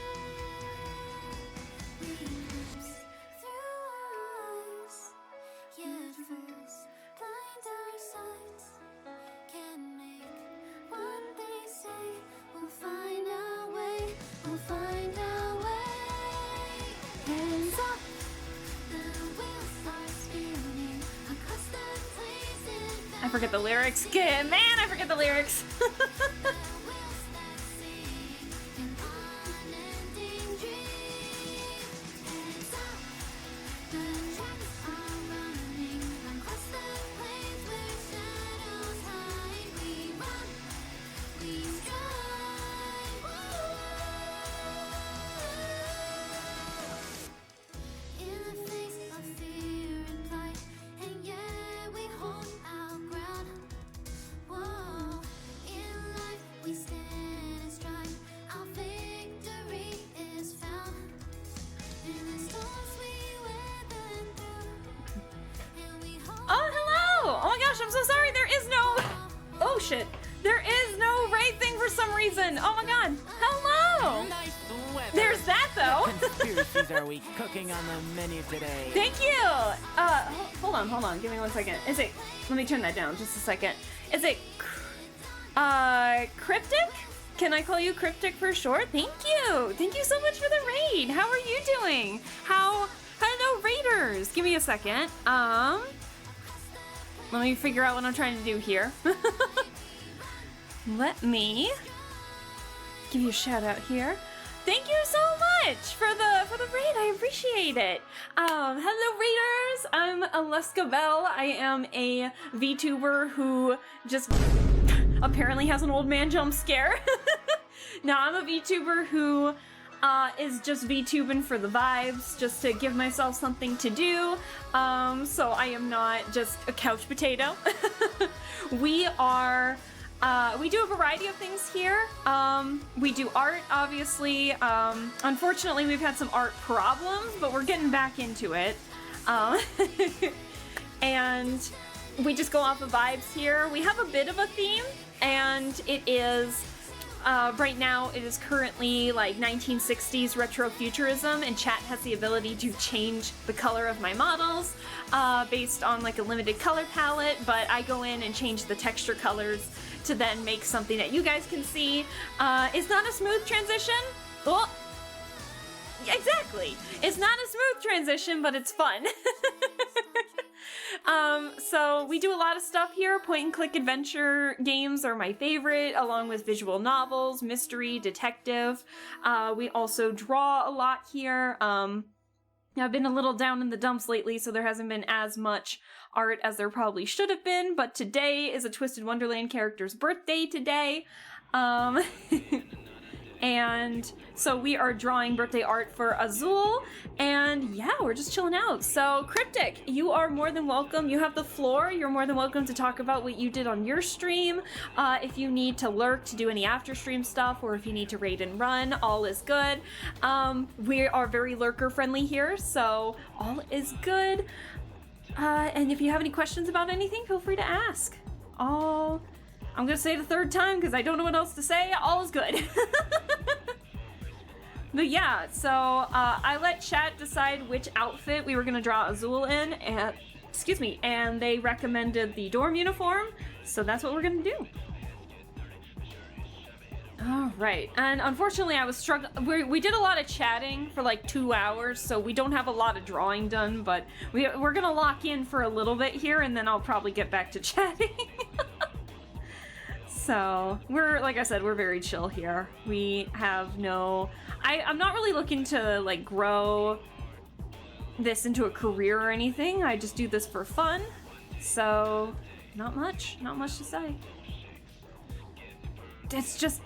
We glimpse through eyes, yet foes blind our sight. Can make what they say. We'll find our way. We'll find our way. Hands up, the wheels are spinning across the places. I forget the lyrics. Man, I forget the lyrics. The wheels that sing an unending dream. Hands up, the tracks are running across the plains where shadows hide. We run, we strive. In the face of fear and fight, and yet we hold our ground. Whoa, in life we stand and strive. Our victory is found. In the storms we weather through, and we hold. Oh, hello! Oh my gosh, I'm so sorry. There is no. Oh shit. There is no raid thing for some reason. Oh my god. Hello! Nice weather. There's that though. Conspiracies are we cooking on the menu today? Thank you! Hold on. Give me 1 second. Is it. Let me turn that down just a second. Is it. Cryptic? Can I call you Cryptic for short? Thank you! Thank you so much for the raid! How are you doing? Hello, raiders! Give me a second. Let me figure out what I'm trying to do here. Let me give you a shout out here. Thank you so much for the raid. I appreciate it. Hello raiders. I'm Aleska Bell. I am a VTuber who just apparently has an old man jump scare. No, I'm a VTuber who is just VTubing for the vibes, just to give myself something to do. So I am not just a couch potato. We do a variety of things here. We do art, obviously. Unfortunately, we've had some art problems, but we're getting back into it. And we just go off of vibes here. We have a bit of a theme, and it is, right now, it is currently like 1960s retro futurism, and chat has the ability to change the color of my models based on like a limited color palette, but I go in and change the texture colors to then make something that you guys can see. It's not a smooth transition. Oh, exactly. It's not a smooth transition, but it's fun. So we do a lot of stuff here. Point and click adventure games are my favorite, along with visual novels, mystery, detective. We also draw a lot here. I've been a little down in the dumps lately, so there hasn't been as much art as there probably should have been, but today is a Twisted Wonderland character's birthday today. And so we are drawing birthday art for Azul, and yeah, we're just chilling out. So Cryptic, you are more than welcome. You have the floor. You're more than welcome to talk about what you did on your stream. If you need to lurk to do any after stream stuff, or if you need to raid and run, all is good. We are very lurker friendly here, so all is good. And if you have any questions about anything, feel free to ask. I'm gonna say it a third time because I don't know what else to say. All is good. But yeah, so I let chat decide which outfit we were gonna draw Azul in, and they recommended the dorm uniform, so that's what we're gonna do. All right, and unfortunately I was struggling. We did a lot of chatting for like 2 hours, so we don't have a lot of drawing done, but we're gonna lock in for a little bit here, and then I'll probably get back to chatting. So we're, like I said, we're very chill here. We have no, I'm not really looking to like grow this into a career or anything. I just do this for fun. So not much to say. It's just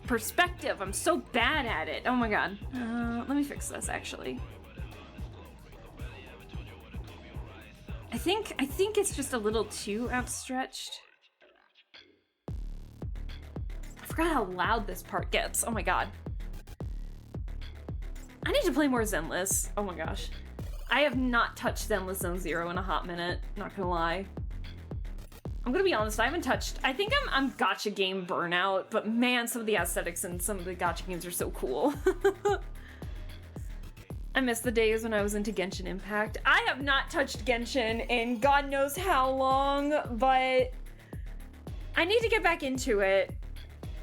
perspective. I'm so bad at it. Oh my god. Let me fix this actually. I think it's just a little too outstretched. I forgot how loud this part gets. Oh my god. I need to play more Zenless. Oh my gosh. I have not touched Zenless Zone Zero in a hot minute, not gonna lie. I'm gonna be honest, I haven't touched, I think I'm gacha game burnout, but man, some of the aesthetics in some of the gacha games are so cool. I miss the days when I was into Genshin Impact. I have not touched Genshin in God knows how long, but I need to get back into it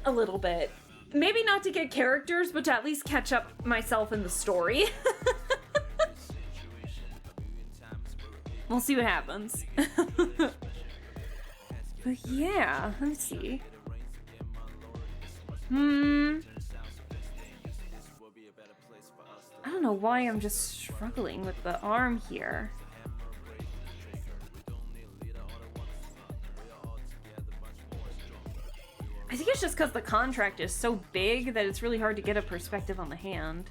a little bit. Maybe not to get characters, but to at least catch up myself in the story. We'll see what happens. But yeah, let me see. I don't know why I'm just struggling with the arm here. I think it's just because the contract is so big that it's really hard to get a perspective on the hand.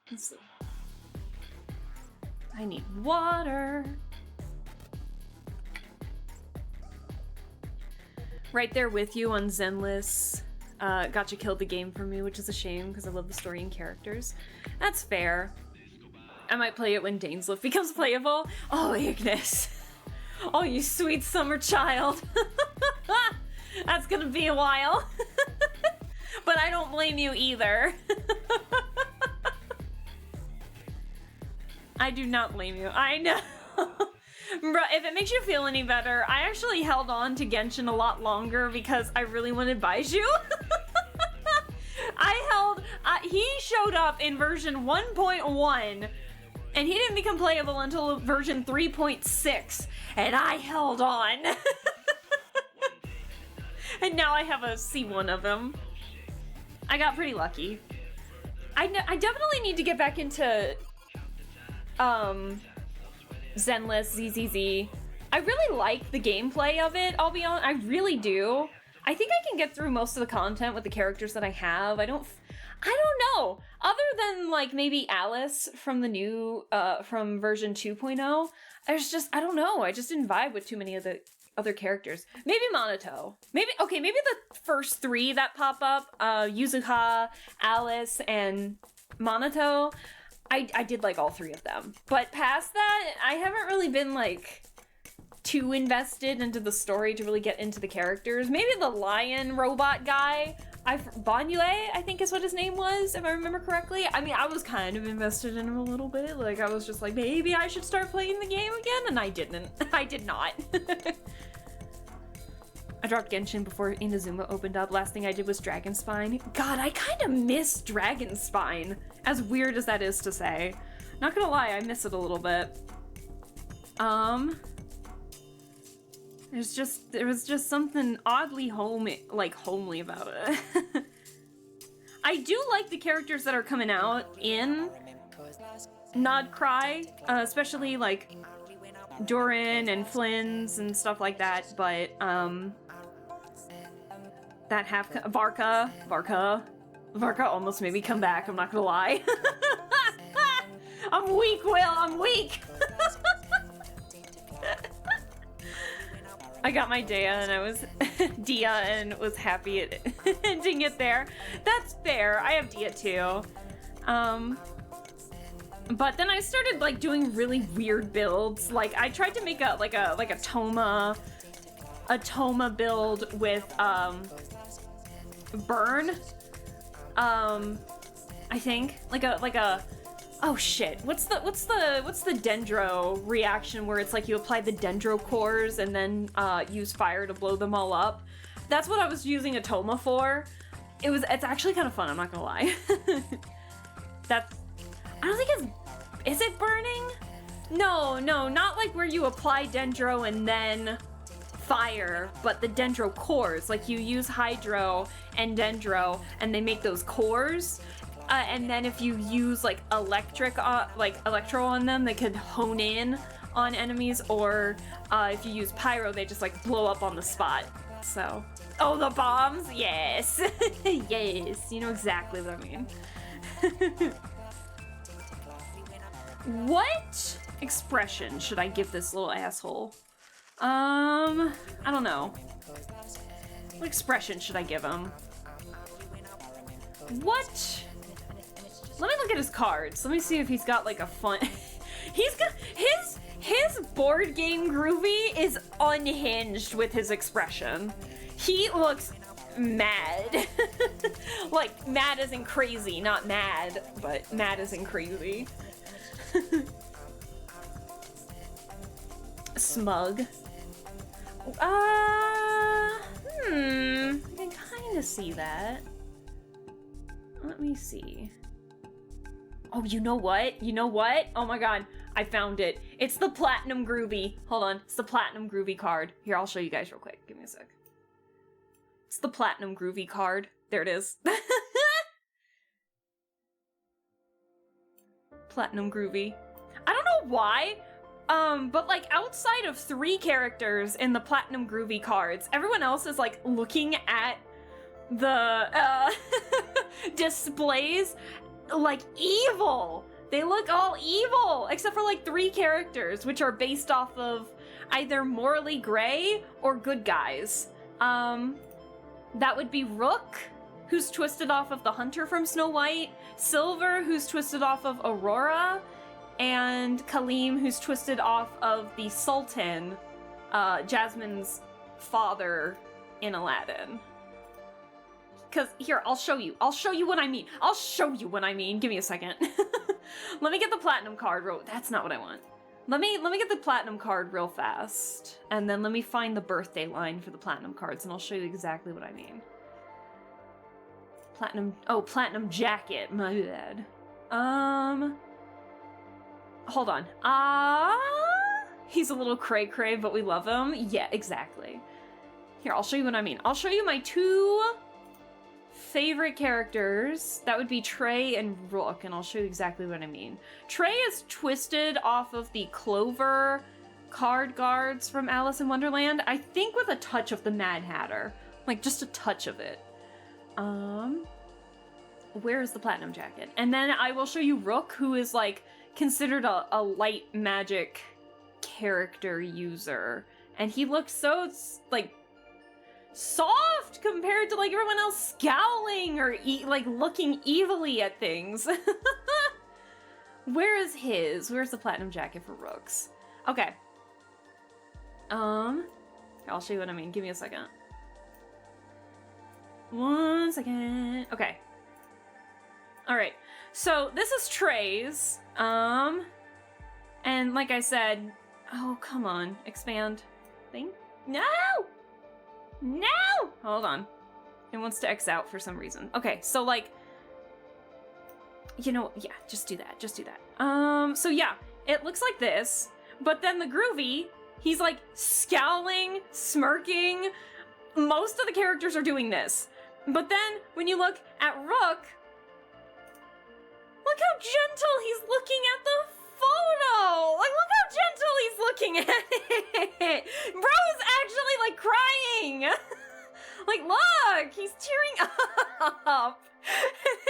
Let's see. I need water. Right there with you on Zenless. Gotcha killed the game for me, which is a shame because I love the story and characters. That's fair. I might play it when Dainslift becomes playable. Oh, Ignis. Oh, you sweet summer child. That's gonna be a while. But I don't blame you either. I do not blame you. I know. Bro, if it makes you feel any better, I actually held on to Genshin a lot longer because I really wanted Baiju. He showed up in version 1.1 and he didn't become playable until version 3.6 and I held on. And now I have a C1 of him. I got pretty lucky. I definitely need to get back into Zenless, ZZZ. I really like the gameplay of it, I'll be honest. I really do. I think I can get through most of the content with the characters that I have. I don't know. Other than like maybe Alice from the new, from version 2.0, there's just, I don't know. I just didn't vibe with too many of the other characters. Maybe Monato. Maybe the first three that pop up, Yuzuha, Alice, and Monato. I did like all three of them. But past that, I haven't really been like too invested into the story to really get into the characters. Maybe the lion robot guy, Banyue, I think is what his name was, if I remember correctly. I mean, I was kind of invested in him a little bit. Like, I was just like, maybe I should start playing the game again, and I didn't. I did not. I dropped Genshin before Inazuma opened up. Last thing I did was Dragonspine. God, I kind of miss Dragonspine. As weird as that is to say. Not gonna lie, I miss it a little bit. There was just something oddly homely about it. I do like the characters that are coming out in Nod Cry, especially like Doran and Flynn's and stuff like that, but that Varka almost made me come back, I'm not gonna lie. I'm weak, Will, I'm weak. I got my Dia and I was Dia and was happy at ending it there. That's fair. I have Dia too. But then I started like doing really weird builds. Like I tried to make a Toma build with Burn. I think like a oh shit, what's the Dendro reaction where it's like you apply the Dendro cores and then use fire to blow them all up? That's what I was using a Toma for. it's actually kind of fun, I'm not gonna lie. I don't think is it burning? No, not like where you apply Dendro and then fire, but the Dendro cores. Like you use Hydro and Dendro and they make those cores. And then if you use like Electro on them, they could hone in on enemies, or if you use Pyro, they just like blow up on the spot. So, oh, the bombs, yes. Yes, you know exactly what I mean. What expression should I give this little asshole? I don't know. What expression should I give him? What? Let me look at his cards. Let me see if he's got like a fun... He's got... His board game Groovy is unhinged with his expression. He looks mad. Like, mad as in crazy. Not mad, but mad as in crazy. Smug. I can kind of see that. Let me see. Oh, you know what? You know what? Oh my god, I found it. It's the Platinum Groovy. Hold on, it's the Platinum Groovy card. Here, I'll show you guys real quick. Give me a sec. It's the Platinum Groovy card. There it is. Platinum Groovy. I don't know why, but like outside of 3 characters in the Platinum Groovy cards, everyone else is like looking at the displays like evil. They look all evil, except for like 3 characters, which are based off of either morally gray or good guys. That would be Rook, who's twisted off of the Hunter from Snow White, Silver, who's twisted off of Aurora, and Kaleem, who's twisted off of the Sultan, Jasmine's father in Aladdin. Cause here, I'll show you. I'll show you what I mean. I'll show you what I mean. Give me a second. Let me get the platinum card that's not what I want. Let me get the platinum card real fast. And then let me find the birthday line for the platinum cards and I'll show you exactly what I mean. Platinum jacket, my bad. Hold on. He's a little cray-cray, but we love him. Yeah, exactly. Here, I'll show you what I mean. I'll show you my 2 favorite characters. That would be Trey and Rook, and I'll show you exactly what I mean. Trey is twisted off of the Clover card guards from Alice in Wonderland, I think with a touch of the Mad Hatter. Like, just a touch of it. Where is the platinum jacket? And then I will show you Rook, who is, like, considered a light magic character user. And he looks so, like, soft compared to, like, everyone else scowling or, like, looking evilly at things. Where is his? Where's the platinum jacket for Rooks? Okay. I'll show you what I mean. Give me a second. 1 second. Okay. Alright. So, this is Trey's. And like I said... Oh, come on. Expand. Thing? No! No! Hold on. It wants to X out for some reason. Okay, so like... You know, yeah, just do that. Just do that. So yeah, it looks like this. But then the Groovy, he's like scowling, smirking. Most of the characters are doing this. But then when you look at Rook, look how gentle he's looking at the photo! Like, look how gentle he's looking at it! Bro is actually, like, crying! Like, look! He's tearing up!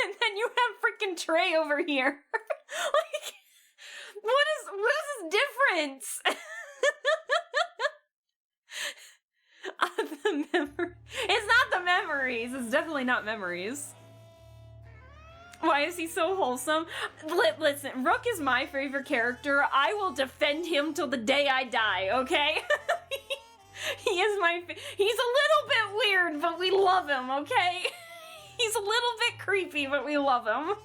And then you have freaking Trey over here. Like, what is his difference? It's not the memories. It's definitely not memories. Why is he so wholesome? Listen, Rook is my favorite character. I will defend him till the day I die, okay? He is he's a little bit weird, but we love him, okay? He's a little bit creepy, but we love him.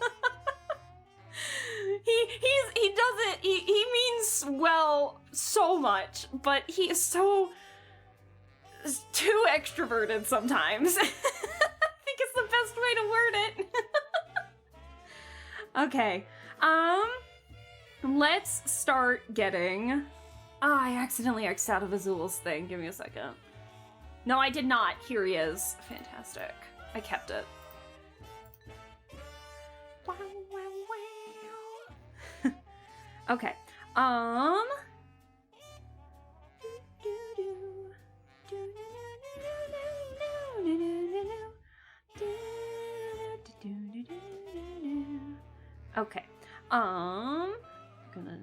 He means well so much, but he is so too extroverted sometimes. I think it's the best best way to word it. Okay. Let's start getting... I accidentally X'd out of Azul's thing. Give me a second. No, I did not. Here he is. Fantastic. I kept it. Okay. Okay. I'm gonna...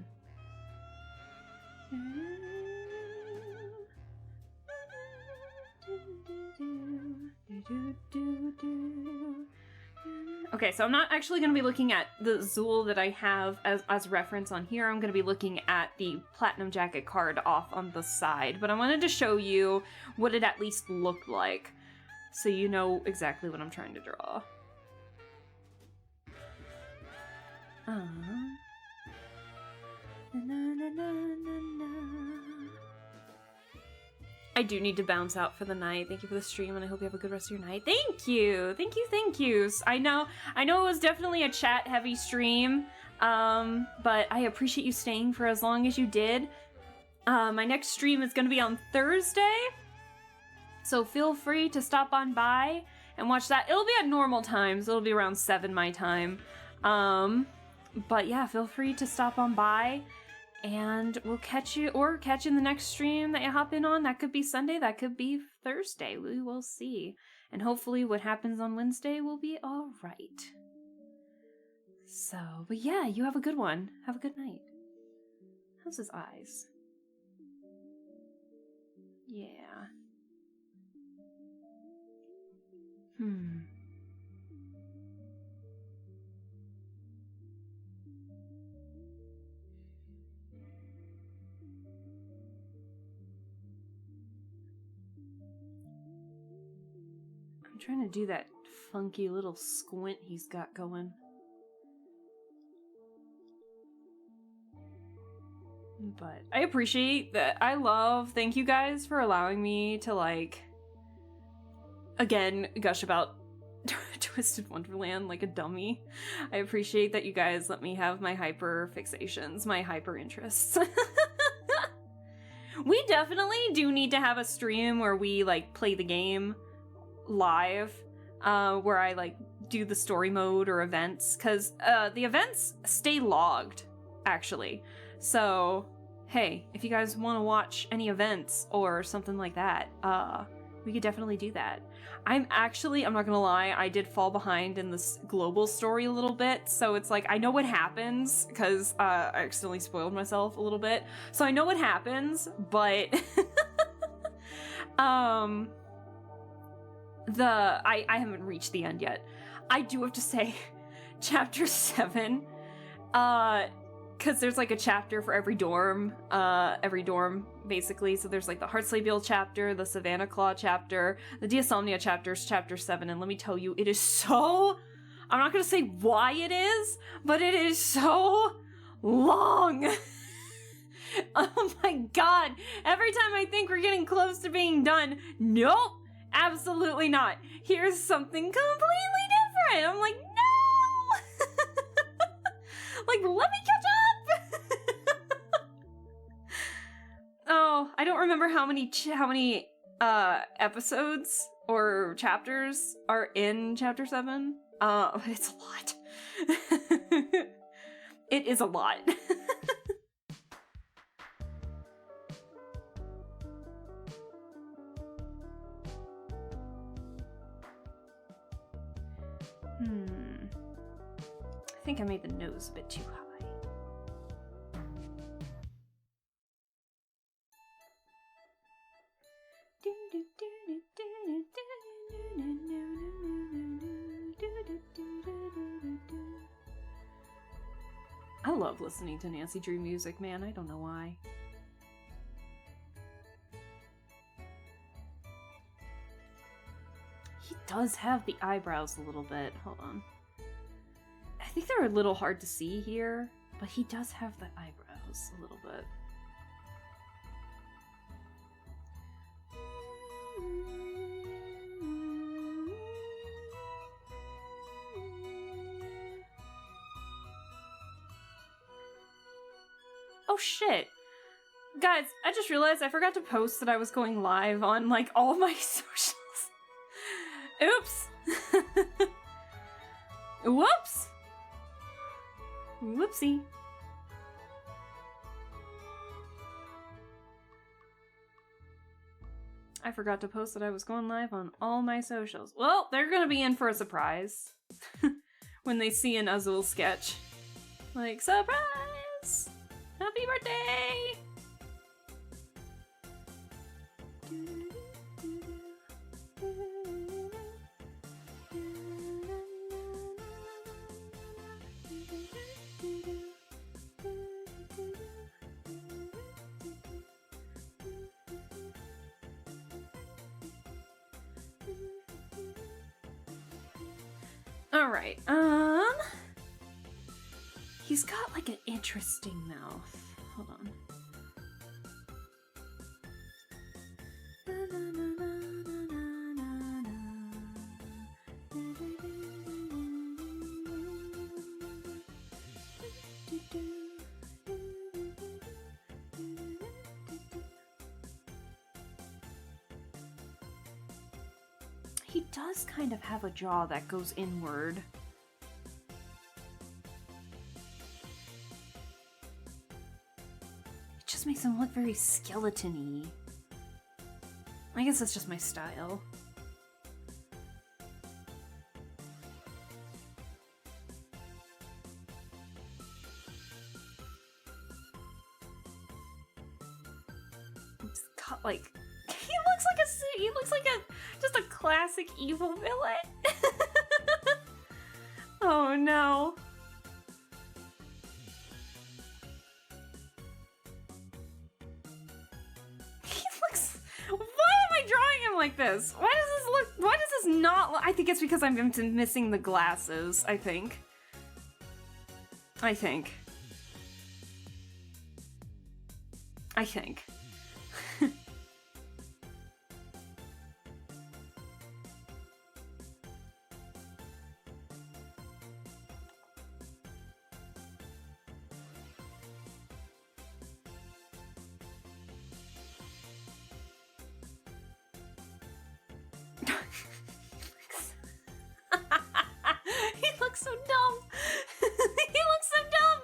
Okay, so I'm not actually going to be looking at the Azul that I have as reference on here. I'm going to be looking at the Platinum Jacket card off on the side. But I wanted to show you what it at least looked like, so you know exactly what I'm trying to draw. I do need to bounce out for the night. Thank you for the stream, and I hope you have a good rest of your night. Thank you! Thank you, thank you! I know it was definitely a chat-heavy stream, but I appreciate you staying for as long as you did. My next stream is going to be on Thursday, so feel free to stop on by and watch that. It'll be at normal times. It'll be around 7 my time. But yeah, feel free to stop on by. And we'll catch you in the next stream that you hop in on. That could be Sunday, that could be Thursday. We will see. And hopefully what happens on Wednesday will be alright. So, but yeah, you have a good one. Have a good night. How's his eyes? Yeah. I'm trying to do that funky little squint he's got going. But I appreciate that. Thank you guys for allowing me to, like, again, gush about Twisted Wonderland like a dummy. I appreciate that you guys let me have my hyper fixations, my hyper interests. We definitely do need to have a stream where we, like, play the game live, where I, like, do the story mode or events, because the events stay logged, actually. So, hey, if you guys want to watch any events or something like that, we could definitely do that. I'm not gonna lie, I did fall behind in this global story a little bit, so it's like, I know what happens, because I accidentally spoiled myself a little bit, so I know what happens, but I haven't reached the end yet. I do have to say, chapter 7, because there's like a chapter for every dorm, basically. So there's like the Heartslabial chapter, the Savannah Claw chapter, the Diasomnia chapters, chapter 7, and let me tell you, it is so, I'm not gonna say why it is, but it is so long. Oh my god, every time I think we're getting close to being done, nope, absolutely not. Here's something completely different. I'm like, no! Like, let me catch up! Oh, I don't remember how many episodes or chapters are in chapter 7. But it's a lot. It is a lot. I think I made the nose a bit too high. I love listening to Nancy Drew music, man. I don't know why. He does have the eyebrows a little bit. Hold on. I think they're a little hard to see here, but he does have the eyebrows a little bit. Oh shit. Guys, I just realized I forgot to post that I was going live on, like, all my socials. Oops. Whoops. Whoopsie. I forgot to post that I was going live on all my socials. Well, they're gonna be in for a surprise when they see an Azul sketch. Like, surprise! Happy birthday! Alright, he's got like an interesting mouth. Hold on. He does kind of have a jaw that goes inward. It just makes him look very skeleton-y. I guess that's just my style. It's got like he looks like just a classic evil villain. Oh no. He looks. Why am I drawing him like this? Why does this not look? I think it's because I'm missing the glasses, I think. He looks so dumb. He looks so dumb.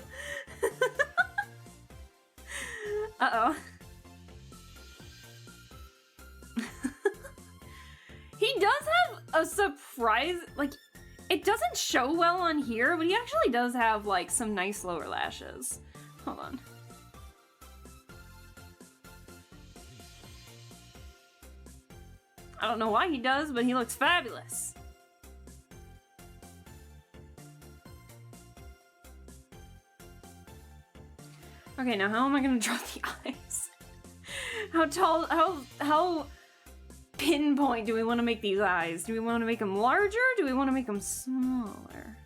Uh-oh. He does have a surprise, like, it doesn't show well on here, but he actually does have, like, some nice lower lashes. Hold on. I don't know why he does, but he looks fabulous. Okay, now how am I gonna draw the eyes? How tall, how pinpoint do we want to make these eyes? Do we want to make them larger? Do we want to make them smaller?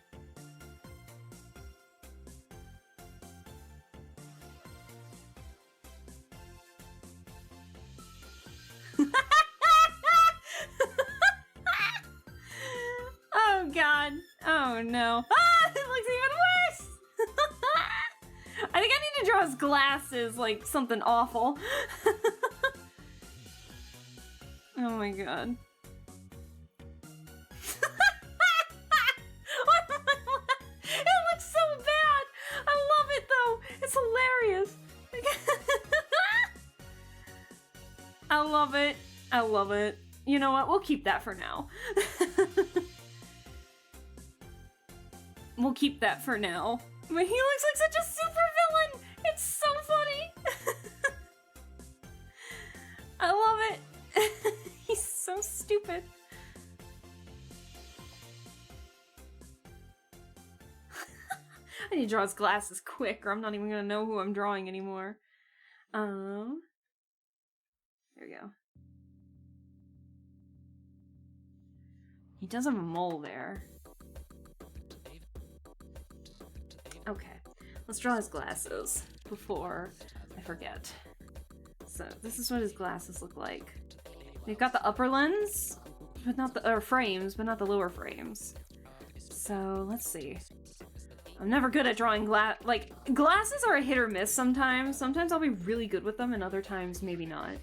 Oh god. Oh no. Ah, it looks even worse! I think I need to draw his glasses like something awful. Oh my god. It looks so bad! I love it though! It's hilarious! I love it. I love it. You know what? We'll keep that for now. We'll keep that for now. But he looks like such a super villain! It's so funny! I love it! He's so stupid. I need to draw his glasses quick or I'm not even gonna know who I'm drawing anymore. There we go. He does have a mole there. Okay, let's draw his glasses before I forget. So this is what his glasses look like. They've got the upper lens, but not the frames, but not the lower frames. So let's see. I'm never good at drawing like, glasses are a hit or miss sometimes. Sometimes I'll be really good with them, and other times maybe not.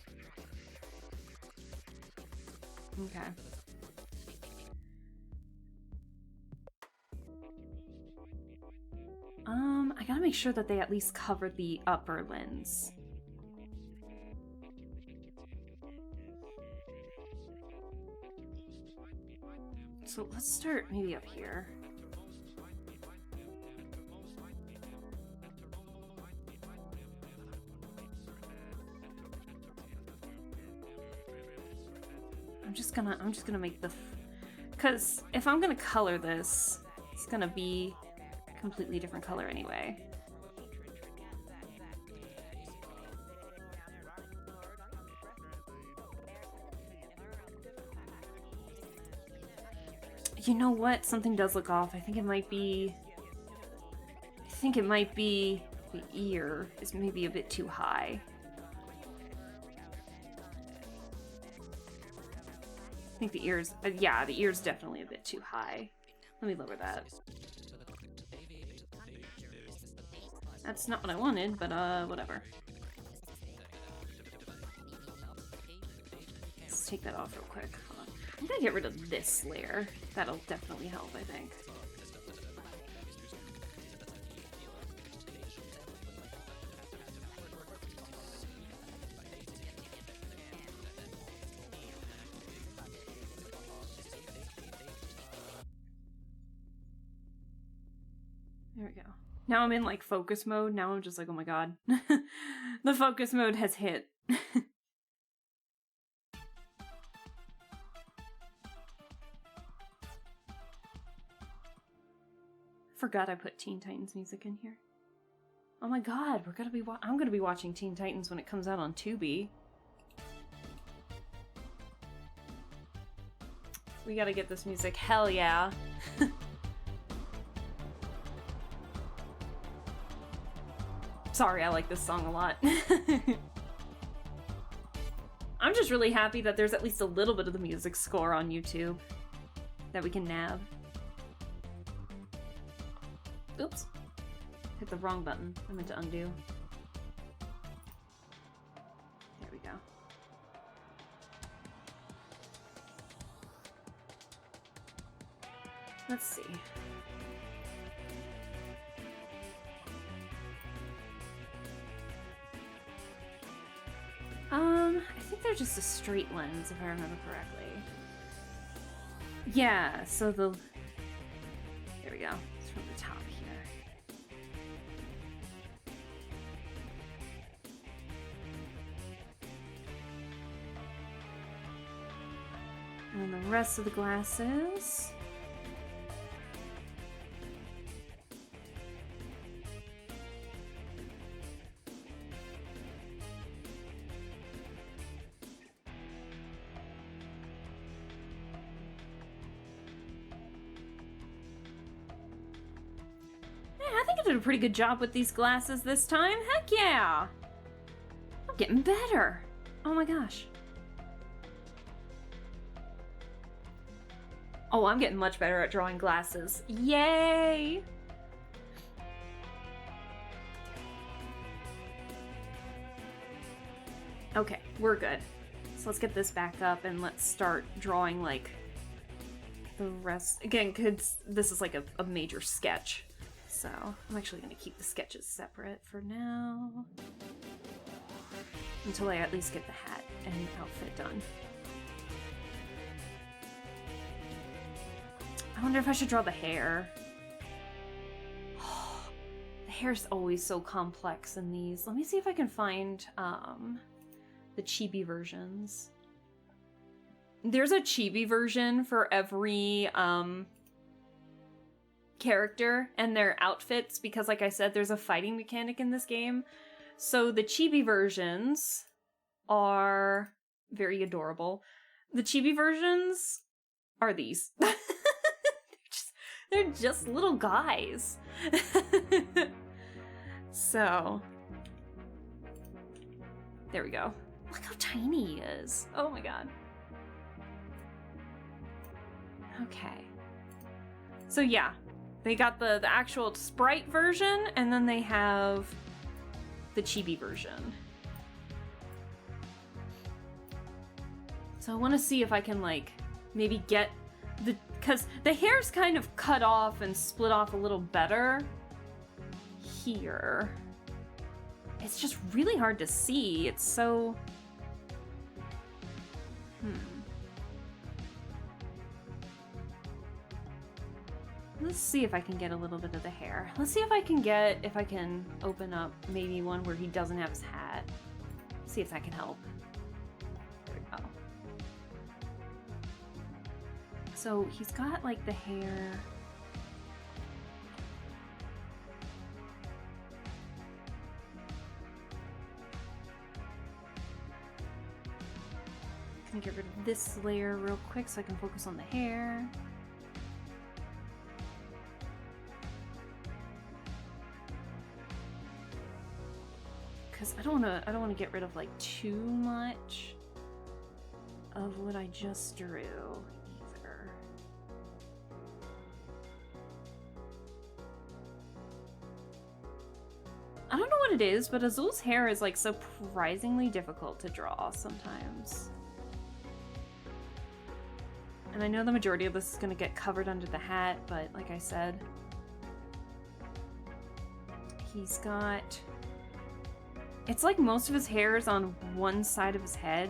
Okay. I gotta make sure that they at least cover the upper lens. So let's start maybe up here. I'm just gonna make the, cause if I'm gonna color this, it's gonna be a completely different color anyway. You know what? Something does look off. I think it might be the ear is maybe a bit too high. I think the ears, yeah, the ear's definitely a bit too high. Let me lower that. That's not what I wanted, but whatever. Let's take that off real quick. Hold on. I'm gonna get rid of this layer. That'll definitely help, I think. There we go. Now I'm in like focus mode. Now I'm just like, oh my god. The focus mode has hit. Forgot I put Teen Titans music in here. Oh my god, I'm gonna be watching Teen Titans when it comes out on Tubi. We gotta get this music. Hell yeah. Sorry, I like this song a lot. I'm just really happy that there's at least a little bit of the music score on YouTube that we can nab. Oops. Hit the wrong button. I meant to undo. There we go. Let's see. I think they're just a straight lens, if I remember correctly. Yeah, so the... There we go. It's from the top here. And then the rest of the glasses. I did a pretty good job with these glasses this time. Heck yeah! I'm getting better. Oh my gosh. Oh, I'm getting much better at drawing glasses. Yay! Okay, we're good. So let's get this back up and let's start drawing like the rest. Again, cause this is like a major sketch. So I'm actually going to keep the sketches separate for now. Until I at least get the hat and outfit done. I wonder if I should draw the hair. The hair's always so complex in these. Let me see if I can find the chibi versions. There's a chibi version for every character and their outfits, because like I said, there's a fighting mechanic in this game. So the chibi versions are very adorable. The chibi versions are these. They're just little guys. So there we go. Look how tiny he is. Oh my god. Okay. So yeah, They got the actual Sprite version, and then they have the chibi version. So I want to see if I can, like, maybe get the... Because the hair's kind of cut off and split off a little better here. It's just really hard to see. It's so... Let's see if I can get a little bit of the hair. Let's see if I can open up maybe one where he doesn't have his hat. See if that can help. There we go. So he's got like the hair. I'm gonna get rid of this layer real quick so I can focus on the hair. Because I don't want to get rid of like too much of what I just drew either. I don't know what it is, but Azul's hair is like surprisingly difficult to draw sometimes. And I know the majority of this is going to get covered under the hat, but like I said, he's got... It's like most of his hair is on one side of his head.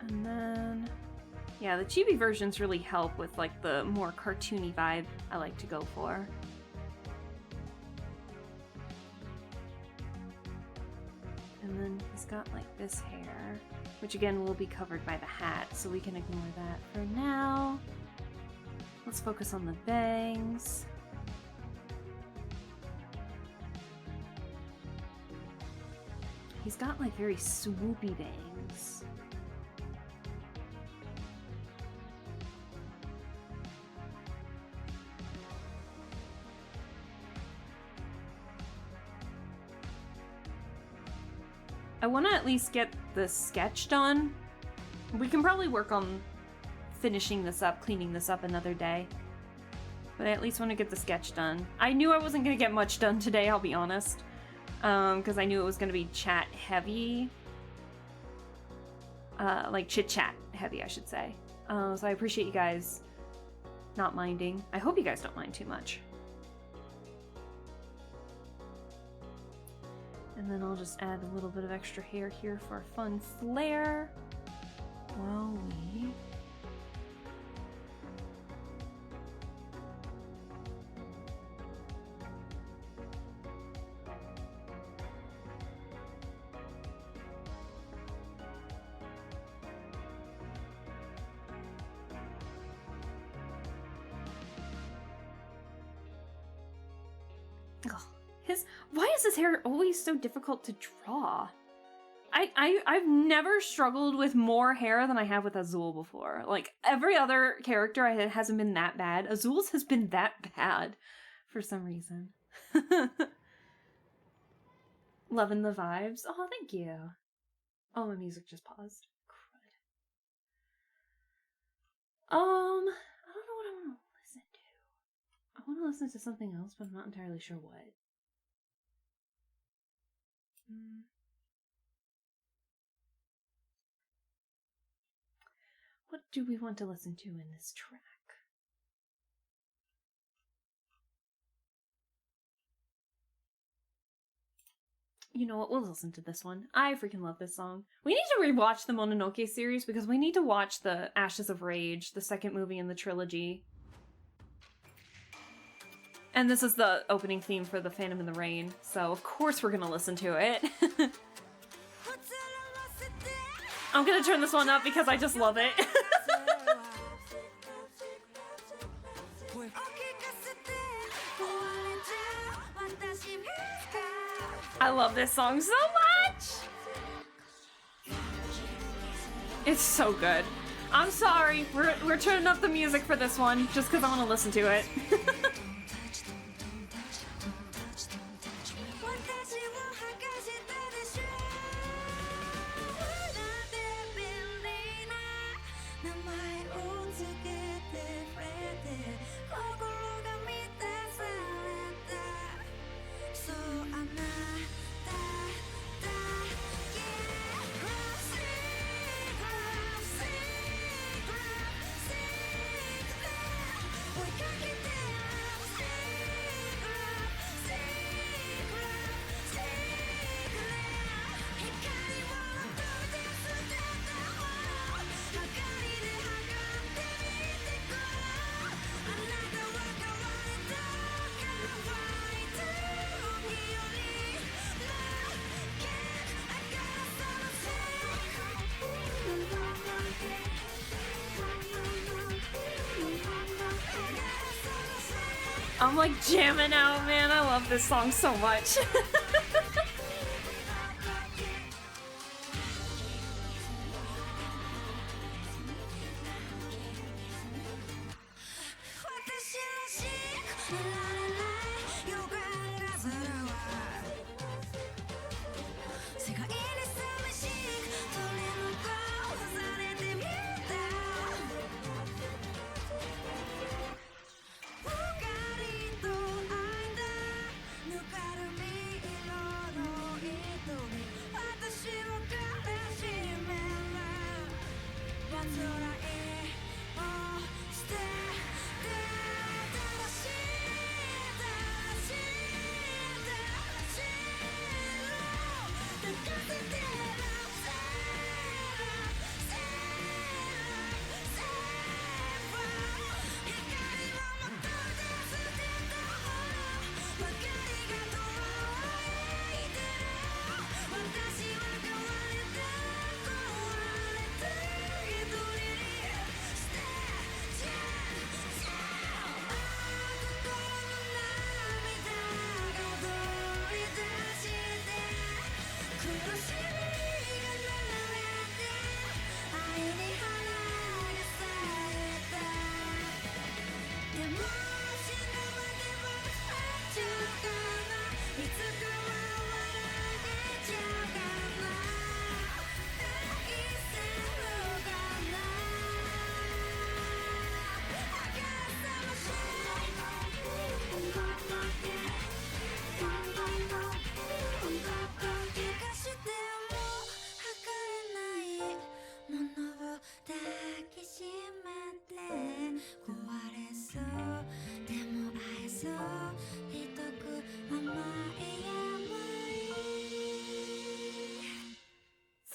And then, yeah, the chibi versions really help with like the more cartoony vibe I like to go for. And then he's got like this hair, which again will be covered by the hat, so we can ignore that for now. Let's focus on the bangs. He's got like very swoopy bangs. I want to at least get the sketch done. We can probably work on finishing this up, cleaning this up another day. But I at least want to get the sketch done. I knew I wasn't going to get much done today, I'll be honest. Because I knew it was going to be chat heavy. Like chit-chat heavy, I should say. So I appreciate you guys not minding. I hope you guys don't mind too much. And then I'll just add a little bit of extra hair here for a fun flare while we... Why is his hair always so difficult to draw? I've never struggled with more hair than I have with Azul before. Like, every other character hasn't been that bad. Azul's has been that bad for some reason. Loving the vibes. Oh, thank you. Oh, my music just paused. Crud. I don't know what I want to listen to. I want to listen to something else, but I'm not entirely sure what. What do we want to listen to in this track? You know what? We'll listen to this one. I freaking love this song. We need to rewatch the Mononoke series because we need to watch the Ashes of Rage, the second movie in the trilogy. And this is the opening theme for The Phantom in the Rain, so of course we're gonna listen to it. I'm gonna turn this one up because I just love it. I love this song so much! It's so good. I'm sorry. We're turning up the music for this one just because I want to listen to it. I'm like jamming out, man. I love this song so much.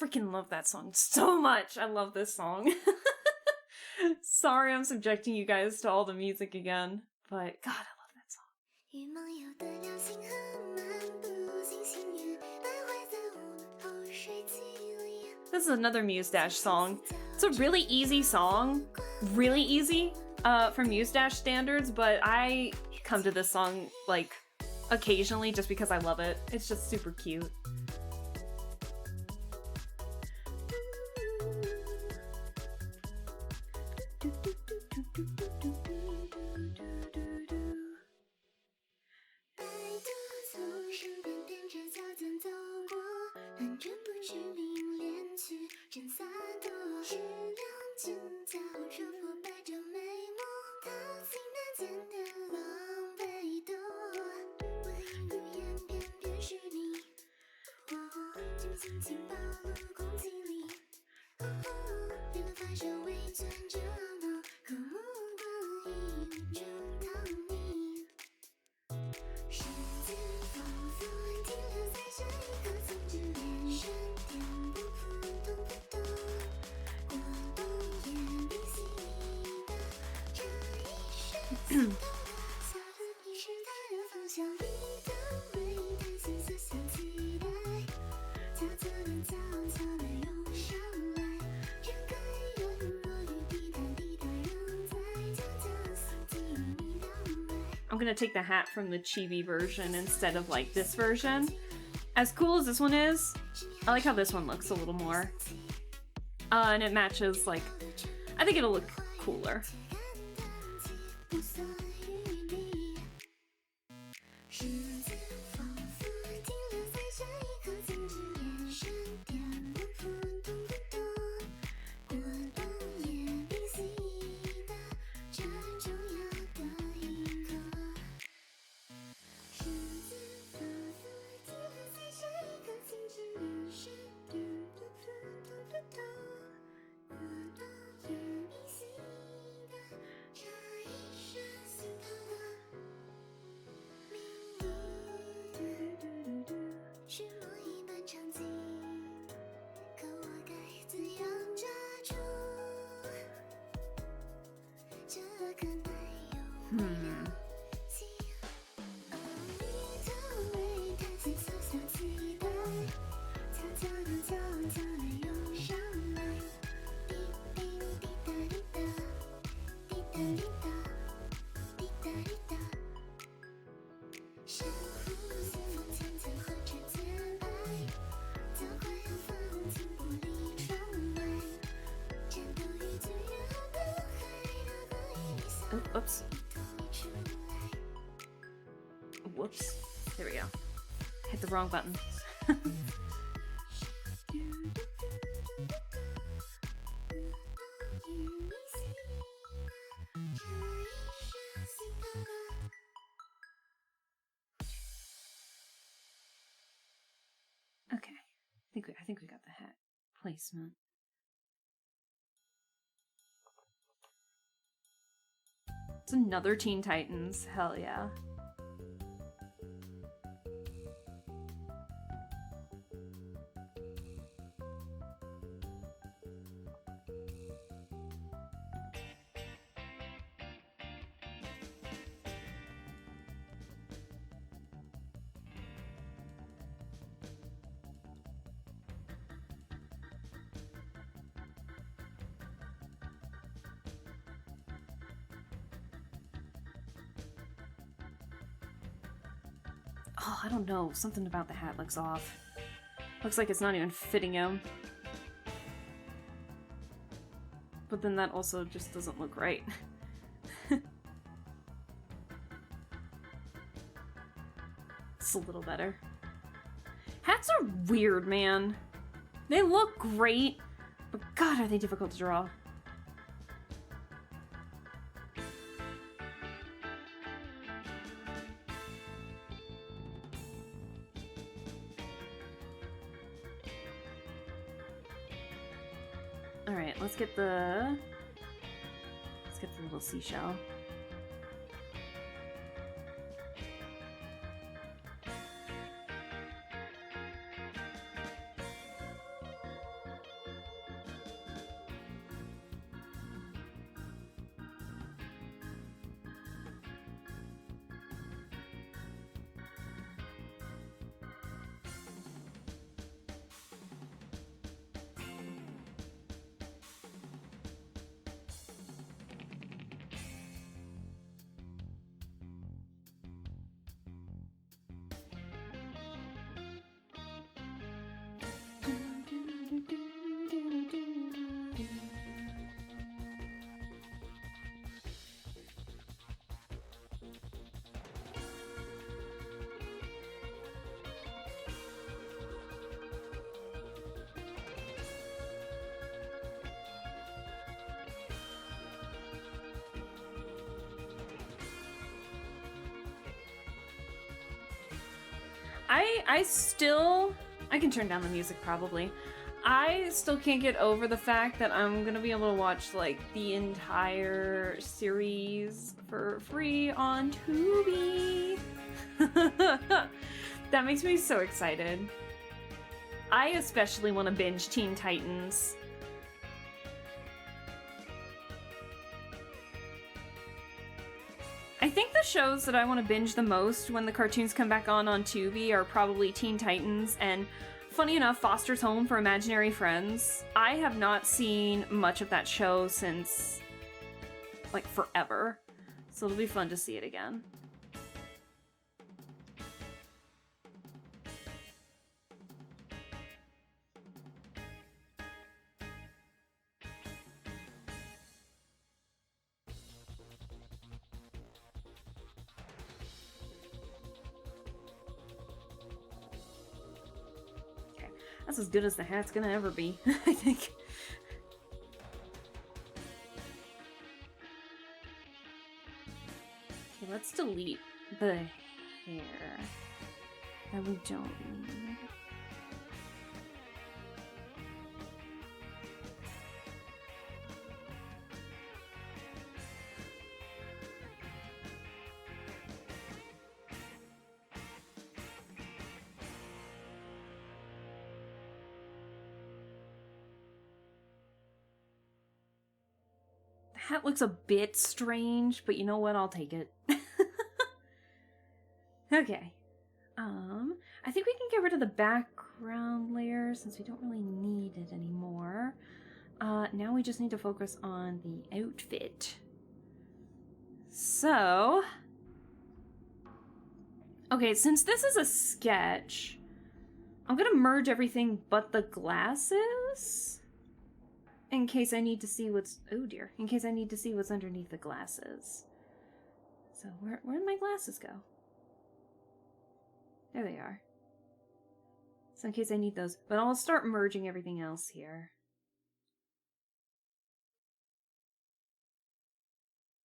Freaking love that song so much. I love this song. Sorry I'm subjecting you guys to all the music again, but God, I love that song. 羽毛有的流星和漫步星星雨，徘徊在午后水汽里。 This is another Muse Dash song. It's a really easy song. Really easy for Muse Dash standards, but I come to this song like occasionally just because I love it. It's just super cute. I'm gonna take the hat from the chibi version instead of like this version. As cool as this one is, I like how this one looks a little more. And it matches like, I think it'll look cooler. Oh, oops. Whoops. There we go. Hit the wrong button. Okay. I think we got the hat placement. It's another Teen Titans. Hell yeah. Oh, I don't know. Something about the hat looks off. Looks like it's not even fitting him. But then that also just doesn't look right. It's a little better. Hats are weird, man. They look great, but God, are they difficult to draw. Alright, let's get the little seashell. I can turn down the music probably. I still can't get over the fact that I'm gonna be able to watch like the entire series for free on Tubi. That makes me so excited. I especially want to binge Teen Titans. I think the shows that I want to binge the most when the cartoons come back on Tubi are probably Teen Titans and, funny enough, Foster's Home for Imaginary Friends. I have not seen much of that show since, like, forever. So it'll be fun to see it again. That's as good as the hat's gonna ever be, I think. Okay, let's delete the hair that we don't need. Hat looks a bit strange, but you know what? I'll take it. Okay. I think we can get rid of the background layer since we don't really need it anymore. Now we just need to focus on the outfit. So... Okay, since this is a sketch, I'm gonna merge everything but the glasses. In case I need to see what's... Oh dear. In case I need to see what's underneath the glasses. So where did my glasses go? There they are. So in case I need those. But I'll start merging everything else here.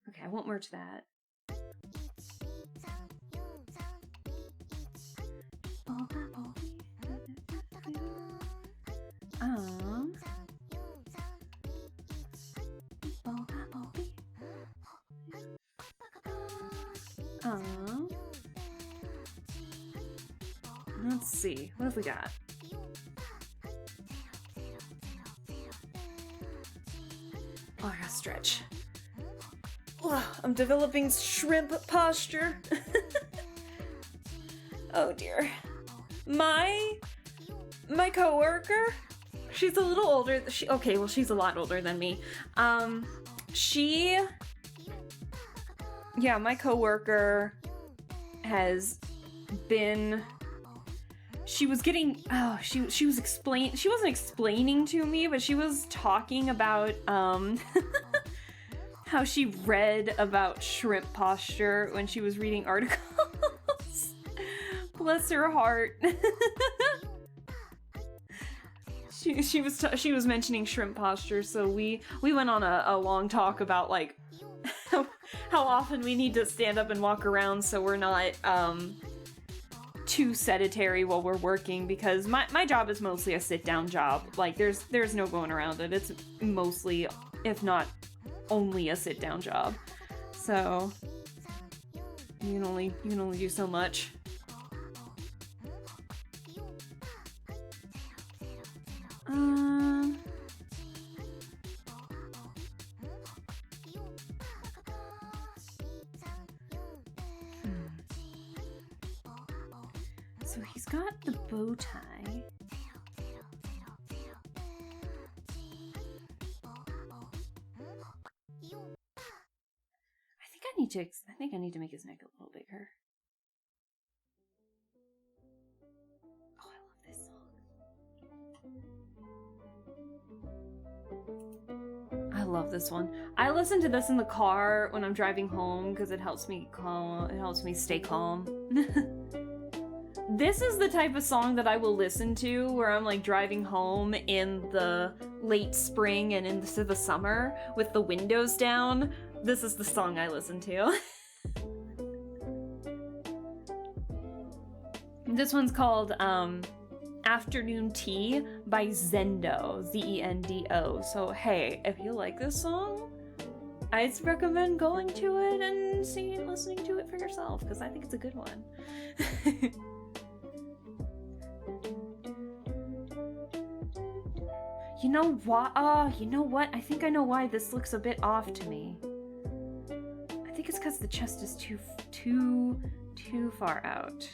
Okay, I won't merge that. Let's see. What have we got? Oh, I gotta stretch. Ugh, I'm developing shrimp posture. Oh dear. My coworker, she's a little older. She's a lot older than me. My coworker has been... She was getting... Oh, she wasn't explaining to me, but she was talking about, how she read about shrimp posture when she was reading articles. Bless her heart. She was mentioning shrimp posture, so we went on a long talk about, like, how often we need to stand up and walk around so we're not, too sedentary while we're working, because my job is mostly a sit-down job. Like, there's no going around it. It's mostly, if not only, a sit-down job. So you can only do so much. So he's got the bow tie. I think I need to make his neck a little bigger. Oh, I love this song. I love this one. I listen to this in the car when I'm driving home because it helps me calm. It helps me stay calm. This is the type of song that I will listen to where I'm like driving home in the late spring and into the summer with the windows down. This is the song I listen to. This one's called Afternoon Tea by Zendo, Z-E-N-D-O. So hey, if you like this song, I'd recommend going to it and listening to it for yourself, because I think it's a good one. You know what? You know what? I think I know why this looks a bit off to me. I think it's because the chest is too far out.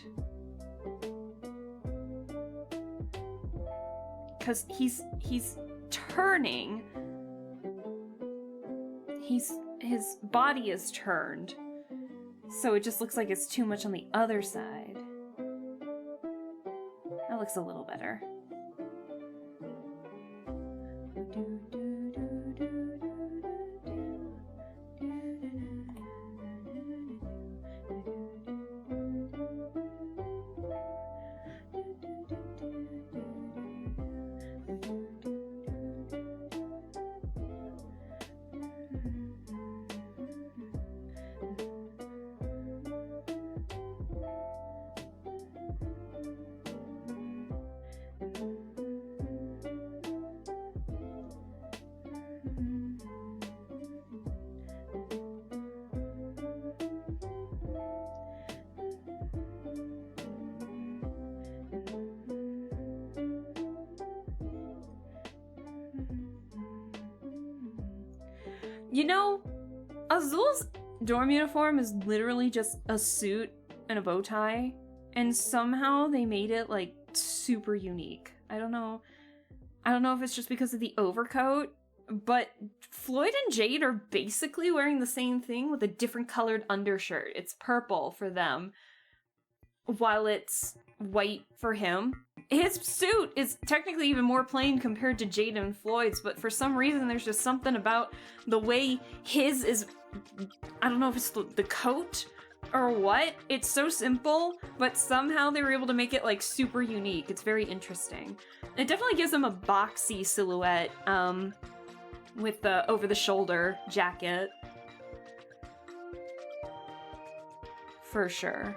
Because he's turning. His body is turned, so it just looks like it's too much on the other side. That looks a little better. You know, Azul's dorm uniform is literally just a suit and a bow tie, and somehow they made it like super unique. I don't know if it's just because of the overcoat, but Floyd and Jade are basically wearing the same thing with a different colored undershirt. It's purple for them, while it's white for him. His suit is technically even more plain compared to Jade and Floyd's, but for some reason there's just something about the way his is, I don't know if it's the coat or what. It's so simple, but somehow they were able to make it like super unique. It's very interesting. It definitely gives them a boxy silhouette with the over-the-shoulder jacket. For sure.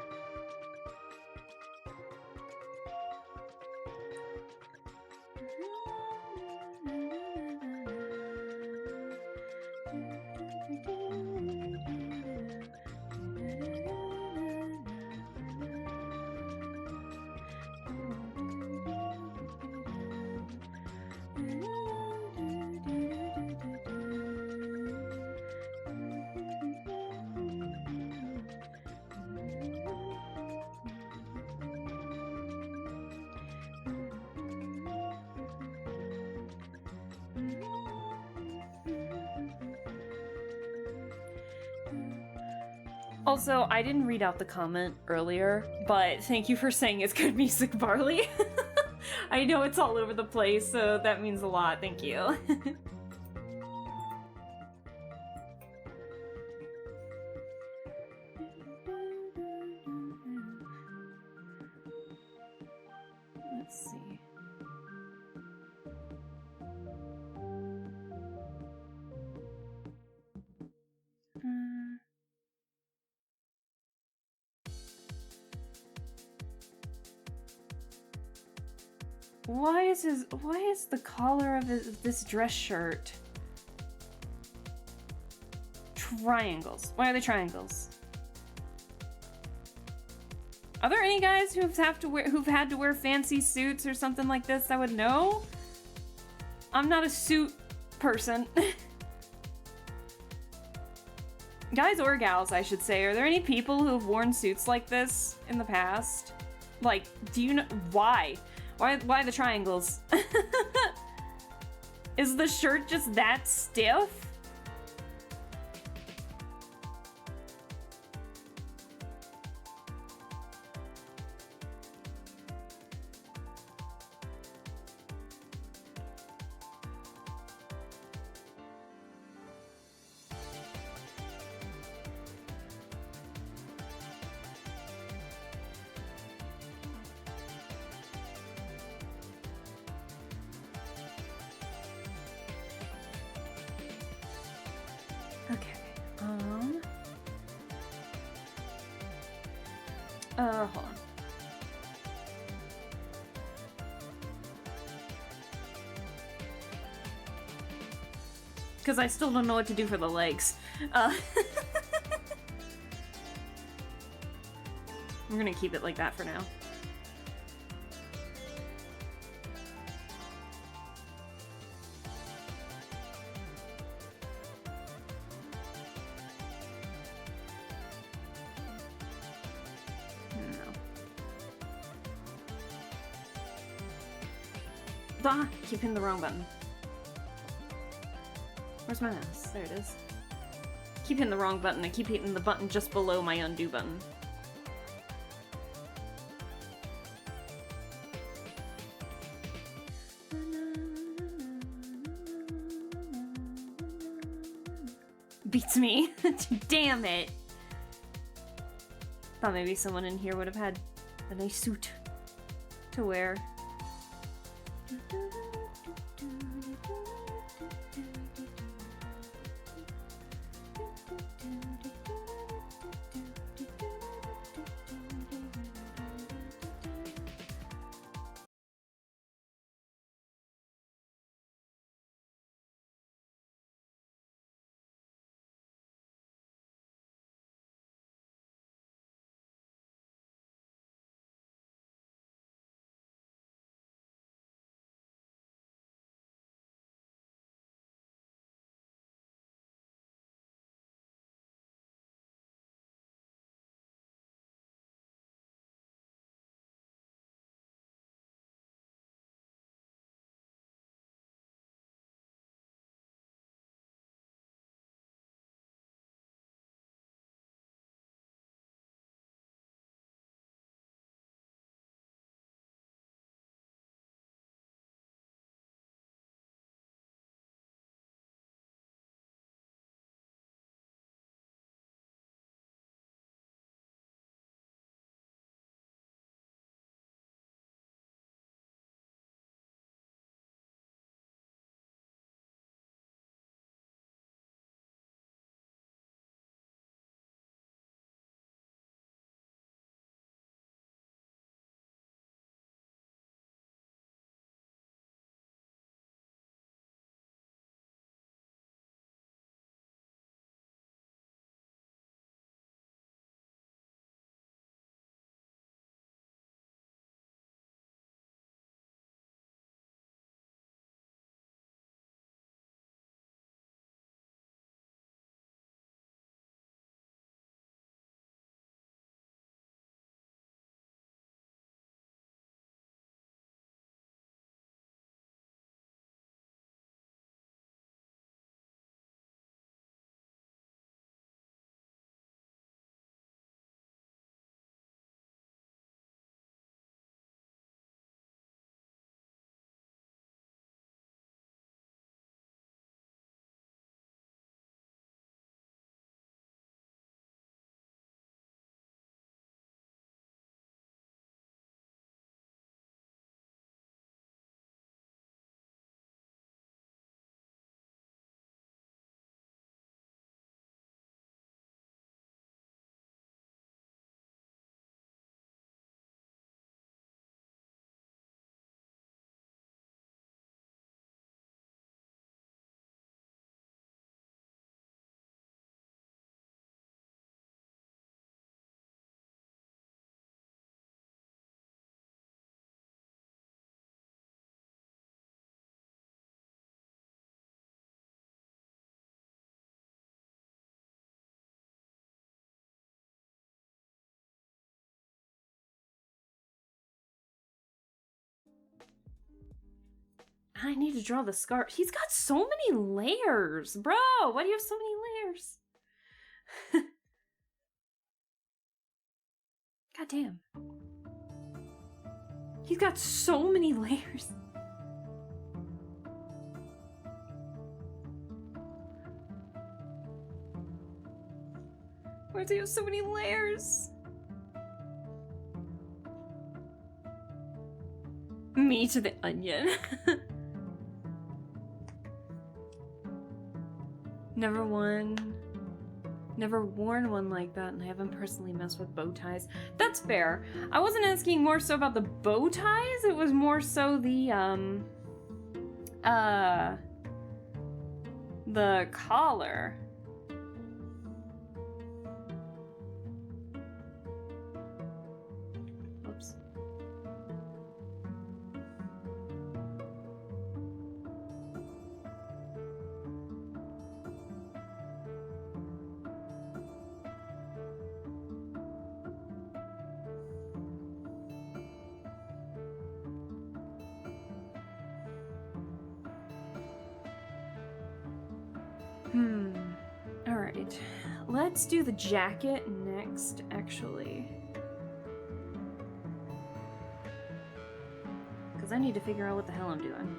Also, I didn't read out the comment earlier, but thank you for saying it's good music, Barley. I know it's all over the place, so that means a lot. Thank you. Let's see. Why is the collar of this dress shirt triangles? Why are they triangles? Are there any guys who've had to wear fancy suits or something like this that would know? I'm not a suit person. Guys or gals, I should say. Are there any people who have worn suits like this in the past? Like, do you know why? Why the triangles? Is the shirt just that stiff? Hold on. Because I still don't know what to do for the legs. I'm gonna keep it like that for now. Ah, keep hitting the wrong button. Where's my mouse? There it is. Keep hitting the wrong button. I keep hitting the button just below my undo button. Beats me. Damn it. Thought maybe someone in here would have had a nice suit to wear. I need to draw the scarf. He's got so many layers, bro. Why do you have so many layers? God damn. He's got so many layers. Why does he have so many layers? Me to the onion. Never worn one like that, and I haven't personally messed with bow ties. That's fair. I wasn't asking more so about the bow ties, it was more so the collar. Oops. Alright. Let's do the jacket next, actually. Because I need to figure out what the hell I'm doing.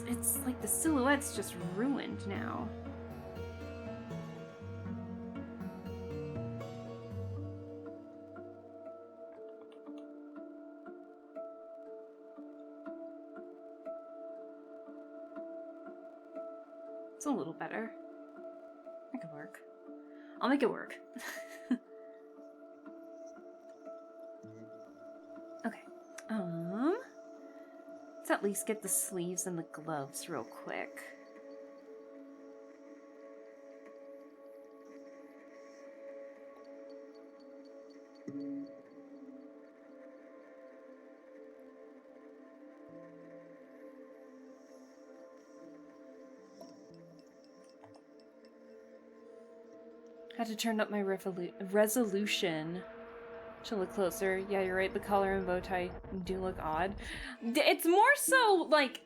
It's like the silhouette's just ruined now. It's a little better. That could work. I'll make it work. Okay. Let's at least get the sleeves and the gloves real quick. Had to turn up my resolution to look closer. Yeah, you're right. The collar and bow tie do look odd. It's more so like,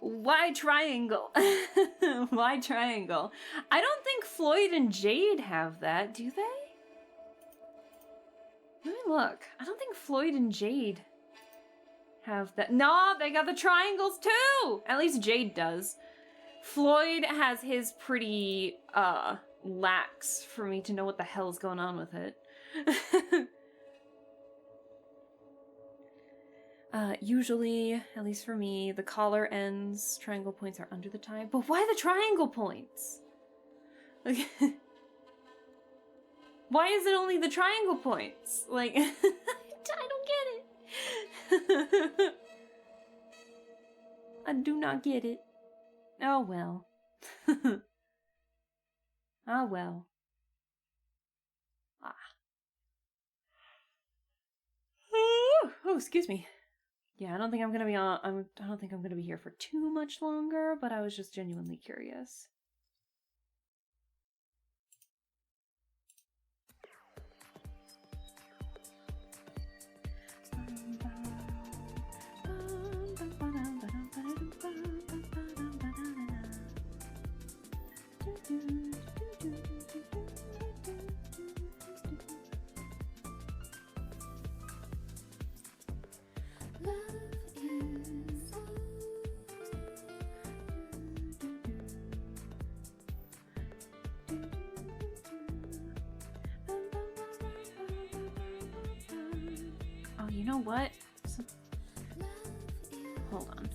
why triangle? Why triangle? I don't think Floyd and Jade have that, do they? Let me look. I don't think Floyd and Jade have that. No, they got the triangles too! At least Jade does. Floyd has his pretty, lax for me to know what the hell's going on with it. Usually, at least for me, the collar ends, triangle points are under the tie. But why the triangle points? Like, why is it only the triangle points? Like, I don't get it. I do not get it. Oh well. Ah well. Ah. Oh, excuse me. Yeah, I don't think I'm gonna be on. I don't think I'm gonna be here for too much longer, but I was just genuinely curious. Oh, you know what? Hold on.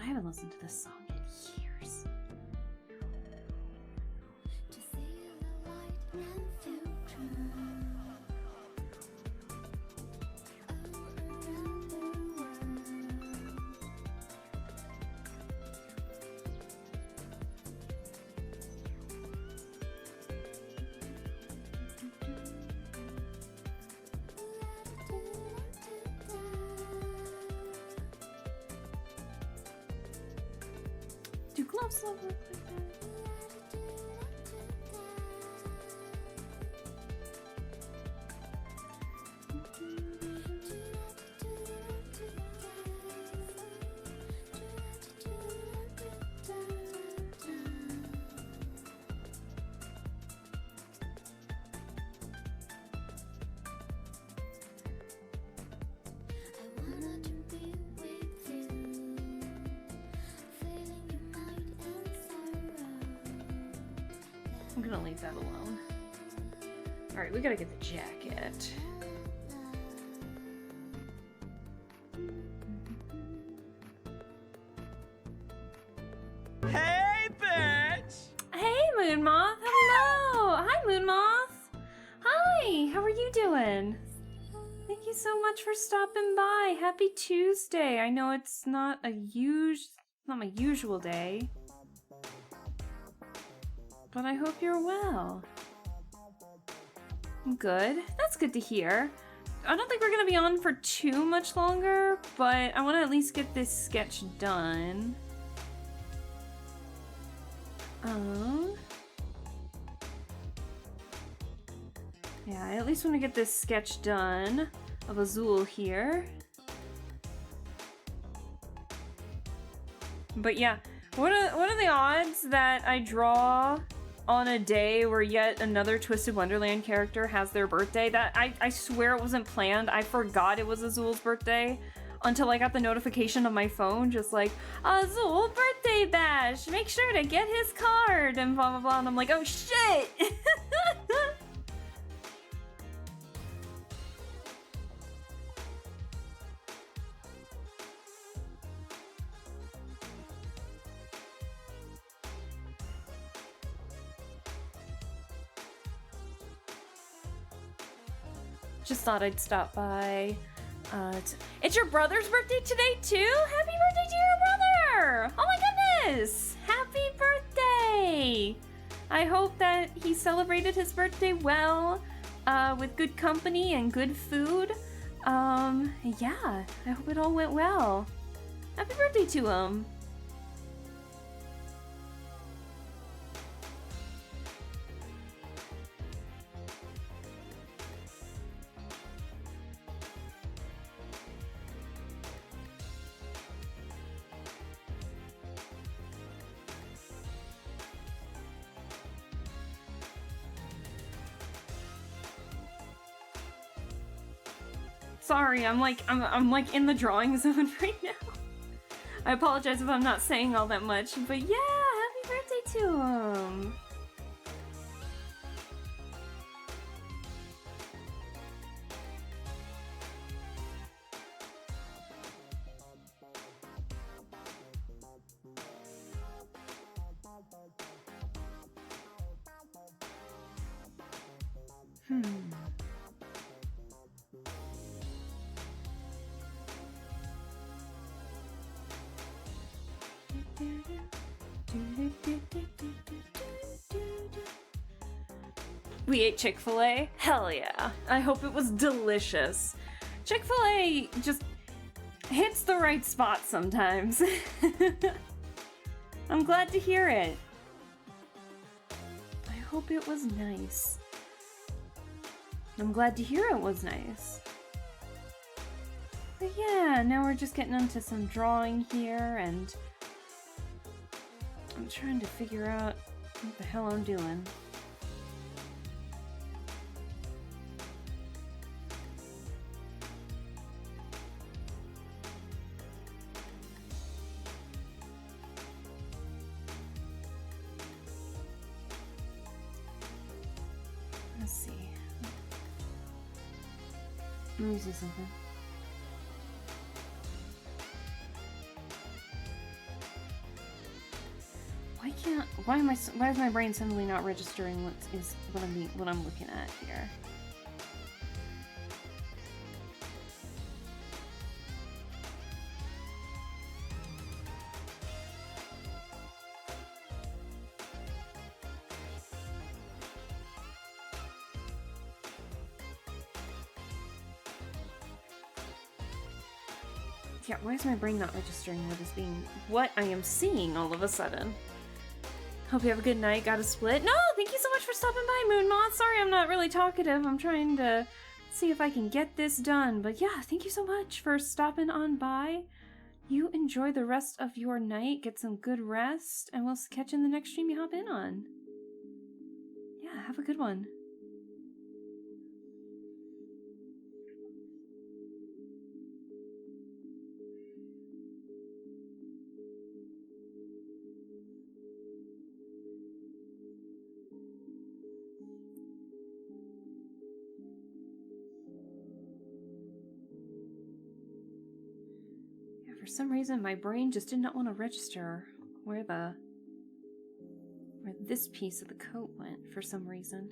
haven't listened to this song in years. To see the light and future all around the world. Do gloves love work like that? I wanna to be with you, feeling your might and sorrow. I'm gonna leave that alone. Alright, we gotta get the jacket. Hey, bitch! Hey, Moon Moth! Hello! Hi, Moon Moth! Hi! How are you doing? Thank you so much for stopping by. Happy Tuesday. I know it's not not my usual day, but I hope you're well. I'm good. That's good to hear. I don't think we're gonna be on for too much longer, but I want to at least get this sketch done. Yeah, I at least want to get this sketch done of Azul here. But yeah, what are the odds that I draw on a day where yet another Twisted Wonderland character has their birthday? That I swear it wasn't planned. I forgot it was Azul's birthday until I got the notification on my phone, just like, Azul birthday bash, make sure to get his card and blah blah blah, and I'm like, oh shit. Just thought I'd stop by. It's your brother's birthday today too? Happy birthday to your brother! Oh my goodness! Happy birthday! I hope that he celebrated his birthday well, with good company and good food. Yeah, I hope it all went well. Happy birthday to him. Sorry, I'm like in the drawing zone right now. I apologize if I'm not saying all that much, but yeah, happy birthday to him. We ate Chick-fil-A? Hell yeah. I hope it was delicious. Chick-fil-A just hits the right spot sometimes. I'm glad to hear it. I hope it was nice. I'm glad to hear it was nice. But yeah, now we're just getting into some drawing here, and I'm trying to figure out what the hell I'm doing. Let's see. Let me see something. why is my brain suddenly not registering what I'm looking at here? Yeah, why is my brain not registering what I am seeing all of a sudden? Hope you have a good night. Got a split? No, thank you so much for stopping by, Moon Moth. Sorry I'm not really talkative. I'm trying to see if I can get this done. But yeah, thank you so much for stopping on by. You enjoy the rest of your night. Get some good rest. And we'll catch you in the next stream you hop in on. Yeah, have a good one. For some reason, my brain just did not want to register where this piece of the coat went for some reason.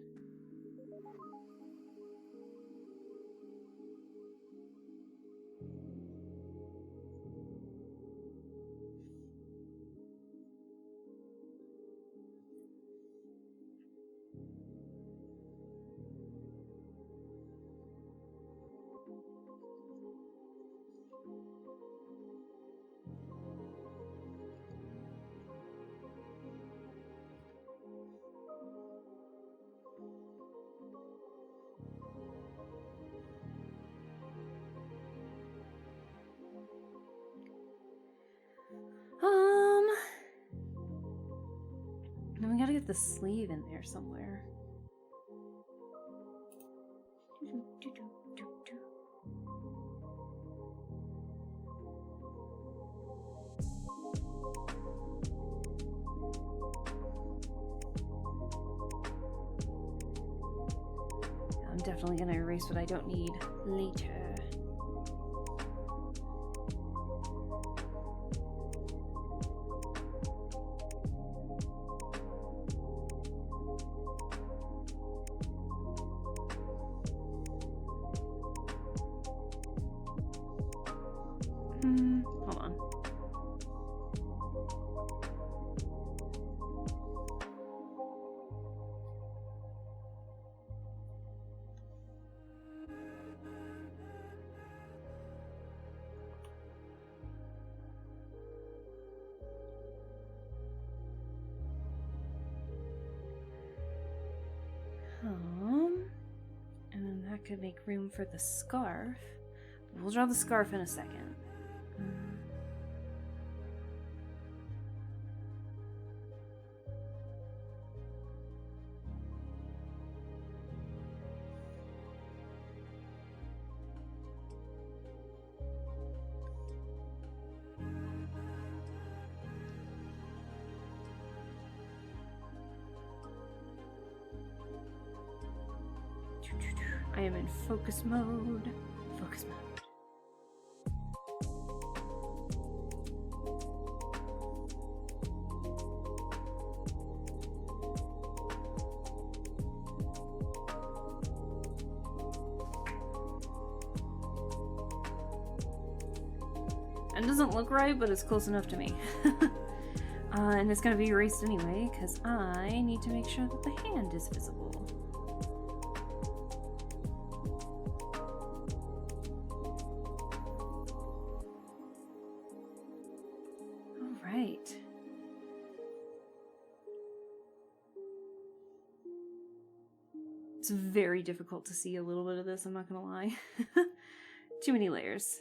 Then we gotta get the sleeve in there somewhere. I'm definitely gonna erase what I don't need later. Hold on. And then that could make room for the scarf. We'll draw the scarf in a second. I am in focus mode. Focus mode. It doesn't look right, but it's close enough to me. And it's gonna be erased anyway, because I need to make sure that the hand is visible. Alright. It's very difficult to see a little bit of this, I'm not gonna lie. Too many layers.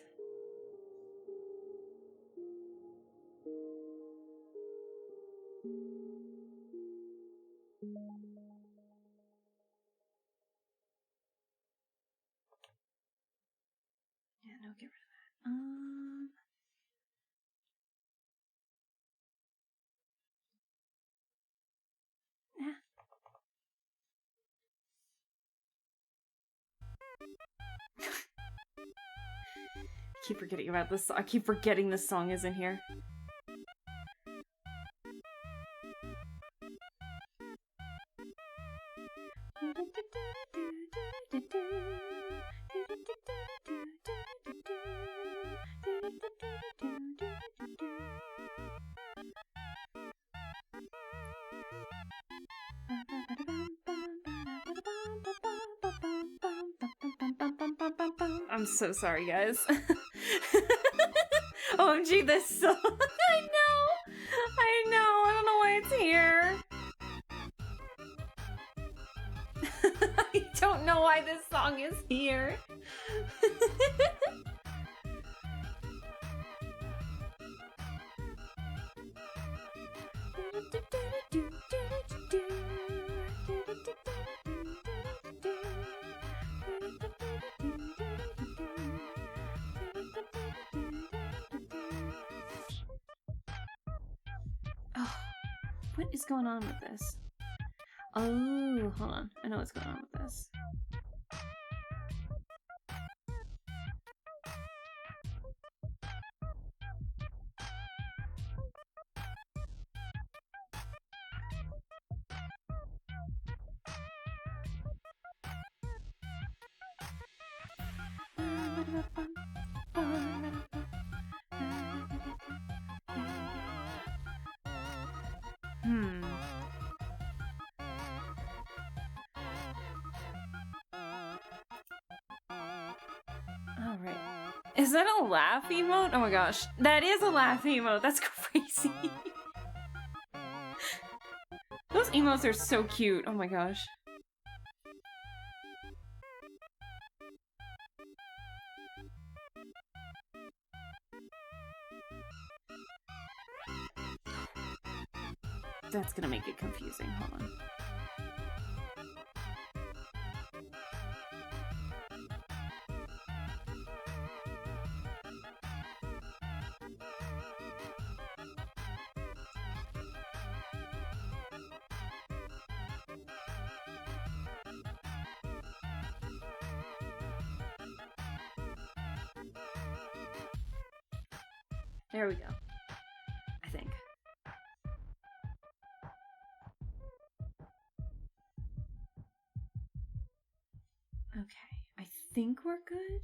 Yeah, no, get rid of that. Yeah. Keep forgetting about this. I keep forgetting this song is in here. I'm so sorry, guys. OMG, this song. I know. I don't know why it's here. I don't know why this song is here. Oh, what is going on with this? Oh, hold on. I know what's going on with this. Alright. Is that a laugh emote? Oh my gosh. That is a laugh emote. That's crazy. Those emotes are so cute. Oh my gosh. That's gonna make it confusing. Hold on. There we go. I think. Okay, I think we're good.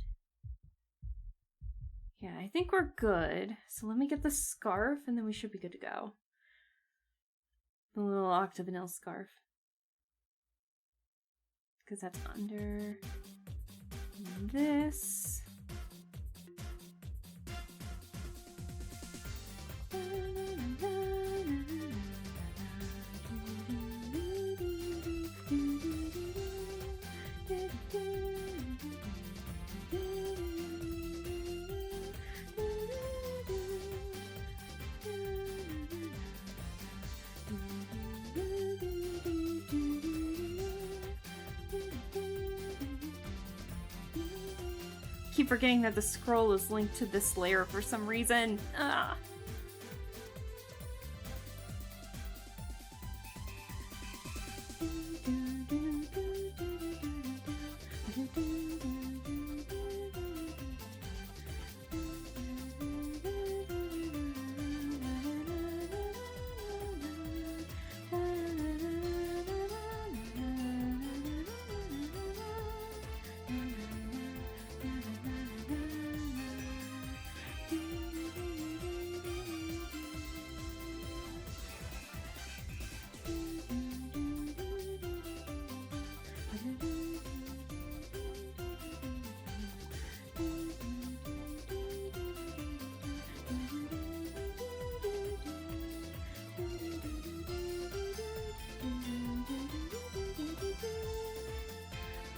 Yeah, I think we're good. So let me get the scarf and then we should be good to go. The little octagonal scarf. Because that's under this. Keep forgetting that the scroll is linked to this layer for some reason. Ah.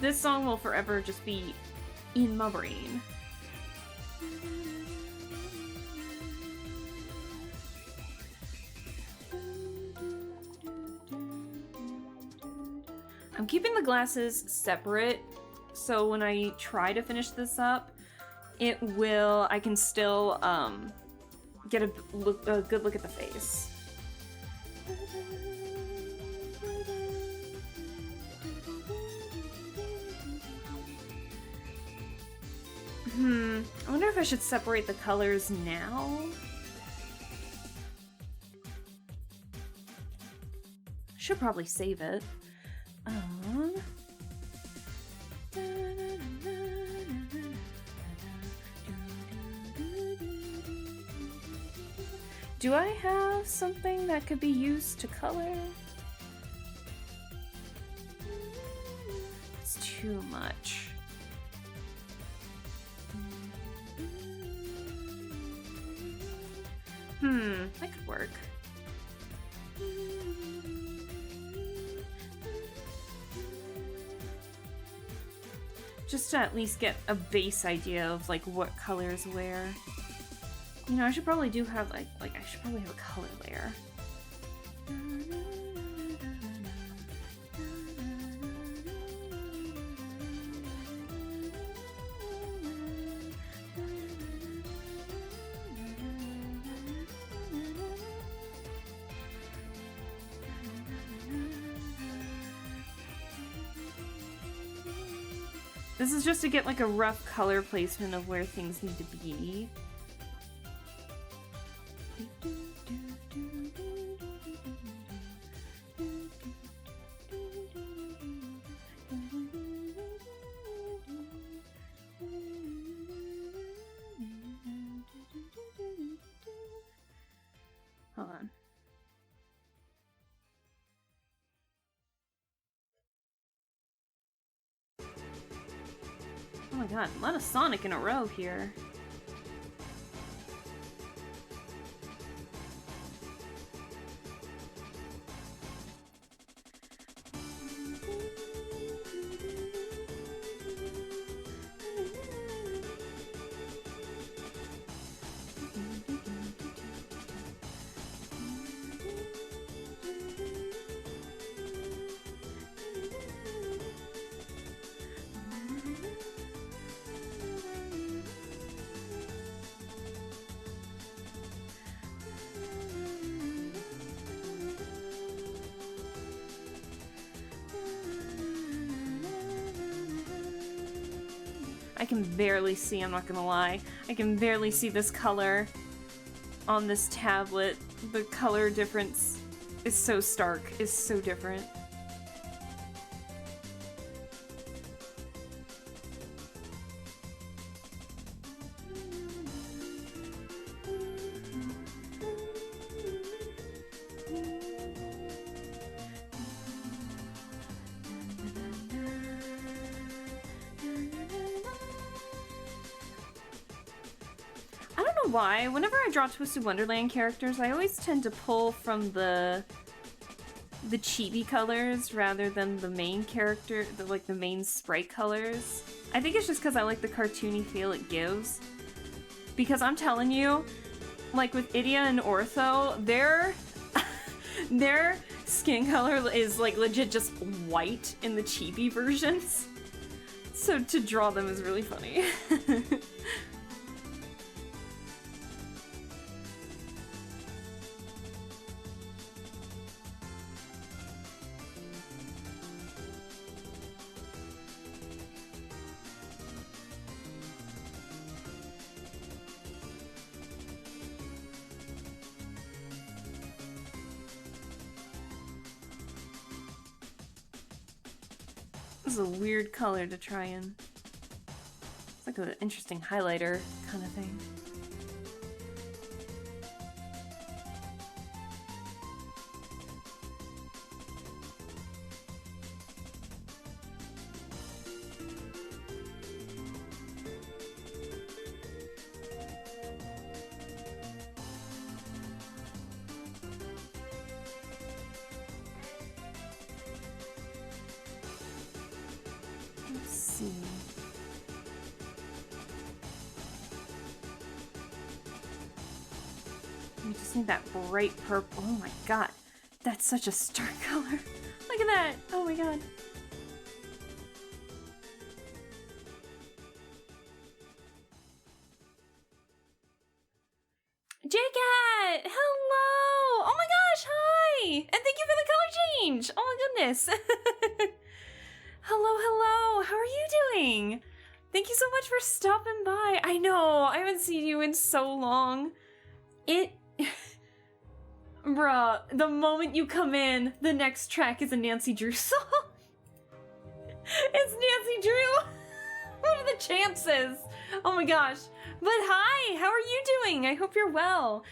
This song will forever just be in my brain. I'm keeping the glasses separate, so when I try to finish this up, I can still get a good look at the face. I wonder if I should separate the colors now. Should probably save it. Do I have something that could be used to color? It's too much. That could work. Just to at least get a base idea of like what colors where. You know, I should probably do have like I should probably have a color layer. This is just to get like a rough color placement of where things need to be. Hold on. Oh my god, a lot of Sonic in a row here. I can barely see, I'm not gonna lie. I can barely see this color on this tablet. The color difference is so stark, is so different. Why? Whenever I draw Twisted Wonderland characters, I always tend to pull from the chibi colors rather than the main character, the main sprite colors. I think it's just because I like the cartoony feel it gives. Because I'm telling you, like with Idia and Ortho, their skin color is like legit just white in the chibi versions. So to draw them is really funny. This is a weird color to try and... It's like an interesting highlighter kind of thing. We just need that bright purple. Oh my god. That's such a stark color. Look at that. Oh my god. J-Cat! Hello! Oh my gosh, hi! And thank you for the color change! Oh my goodness. Hello, hello. How are you doing? Thank you so much for stopping by. I know, I haven't seen you in so long. Bruh, the moment you come in, the next track is a Nancy Drew song. It's Nancy Drew. What are the chances? Oh my gosh. But hi, how are you doing? I hope you're well.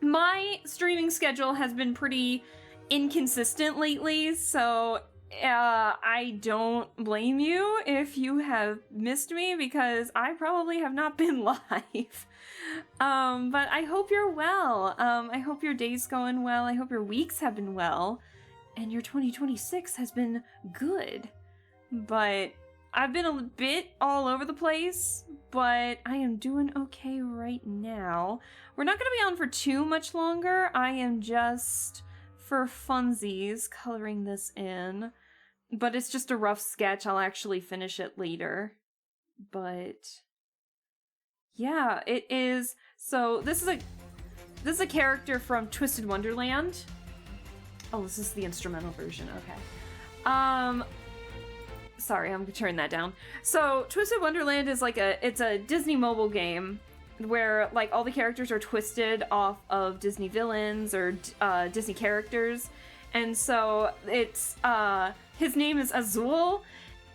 My streaming schedule has been pretty inconsistent lately, so I don't blame you if you have missed me because I probably have not been live. But I hope you're well. I hope your day's going well. I hope your weeks have been well. And your 2026 has been good. But I've been a bit all over the place, but I am doing okay right now. We're not going to be on for too much longer. I am just, for funsies, coloring this in. But it's just a rough sketch. I'll actually finish it later. But yeah, it is. So this is a character from Twisted Wonderland. Oh, this is the instrumental version. Okay. Sorry, I'm gonna turn that down. So Twisted Wonderland is like it's a Disney mobile game where like all the characters are twisted off of Disney villains or Disney characters. And so it's, his name is Azul,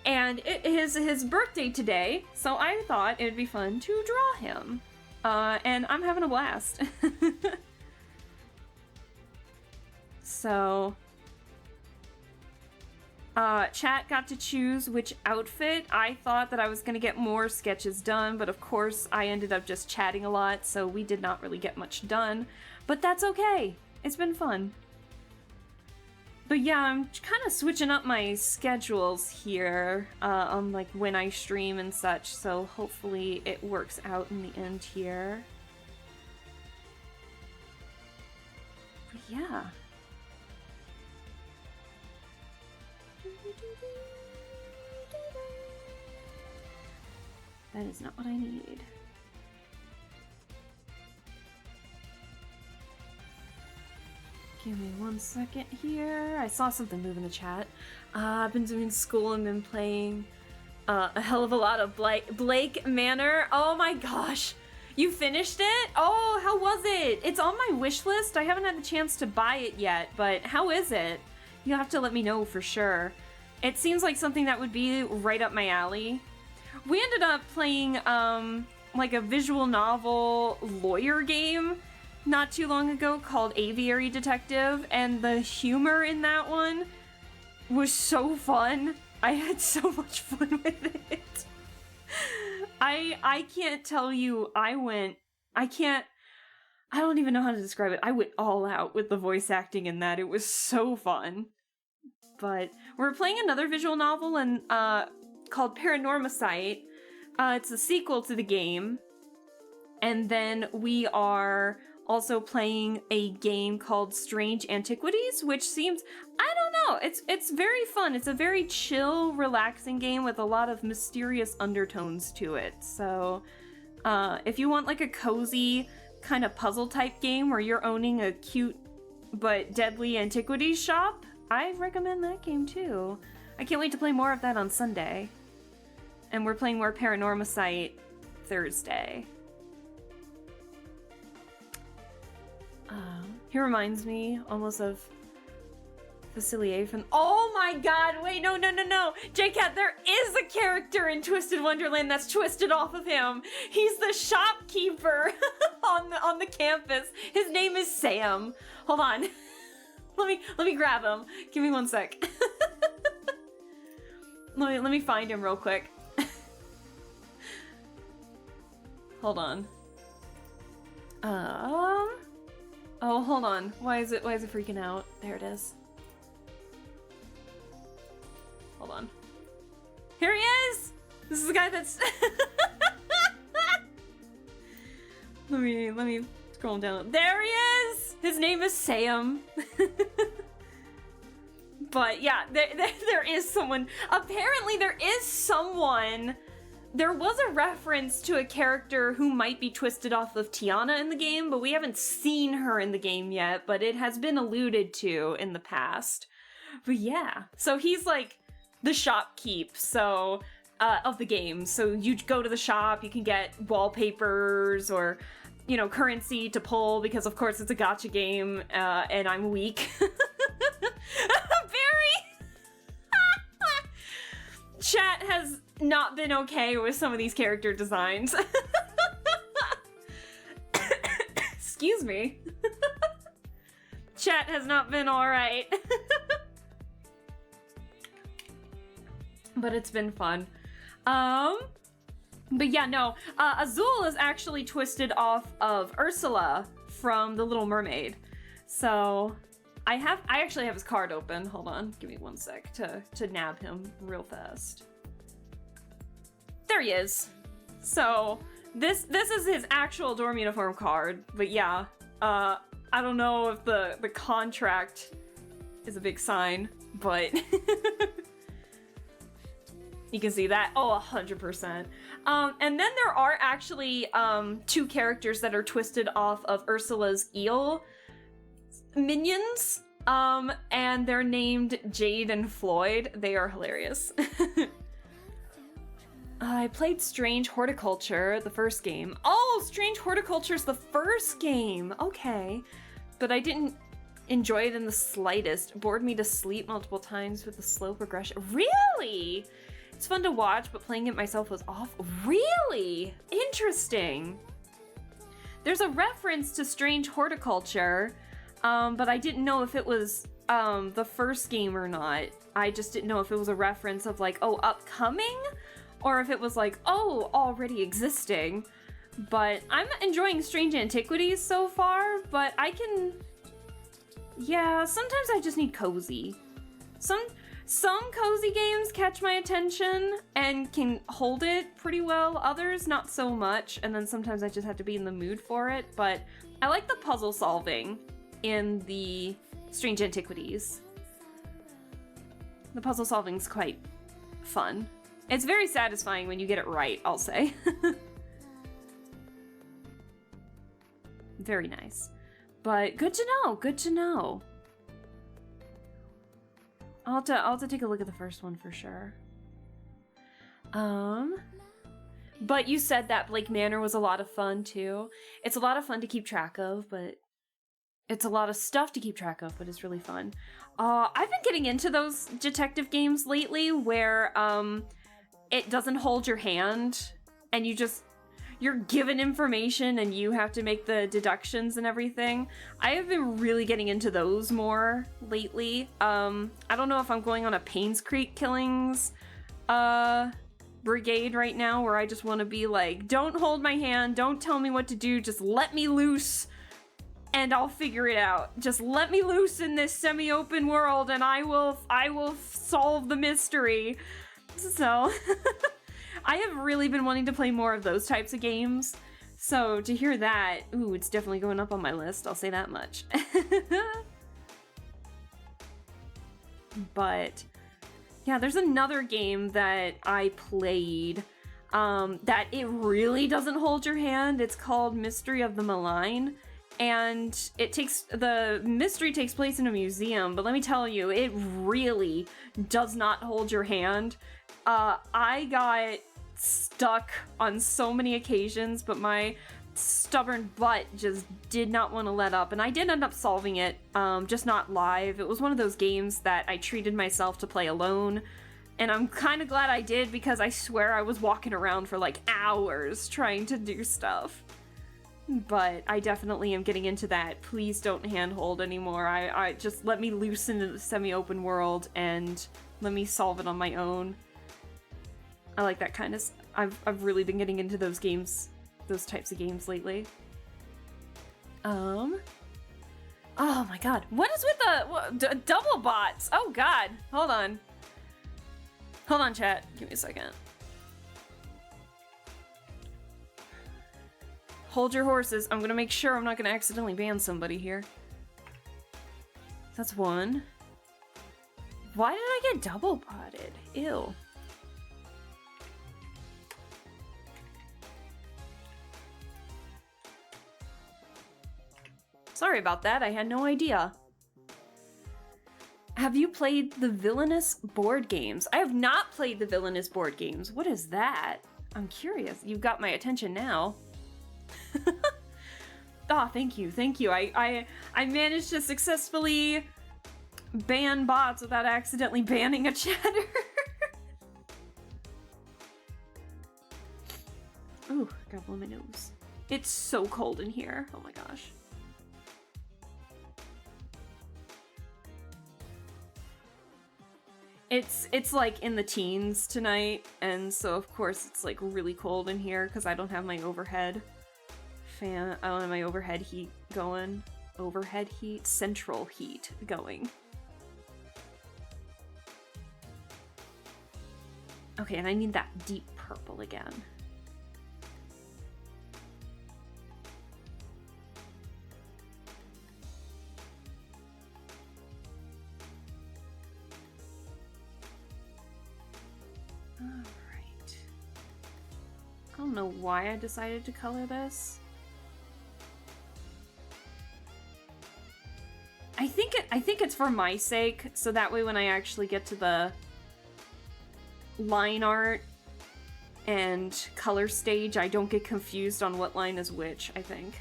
and it is his birthday today, so I thought it would be fun to draw him. And I'm having a blast. So, chat got to choose which outfit. I thought that I was gonna get more sketches done, but of course I ended up just chatting a lot, so we did not really get much done. But that's okay. It's been fun. But yeah, I'm kind of switching up my schedules here on like when I stream and such, so hopefully it works out in the end here. But yeah. That is not what I need. Give me 1 second here. I saw something move in the chat. I've been doing school and been playing a hell of a lot of Blake Manor. Oh my gosh. You finished it? Oh, how was it? It's on my wish list. I haven't had the chance to buy it yet, but how is it? You'll have to let me know for sure. It seems like something that would be right up my alley. We ended up playing like a visual novel lawyer game not too long ago called Aviary Detective, and the humor in that one was so fun. I had so much fun with it. I can't tell you, I don't even know how to describe it. I went all out with the voice acting in that. It was so fun. But we're playing another visual novel and called Paranormicite. It's a sequel to the game. And then we are also playing a game called Strange Antiquities, which seems, I don't know, it's very fun. It's a very chill, relaxing game with a lot of mysterious undertones to it. So if you want like a cozy kind of puzzle type game where you're owning a cute but deadly antiquities shop, I recommend that game too. I can't wait to play more of that on Sunday. And we're playing more Paranormicite Thursday. He reminds me almost of Facilier from... Oh my god, wait, no. J-Cat, there is a character in Twisted Wonderland that's twisted off of him. He's the shopkeeper on the campus. His name is Sam. Hold on. Let me grab him. Give me 1 sec. let me find him real quick. Hold on. Oh, hold on. Why is it freaking out? There it is. Hold on. Here he is! This is the guy that's... let me scroll down. There he is! His name is Sam. But yeah, there is someone. Apparently there is someone. There was a reference to a character who might be twisted off of Tiana in the game, but we haven't seen her in the game yet, but it has been alluded to in the past. But yeah, so he's like the shopkeep, so, of the game. So you go to the shop, you can get wallpapers or, you know, currency to pull, because of course it's a gacha game, and I'm weak. Chat has not been okay with some of these character designs. Excuse me. Chat has not been alright. but it's been fun. But yeah, no, Azul is actually twisted off of Ursula from The Little Mermaid. So I actually have his card open. Hold on, give me one sec to nab him real fast. There he is. So this is his actual dorm uniform card, but yeah, I don't know if the contract is a big sign, but you can see that. Oh, 100%. And then there are actually 2 characters that are twisted off of Ursula's eel minions, and they're named Jade and Floyd. They are hilarious. I played Strange Horticulture, the first game. Oh, Strange Horticulture's the first game. Okay. But I didn't enjoy it in the slightest. Bored me to sleep multiple times with the slow progression. Really? It's fun to watch, but playing it myself was awful. Really? Interesting. There's a reference to Strange Horticulture, but I didn't know if it was the first game or not. I just didn't know if it was a reference of like, oh, upcoming? Or if it was like, oh, already existing. But I'm enjoying Strange Antiquities so far, but I can... Yeah, sometimes I just need cozy. Some cozy games catch my attention and can hold it pretty well. Others, not so much. And then sometimes I just have to be in the mood for it. But I like the puzzle solving in the Strange Antiquities. The puzzle solving's quite fun. It's very satisfying when you get it right, I'll say. Very nice. But good to know, good to know. I'll have to take a look at the first one for sure. But you said that Blake Manor was a lot of fun too. It's a lot of fun to keep track of, but it's a lot of stuff to keep track of, but it's really fun. I've been getting into those detective games lately where, it doesn't hold your hand and you're given information and you have to make the deductions and everything. I have been really getting into those more lately. I don't know if I'm going on a Paynes Creek Killings brigade right now where I just want to be like, don't hold my hand, don't tell me what to do, just let me loose and I'll figure it out. Just let me loose in this semi-open world and I will solve the mystery. So, I have really been wanting to play more of those types of games. So, to hear that, ooh, it's definitely going up on my list, I'll say that much. But, yeah, there's another game that I played that it really doesn't hold your hand. It's called Mystery of the Malign. And the mystery takes place in a museum, but let me tell you, it really does not hold your hand. I got stuck on so many occasions, but my stubborn butt just did not want to let up, and I did end up solving it, just not live. It was one of those games that I treated myself to play alone, and I'm kind of glad I did because I swear I was walking around for like hours trying to do stuff. But I definitely am getting into that. Please don't handhold anymore. I just let me loose into the semi-open world and let me solve it on my own. I like that kind of... I've really been getting into those games, those types of games lately. Oh my god. What is with the double bots? Oh god. Hold on. Hold on, chat. Give me a second. Hold your horses. I'm gonna make sure I'm not gonna accidentally ban somebody here. That's one. Why did I get double botted? Ew. Sorry about that, I had no idea. Have you played the Villainous board games? I have not played the Villainous board games. What is that? I'm curious. You've got my attention now. Oh, thank you, thank you. I managed to successfully ban bots without accidentally banning a chatter. Ooh, got blow my nose. It's so cold in here. Oh my gosh. It's like in the teens tonight, and so of course it's like really cold in here because I don't have my overhead fan. I don't have my overhead heat going. Overhead heat? Central heat going. Okay, and I need that deep purple again. Alright. I don't know why I decided to color this. I think it's for my sake, so that way when I actually get to the line art and color stage, I don't get confused on what line is which, I think.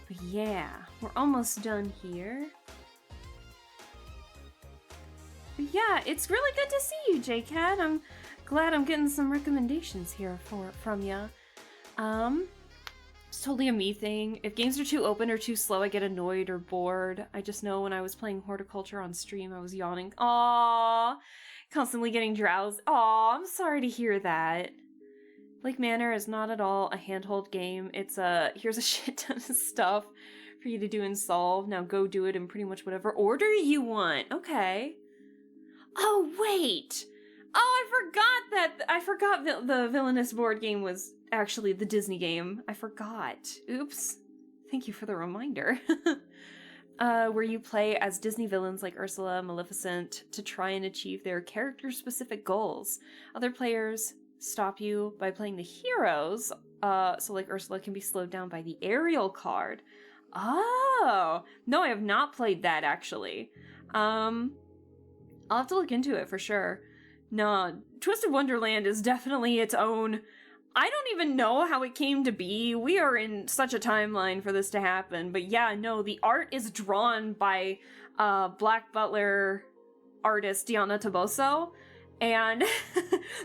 But yeah, we're almost done here. But yeah, it's really good to see you, JCat. I'm glad I'm getting some recommendations here from ya. It's totally a me thing. If games are too open or too slow, I get annoyed or bored. I just know when I was playing Horticulture on stream, I was yawning. Aww! Constantly getting drowsy. Aww, I'm sorry to hear that. Lake Manor is not at all a handhold game. It's here's a shit ton of stuff for you to do and solve. Now go do it in pretty much whatever order you want. Okay. Oh, wait! Oh, I forgot the Villainous board game was actually the Disney game. I forgot. Oops. Thank you for the reminder. Where you play as Disney villains like Ursula, Maleficent, to try and achieve their character-specific goals. Other players stop you by playing the heroes, so like Ursula can be slowed down by the aerial card. Oh! No, I have not played that, actually. I'll have to look into it for sure. No, Twisted Wonderland is definitely its own... I don't even know how it came to be. We are in such a timeline for this to happen. But yeah, no, the art is drawn by Black Butler artist Diana Taboso. And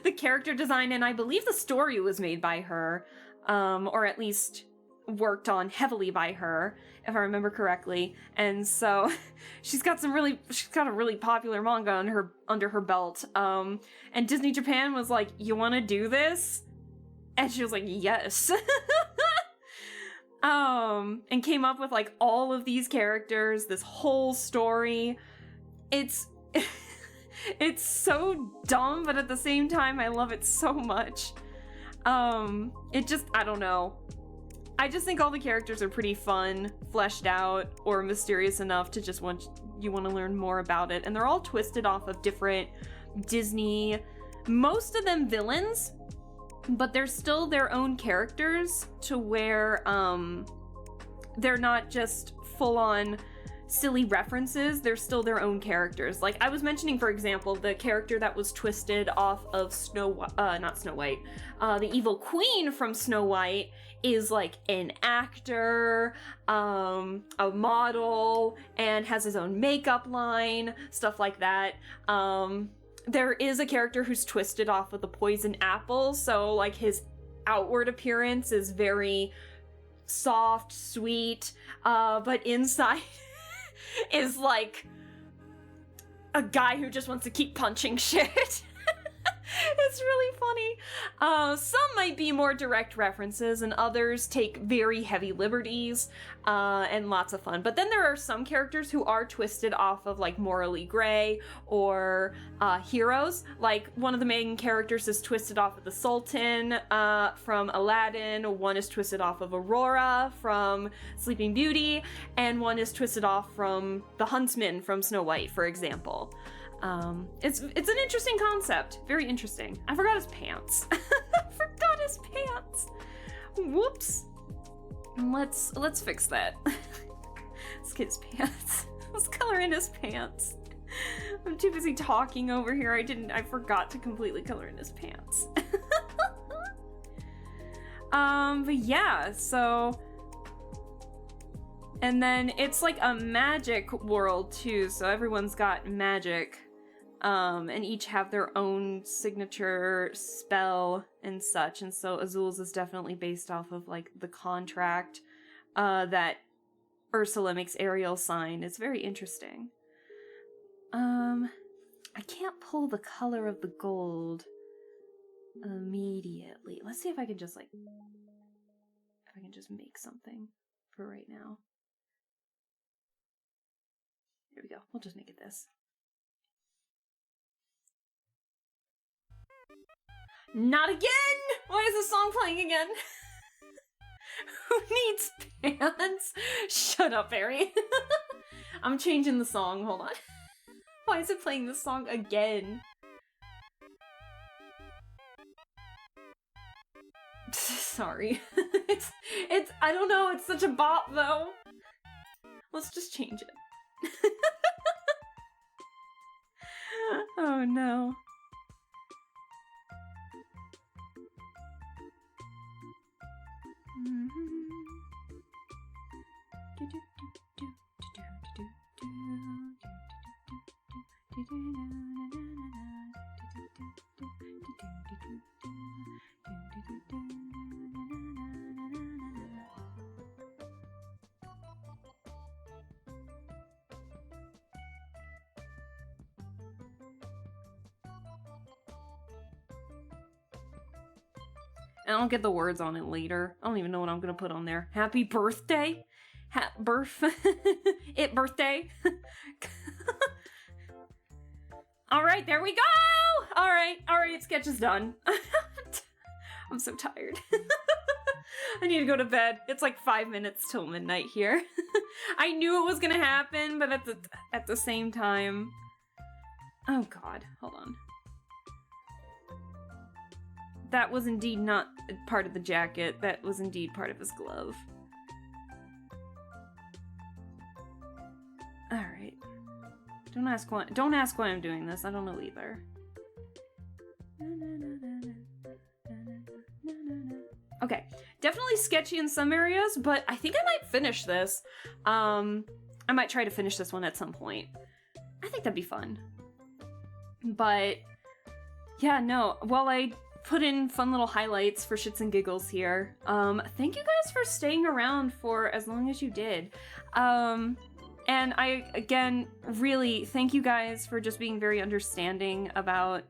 the character design, and I believe the story was made by her. Or at least worked on heavily by her, if I remember correctly. And so she's got a really popular manga under her belt. And Disney Japan was like, "You want to do this?" And she was like, "Yes." And came up with like all of these characters, this whole story. It's it's so dumb, but at the same time I love it so much. I don't know. I just think all the characters are pretty fun, fleshed out, or mysterious enough to just want to learn more about it. And they're all twisted off of different Disney, most of them villains, but they're still their own characters to where they're not just full-on silly references, they're still their own characters. Like I was mentioning, for example, the character that was twisted off of the evil queen from Snow White is like an actor, a model, and has his own makeup line, stuff like that. There is a character who's twisted off of the poison apple, so like his outward appearance is very soft, sweet, but inside is like a guy who just wants to keep punching shit. It's really funny. Some might be more direct references and others take very heavy liberties, and lots of fun. But then there are some characters who are twisted off of like morally gray or heroes. Like one of the main characters is twisted off of the Sultan from Aladdin, one is twisted off of Aurora from Sleeping Beauty, and one is twisted off from the Huntsman from Snow White, for example. It's an interesting concept. Very interesting. I forgot his pants. Whoops. Let's fix that. Let's get his pants. Let's color in his pants. I'm too busy talking over here. I forgot to completely color in his pants. But yeah, so... And then it's like a magic world too, so everyone's got magic. And each have their own signature spell and such. And so Azul's is definitely based off of like the contract that Ursula makes Ariel sign. It's very interesting. I can't pull the color of the gold immediately. Let's see if I can just make something for right now. Here we go. We'll just make it this. Not again! Why is this song playing again? Who needs pants? Shut up, Harry. I'm changing the song. Hold on. Why is it playing this song again? Sorry. it's I don't know, it's such a bop though. Let's just change it. Oh no. And I'll get the words on it later. I don't even know what I'm gonna put on there. Happy birthday? Birthday? Alright, there we go! Alright, sketch is done. I'm so tired. I need to go to bed. It's like 5 minutes till midnight here. I knew it was gonna happen, but at the same time... Oh god, hold on. That was indeed not part of the jacket. That was indeed part of his glove. Alright. Don't ask why I'm doing this. I don't know either. Okay. Definitely sketchy in some areas, but I think I might finish this. I might try to finish this one at some point. I think that'd be fun. But yeah, no. While I put in fun little highlights for shits and giggles here. Thank you guys for staying around for as long as you did. And I, again, really thank you guys for just being very understanding about,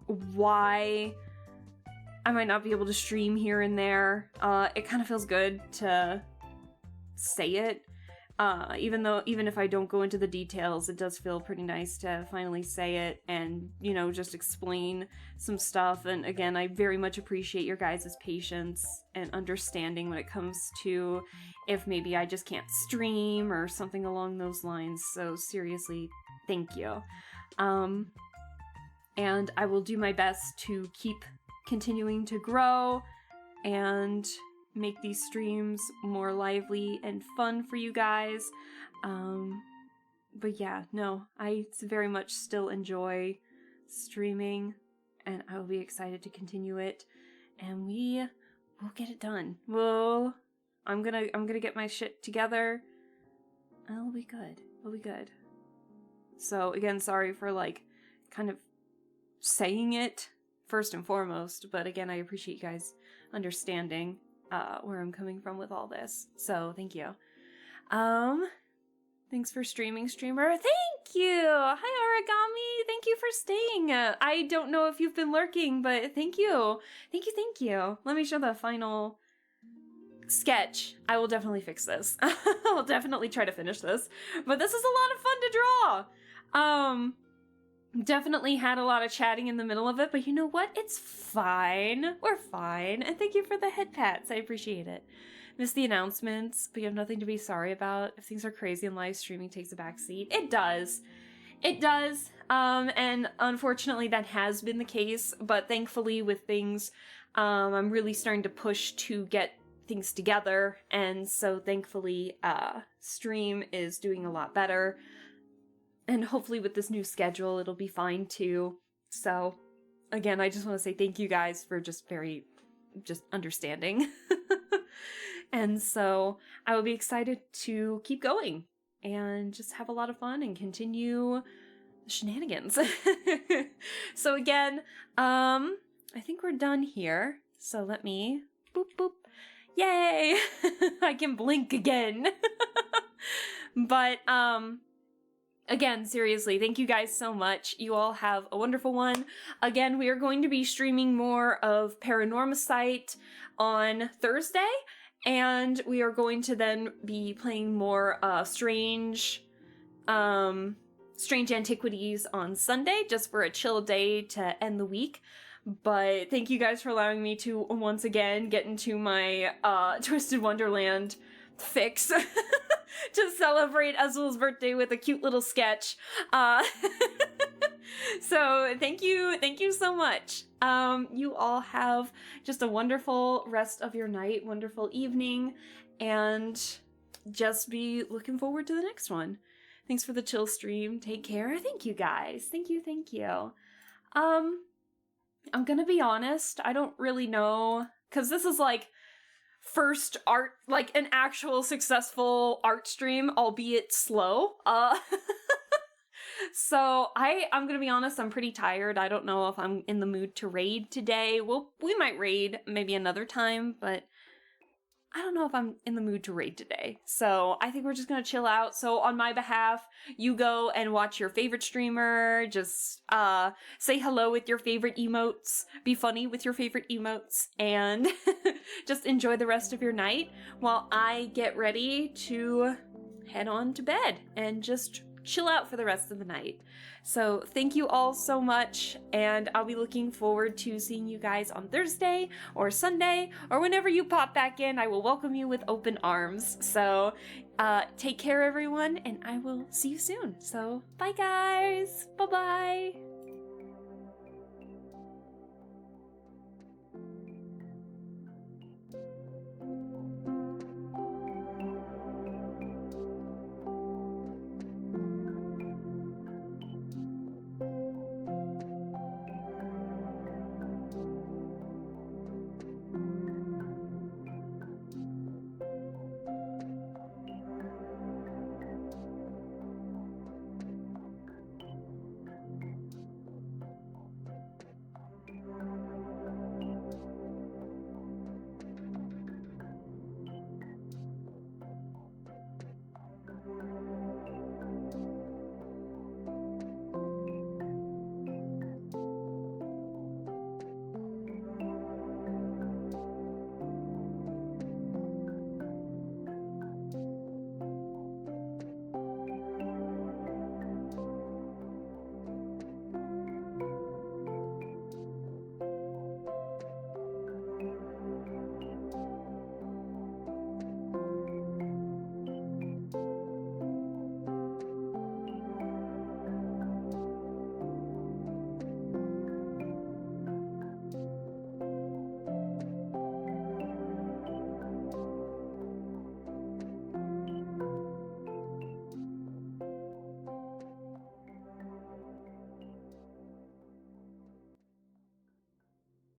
why I might not be able to stream here and there. It kind of feels good to say it. Even if I don't go into the details, it does feel pretty nice to finally say it and, you know, just explain some stuff. And again, I very much appreciate your guys' patience and understanding when it comes to if maybe I just can't stream or something along those lines. So seriously, thank you. And I will do my best to keep continuing to grow and make these streams more lively and fun for you guys. But yeah, no, I very much still enjoy streaming and I will be excited to continue it and we'll get it done. I'm gonna get my shit together and it'll be good. It'll be good. So again, sorry for like kind of saying it first and foremost, but again, I appreciate you guys understanding where I'm coming from with all this. So thank you. Thanks for streaming, streamer. Thank you. Hi, Origami. Thank you for staying. I don't know if you've been lurking, but thank you. Thank you. Let me show the final sketch. I will definitely fix this. I'll definitely try to finish this. But this is a lot of fun to draw. Definitely had a lot of chatting in the middle of it, but you know what? It's fine. We're fine. And thank you for the head pats. I appreciate it. Missed the announcements, but you have nothing to be sorry about. If things are crazy and live streaming takes a backseat, it does. It does. And unfortunately that has been the case, but thankfully with things, I'm really starting to push to get things together. And so thankfully, stream is doing a lot better. And hopefully with this new schedule, it'll be fine too. So again, I just want to say thank you guys for just understanding. And so I will be excited to keep going and just have a lot of fun and continue shenanigans. So again, I think we're done here. So let me boop boop. Yay! I can blink again. But again, seriously, thank you guys so much. You all have a wonderful one. Again, we are going to be streaming more of Paranormasight on Thursday, and we are going to then be playing more strange antiquities on Sunday, just for a chill day to end the week. But thank you guys for allowing me to once again get into my Twisted Wonderland fix to celebrate Azul's birthday with a cute little sketch. So thank you so much. You all have just a wonderful rest of your night, wonderful evening, and just be looking forward to the next one. Thanks for the chill stream. Take care. Thank you guys. Thank you. I'm gonna be honest, I don't really know, because this is like first art, like an actual successful art stream, albeit slow. So I'm gonna be honest, I'm pretty tired. I don't know if I'm in the mood to raid today. We might raid maybe another time, but I don't know if I'm in the mood to raid today. So I think we're just gonna chill out. So on my behalf, you go and watch your favorite streamer. Just say hello with your favorite emotes. Be funny with your favorite emotes. And just enjoy the rest of your night while I get ready to head on to bed and just chill out for the rest of the night. So thank you all so much, and I'll be looking forward to seeing you guys on Thursday or Sunday or whenever you pop back in. I will welcome you with open arms. So take care, everyone, and I will see you soon. So bye, guys. Bye-bye.